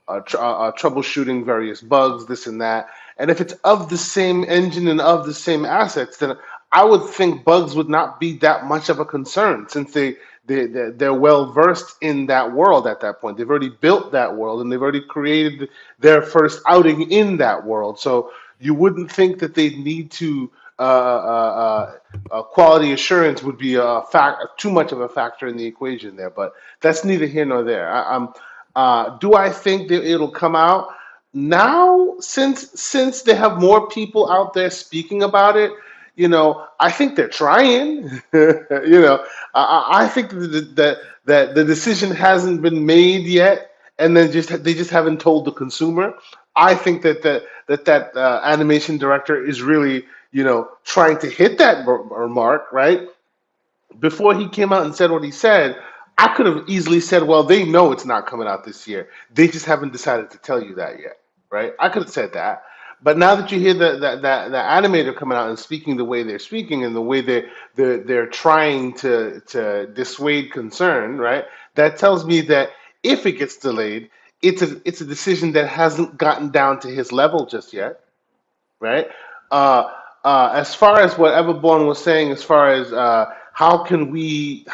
troubleshooting various bugs, this and that. And if it's of the same engine and of the same assets, then I would think bugs would not be that much of a concern, since they're well versed in that world at that point. They've already built that world, and they've already created their first outing in that world. So you wouldn't think that they need to. Quality assurance would be too much of a factor in the equation there, but that's neither here nor there. Do I think that it'll come out now, since they have more people out there speaking about it? I think they're trying. I think that the decision hasn't been made yet, and then they just haven't told the consumer. I think that animation director is really trying to hit that mark, right? Before he came out and said what he said, I could have easily said, well, they know it's not coming out this year. They just haven't decided to tell you that yet, right? I could have said that. But now that you hear the animator coming out and speaking the way they're speaking, and the way they're trying to dissuade concern, right? That tells me that if it gets delayed, it's a decision that hasn't gotten down to his level just yet, right? As far as what Everborn was saying, as far as how can we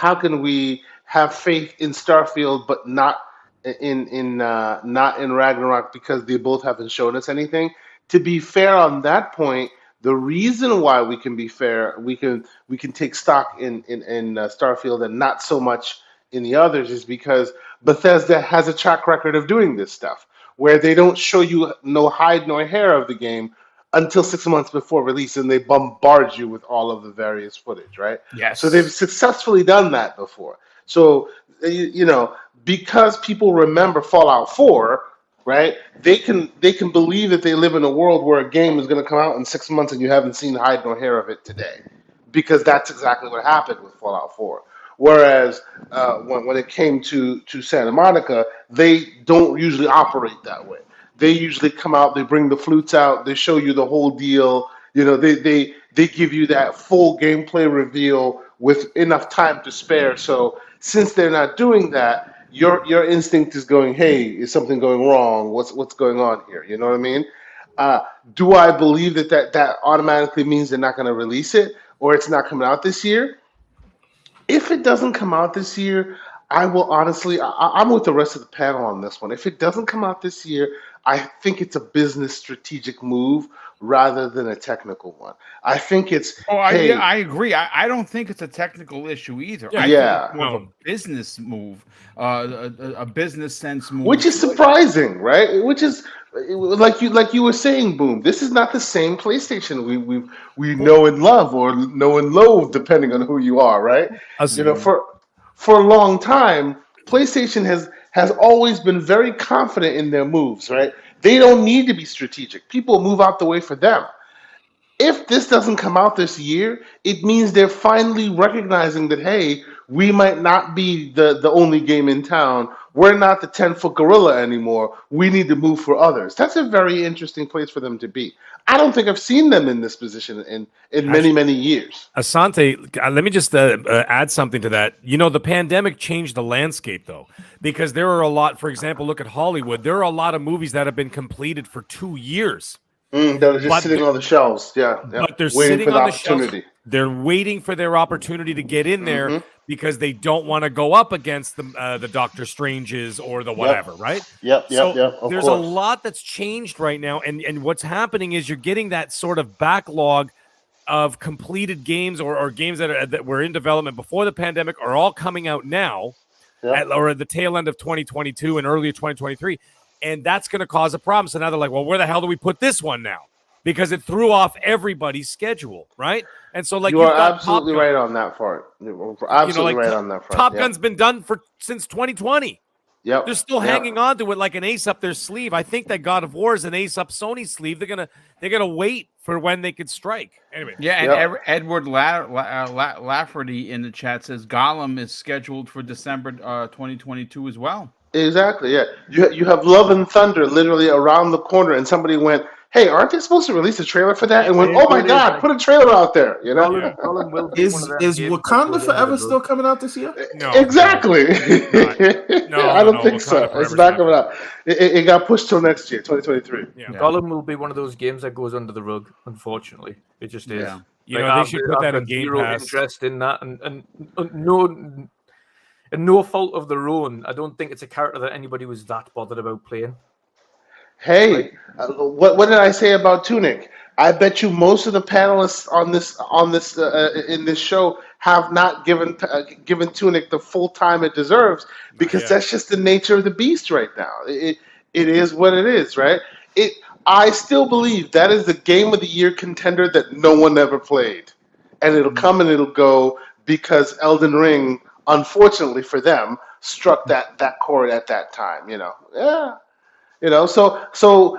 have faith in Starfield but not in Ragnarok, because they both haven't shown us anything. To be fair on that point, the reason why we can be fair, we can take stock in Starfield and not so much in the others, is because Bethesda has a track record of doing this stuff, where they don't show you no hide nor hair of the game until 6 months before release, and they bombard you with all of the various footage, right? Yes. So they've successfully done that before. So, because people remember Fallout 4, right? They can believe that they live in a world where a game is going to come out in 6 months and you haven't seen hide nor hair of it today, because that's exactly what happened with Fallout 4. Whereas when it came to Santa Monica, they don't usually operate that way. They usually come out, they bring the flutes out, they show you the whole deal. They give you that full gameplay reveal with enough time to spare. So since they're not doing that, your instinct is going, hey, is something going wrong? What's going on here? You know what I mean? Do I believe that automatically means they're not going to release it, or it's not coming out this year? If it doesn't come out this year, I will honestly, I'm with the rest of the panel on this one. If it doesn't come out this year, I think it's a business strategic move rather than a technical one. I think it's, hey, I agree. I don't think it's a technical issue either. Yeah. I think yeah, it's more of a business move, a business sense move. which is surprising, right? Which is like you were saying, Boom. This is not the same PlayStation we know and love, or know and loathe, depending on who you are, right? You know, for a long time, PlayStation has always been very confident in their moves, right? They don't need to be strategic. People move out the way for them. If this doesn't come out this year, it means they're finally recognizing that, hey, we might not be the only game in town. We're not the 10-foot gorilla anymore. We need to move for others. That's a very interesting place for them to be. I don't think I've seen them in this position in many, many years. Asante, let me just add something to that. You know, the pandemic changed the landscape, though, because there are a lot, for example, look at Hollywood. There are a lot of movies that have been completed for 2 years. They're just sitting on the shelves. Yeah. But they're waiting sitting for the on the shelves. opportunity. They're waiting for their opportunity to get in there because they don't want to go up against the Doctor Stranges or the whatever, right? Yep. There's a lot that's changed right now, and what's happening is you're getting that sort of backlog of completed games or games that were in development before the pandemic are all coming out now, or at the tail end of 2022 and early 2023. And that's going to cause a problem. So now they're like, well, where the hell do we put this one now? Because it threw off everybody's schedule, right? And so, like, you are absolutely right on that part. Absolutely right on that front. Top Gun's been done since 2020. Yep. They're still hanging on to it like an ace up their sleeve. I think that God of War is an ace up Sony's sleeve. They're gonna wait for when they could strike. Anyway, and Edward Lafferty in the chat says Gollum is scheduled for December 2022 as well. Exactly. Yeah. You have Love and Thunder literally around the corner, and somebody went, "Hey, aren't they supposed to release a trailer for that?" And went, "Oh my God, put a trailer out there!" You know. Is Wakanda Forever still coming out this year? No. Exactly. No, I don't think so. It's not coming out. It got pushed till next year, 2023. Yeah. Gollum will be one of those games that goes under the rug. Unfortunately, it just is. Yeah. You know, they should put that in Game Pass. Interest in that, and no fault of their own. I don't think it's a character that anybody was that bothered about playing. Hey, what did I say about Tunic? I bet you most of the panelists in this show have not given Tunic the full time it deserves, because that's just the nature of the beast right now. It is what it is, right? I still believe that is the game of the year contender that no one ever played, and it'll come and it'll go because Elden Ring, unfortunately for them, struck that chord at that time. So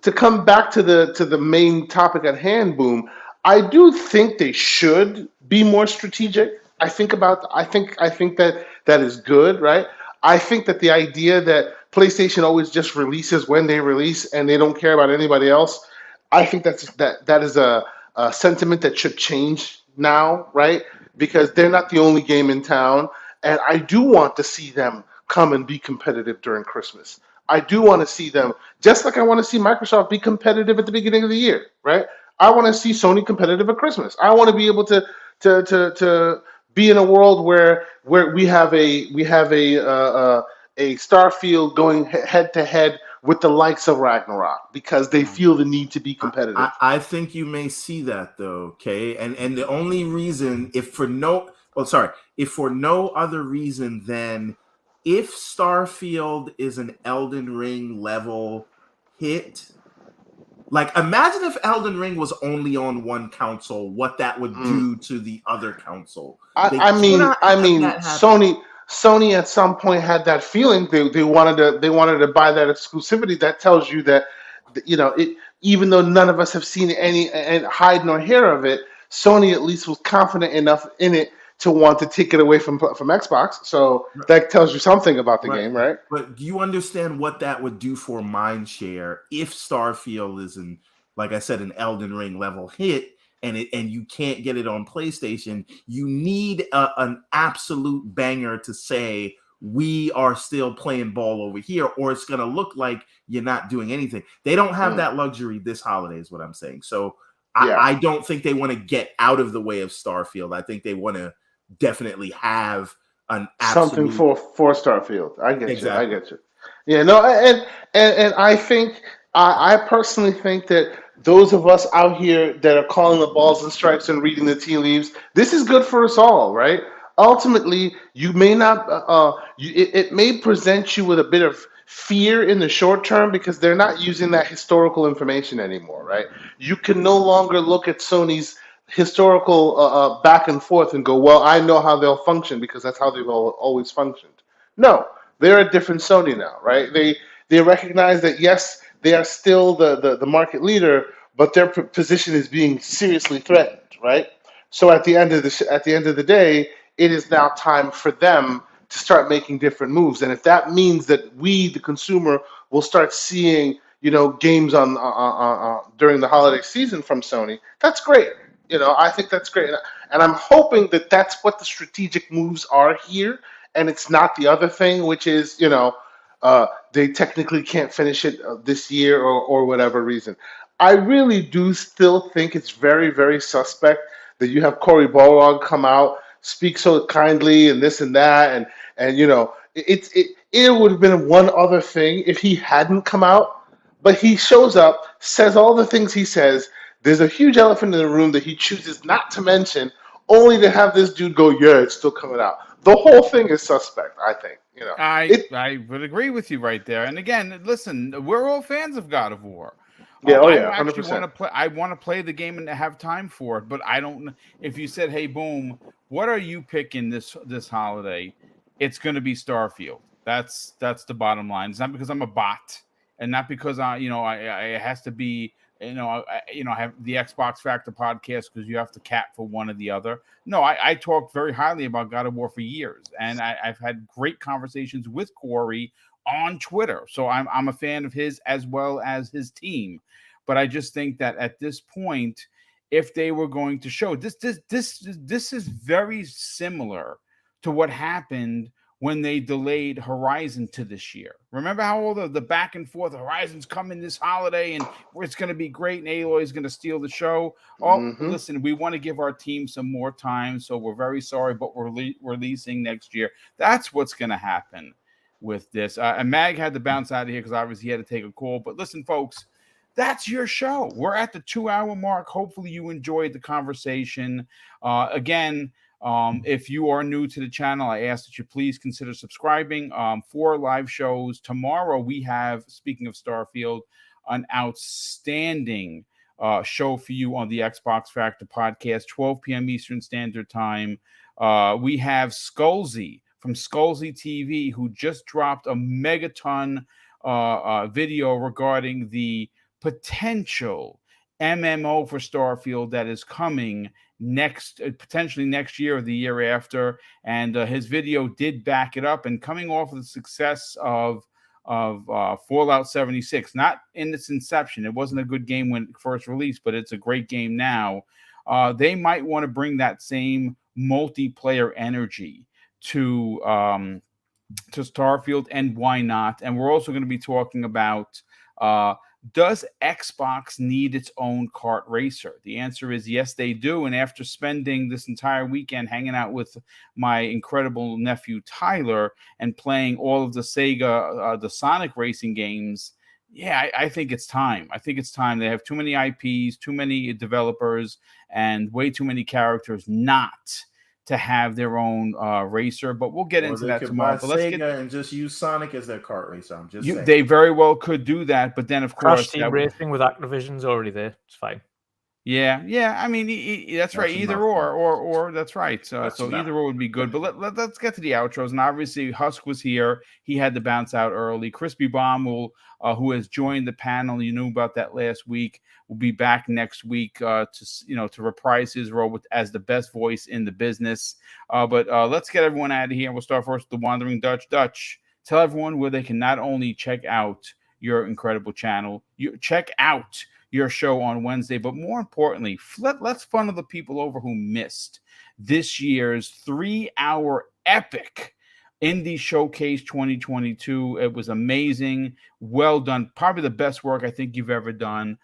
to come back to the main topic at hand, Boom, I do think they should be more strategic. I think that is good, right? I think that the idea that PlayStation always just releases when they release and they don't care about anybody else, I think that is a sentiment that should change now, right? Because they're not the only game in town, and I do want to see them come and be competitive during Christmas. I do want to see them, just like I want to see Microsoft be competitive at the beginning of the year, right? I want to see Sony competitive at Christmas. I want to be able to be in a world where we have a Starfield going head to head with the likes of Ragnarok, because they feel the need to be competitive. I think you may see that though, okay? And the only reason, if for no other reason than if Starfield is an Elden Ring level hit, like imagine if Elden Ring was only on one console, what that would do to the other console. I mean, Sony at some point had that feeling they wanted to buy that exclusivity. That tells you that, even though none of us have seen any and hide nor hear of it, Sony at least was confident enough in it to want to take it away from Xbox. So that tells you something about the game, right? But do you understand what that would do for mindshare if Starfield is like I said, an Elden Ring level hit, and you can't get it on PlayStation? You need an absolute banger to say we are still playing ball over here, or it's going to look like you're not doing anything. They don't have that luxury this holiday, is what I'm saying. So I don't think they want to get out of the way of Starfield. I think they want to definitely have an something absolute for Starfield. I get you. I exactly. get you. Yeah, no, and I think I personally think that those of us out here that are calling the balls and strikes and reading the tea leaves, this is good for us all, right? Ultimately, you may not, it may present you with a bit of fear in the short term because they're not using that historical information anymore, right? You can no longer look at Sony's historical back and forth and go, well, I know how they'll function because that's how they've always functioned. No, they're a different Sony now, right? They recognize that yes, they are still the market leader, but their position is being seriously threatened, right? So at the end of the day, it is now time for them to start making different moves, and if that means that we, the consumer, will start seeing games on during the holiday season from Sony, that's great. I think that's great, and I'm hoping that that's what the strategic moves are here, and it's not the other thing, which is they technically can't finish it this year or whatever reason. I really do still think it's very, very suspect that you have Cory Balrog come out, speak so kindly and this and that, and it would have been one other thing if he hadn't come out, but he shows up, says all the things he says. There's a huge elephant in the room that he chooses not to mention, only to have this dude go, "Yeah, it's still coming out." The whole thing is suspect, I think. I would agree with you right there. And again, listen, we're all fans of God of War. Yeah, I yeah, actually 100%. want to play. I want to play the game and have time for it, but I don't. If you said, "Hey, Boom, what are you picking this holiday?" It's going to be Starfield. That's the bottom line. It's not because I'm a bot, and not because I it has to be. I have the Xbox Factor podcast because you have to cap for one or the other. No, I talked very highly about God of War for years, and I've had great conversations with Corey on Twitter. So I'm a fan of his as well as his team. But I just think that at this point, if they were going to show this is very similar to what happened when they delayed Horizon to this year. Remember how all the back and forth, Horizon's coming this holiday and it's going to be great and Aloy is going to steal the show. Oh, listen, we want to give our team some more time, so we're very sorry, but we're releasing next year. That's what's going to happen with this. And Mag had to bounce out of here because obviously he had to take a call. But listen, folks, that's your show. We're at the 2-hour mark. Hopefully you enjoyed the conversation. Again, if you are new to the channel, I ask that you please consider subscribing for live shows. Tomorrow we have, speaking of Starfield, an outstanding show for you on the Xbox Factor podcast, 12 p.m. Eastern Standard Time. We have Skullsy from Skullsy TV, who just dropped a megaton video regarding the potential MMO for Starfield that is coming potentially next year or the year after, and his video did back it up. And coming off of the success of Fallout 76, not in its inception, it wasn't a good game when it first released, but it's a great game now. They might want to bring that same multiplayer energy to Starfield, and why not? And we're also going to be talking about does Xbox need its own kart racer? The answer is yes, they do. And after spending this entire weekend hanging out with my incredible nephew Tyler and playing all of the Sega, the Sonic racing games, yeah, I think it's time. I think it's time. They have too many IPs, too many developers, and way too many characters not to have their own racer, but we'll get into that tomorrow. But let's get and just use Sonic as their kart racer. I'm just saying. They very well could do that, but then of course, Crash Team Racing with Activision's already there. It's fine. Yeah. I mean, that's right. Either or that's right. So either or would be good. But let's get to the outros. And obviously, Husk was here. He had to bounce out early. Crispy Bomb who has joined the panel. You knew about that last week. Will be back next week to reprise his role as the best voice in the business. But let's get everyone out of here. We'll start first with the Wandering Dutch. Dutch, tell everyone where they can not only check out your incredible channel, check out your show on Wednesday, but more importantly, let's funnel the people over who missed this year's 3-hour epic Indie Showcase 2022. It was amazing. Well done. Probably the best work I think you've ever done.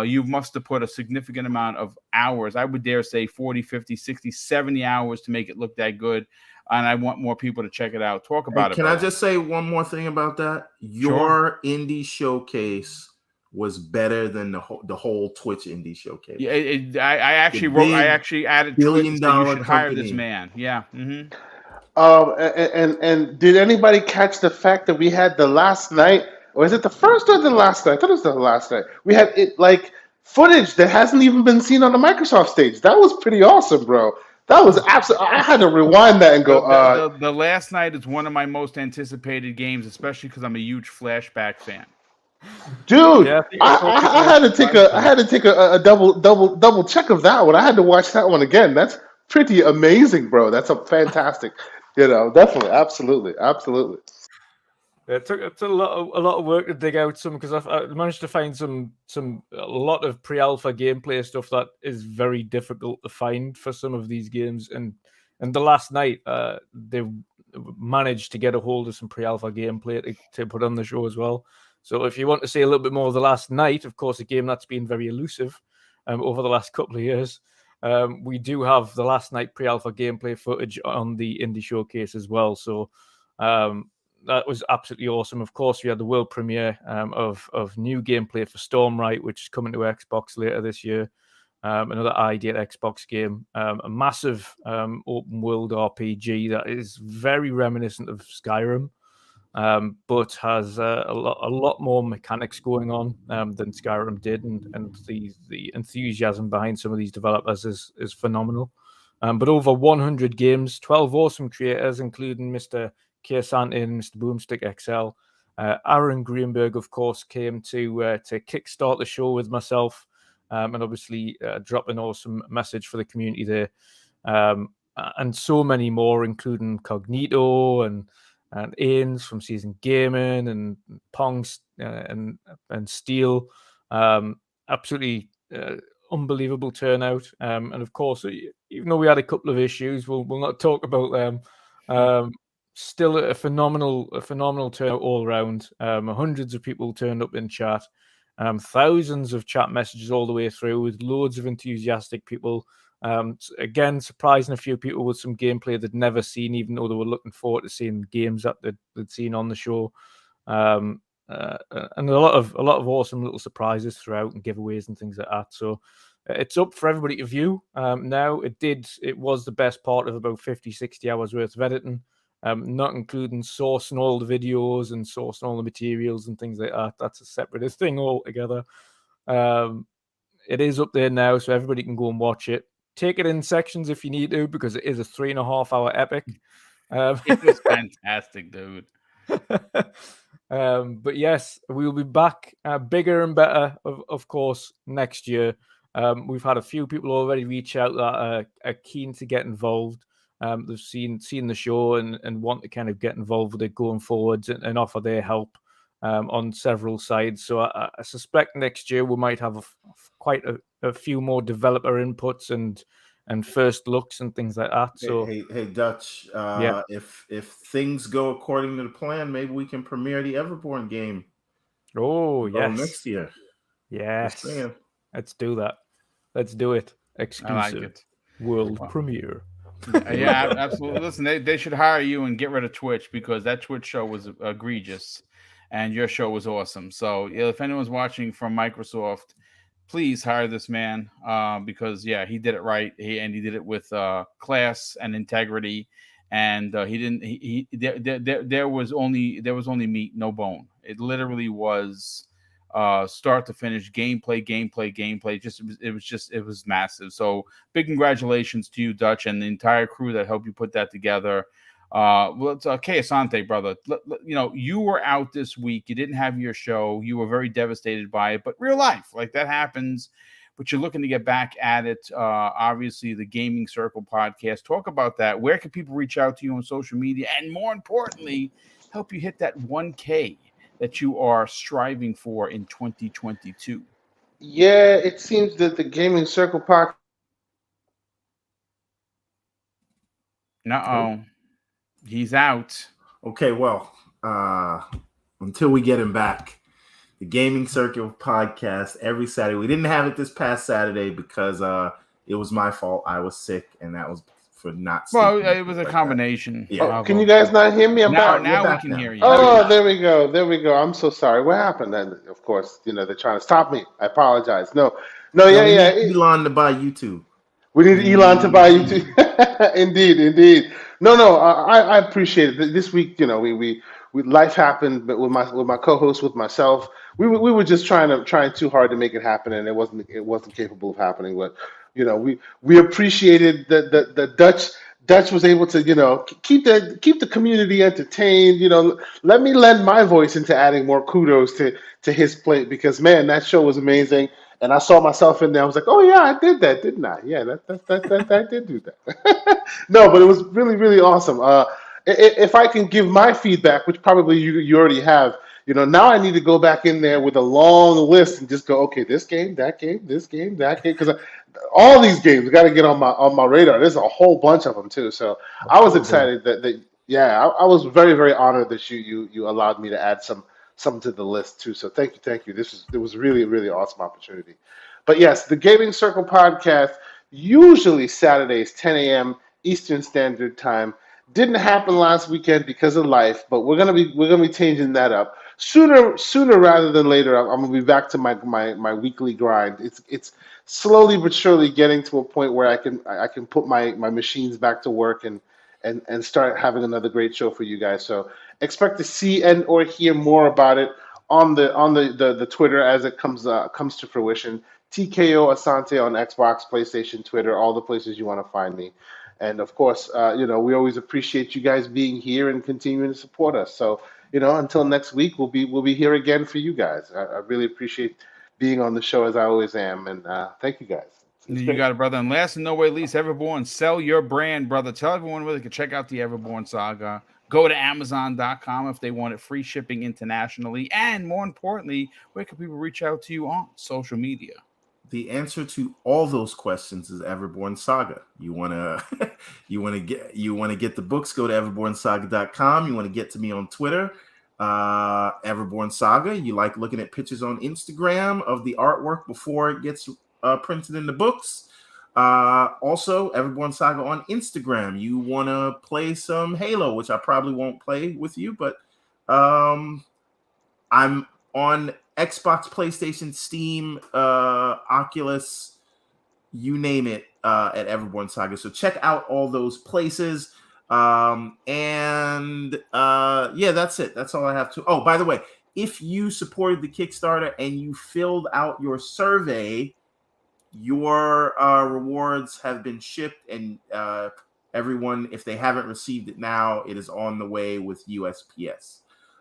You must have put a significant amount of hours. I would dare say 40, 50, 60, 70 hours to make it look that good. And I want more people to check it out. Talk about it. Can I just say one more thing about that? Your Indie Showcase was better than the whole Twitch Indie Showcase. Yeah, I actually added $1 billion to it. You should hire this man. Yeah. Mm-hmm. And did anybody catch the fact that we had the last night, or is it the first or the last night? I thought it was the last night. We had footage that hasn't even been seen on the Microsoft stage. That was pretty awesome, bro. That was absolutely. I had to rewind that and go. The last night is one of my most anticipated games, especially because I'm a huge Flashback fan. Dude, I had to take a double check of that one. I had to watch that one again. That's pretty amazing, bro. That's a fantastic. Definitely, absolutely. It took a lot of work to dig out some, because I managed to find a lot of pre-alpha gameplay stuff that is very difficult to find for some of these games. And the last night, they managed to get a hold of some pre-alpha gameplay to put on the show as well. So if you want to see a little bit more of the last night, of course, a game that's been very elusive over the last couple of years, we do have the last night pre-alpha gameplay footage on the Indie Showcase as well. So that was absolutely awesome. Of course, we had the world premiere of new gameplay for Stormlight, which is coming to Xbox later this year. Another ID at Xbox game, a massive open world RPG that is very reminiscent of Skyrim, but has a lot more mechanics going on than Skyrim did, and the enthusiasm behind some of these developers is phenomenal. But over 100 games, 12 awesome creators, including Mr. Kearsanti and Mr. BoomStick XL. Arron Greenberg, of course, came to kickstart the show with myself, and obviously drop an awesome message for the community there. And so many more, including Cognito and Ains from Season Gaming and Pongs and Steel. Absolutely unbelievable turnout. And of course, even though we had a couple of issues, we'll not talk about them. Still a phenomenal turnout all around. Hundreds of people turned up in chat. Thousands of chat messages all the way through, with loads of enthusiastic people. Again, surprising a few people with some gameplay they'd never seen, even though they were looking forward to seeing games that they'd seen on the show. And a lot of awesome little surprises throughout, and giveaways and things like that. So it's up for everybody to view. Now it was the best part of about 50-60 hours worth of editing, not including sourcing all the videos and sourcing all the materials and things like that. That's a separate thing altogether. It is up there now, so everybody can go and watch it. Take it in sections if you need to, because it is a 3.5-hour epic. It was fantastic, dude. But yes, we'll be back bigger and better, of course, next year. We've had a few people already reach out that are keen to get involved. They've seen the show and want to kind of get involved with it going forwards and offer their help on several sides. So I suspect next year we might have quite a few more developer inputs and first looks and things like that. So hey Dutch, if things go according to the plan, maybe we can premiere the Everborn game. Oh yes, next year. Yes, let's do that. Let's do it. Exclusive. I like it. World premiere. Yeah, absolutely. Listen, they should hire you and get rid of Twitch, because that Twitch show was egregious and your show was awesome. So if anyone's watching from Microsoft, please hire this man, because he did it right. He did it with class and integrity, and there was only meat, no bone. It literally was start to finish, gameplay. It was massive. So big congratulations to you, Dutch, and the entire crew that helped you put that together. It's Kearsanti, brother. You were out this week. You didn't have your show. You were very devastated by it, but real life, like, that happens. But you're looking to get back at it. Obviously, the Gaming Circle podcast. Talk about that. Where can people reach out to you on social media, and more importantly, help you hit that 1K that you are striving for in 2022? Yeah, it seems that the Gaming Circle podcast. He's out. Okay, well, until we get him back, the Gaming Circle podcast every Saturday. We didn't have it this past Saturday because it was my fault. I was sick, and that was for not. Well, it was a combination. Yeah. Oh, can you guys not hear me? I'm back. Now we back can now. hear you. Oh, there we go. I'm so sorry. What happened? And of course, they're trying to stop me. I apologize. No, We need Elon to buy YouTube. We need Elon to buy YouTube. Indeed. No. I appreciate it. This week, we life happened, but with my co-host, with myself, we were just trying too hard to make it happen, and it wasn't capable of happening. But we appreciated the Dutch was able to keep the community entertained. Let me lend my voice into adding more kudos to his plate, because man, that show was amazing. And I saw myself in there. I was like, "Oh yeah, I did that, didn't I? Yeah, that I did do that." No, but it was really, really awesome. If I can give my feedback, which probably you already have, now I need to go back in there with a long list and just go, okay, this game, that game, this game, that game, because all these games got to get on my radar. There's a whole bunch of them too. So I was excited I was very, very honored that you allowed me to add some to the list too. So thank you. It was really, really awesome opportunity. But yes, the Gaming Circle podcast, usually Saturdays, 10 a.m. Eastern Standard Time. Didn't happen last weekend because of life, but we're gonna be changing that up sooner rather than later. I'm gonna be back to my weekly grind. It's slowly but surely getting to a point where I can put my machines back to work and start having another great show for you guys. So expect to see and or hear more about it on the Twitter as it comes to fruition. TKO Asante on Xbox, PlayStation, Twitter, all the places you want to find me. And of course, we always appreciate you guys being here and continuing to support us. So, until next week, we'll be here again for you guys. I really appreciate being on the show, as I always am. And thank you guys. You got it, brother. And last and no way least, Everborn, sell your brand, brother. Tell everyone where they can check out the Everborn saga. Go to Amazon.com if they want it, free shipping internationally. And more importantly, where can people reach out to you on social media? The answer to all those questions is Everborn Saga. You wanna get the books, go to everbornsaga.com. You want to get to me on Twitter, Everborn Saga. You like looking at pictures on Instagram of the artwork before it gets printed in the books. Also, Everborn Saga on Instagram. You want to play some Halo, which I probably won't play with you, but I'm on Xbox, PlayStation, Steam, Oculus, you name it, at Everborn Saga. So check out all those places. Yeah, that's it. That's all I have to. Oh, by the way, if you supported the Kickstarter and you filled out your survey, your rewards have been shipped, and everyone, if they haven't received it now, it is on the way with USPS.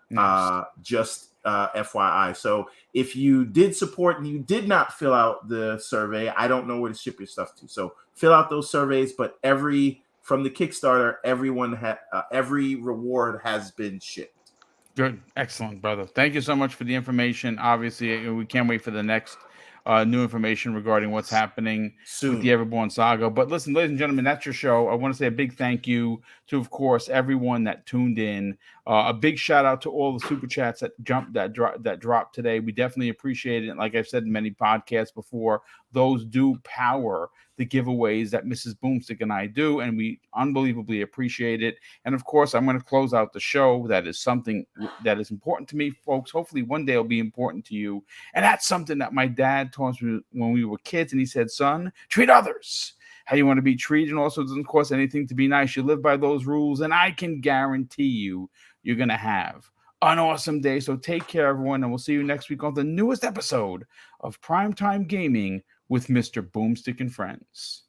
Nice. Just FYI. So if you did support and you did not fill out the survey, I don't know where to ship your stuff to. So fill out those surveys, but from the Kickstarter, every reward has been shipped. Good. Excellent, brother. Thank you so much for the information. Obviously, we can't wait for the next new information regarding what's happening soon with the Everborn saga. But listen, ladies and gentlemen, that's your show. I want to say a big thank you to, of course, everyone that tuned in. A big shout out to all the super chats that dropped today. We definitely appreciate it. Like I've said in many podcasts before, those do power the giveaways that Mrs. Boomstick and I do, and we unbelievably appreciate it. And of course, I'm going to close out the show. That is something that is important to me, folks. Hopefully one day it'll be important to you. And that's something that my dad taught us when we were kids. And he said, son, treat others how you want to be treated. And also, it doesn't cost anything to be nice. You live by those rules, and I can guarantee you're going to have an awesome day. So take care, everyone, and we'll see you next week on the newest episode of Primetime Gaming with Mr. Boomstick and Friends.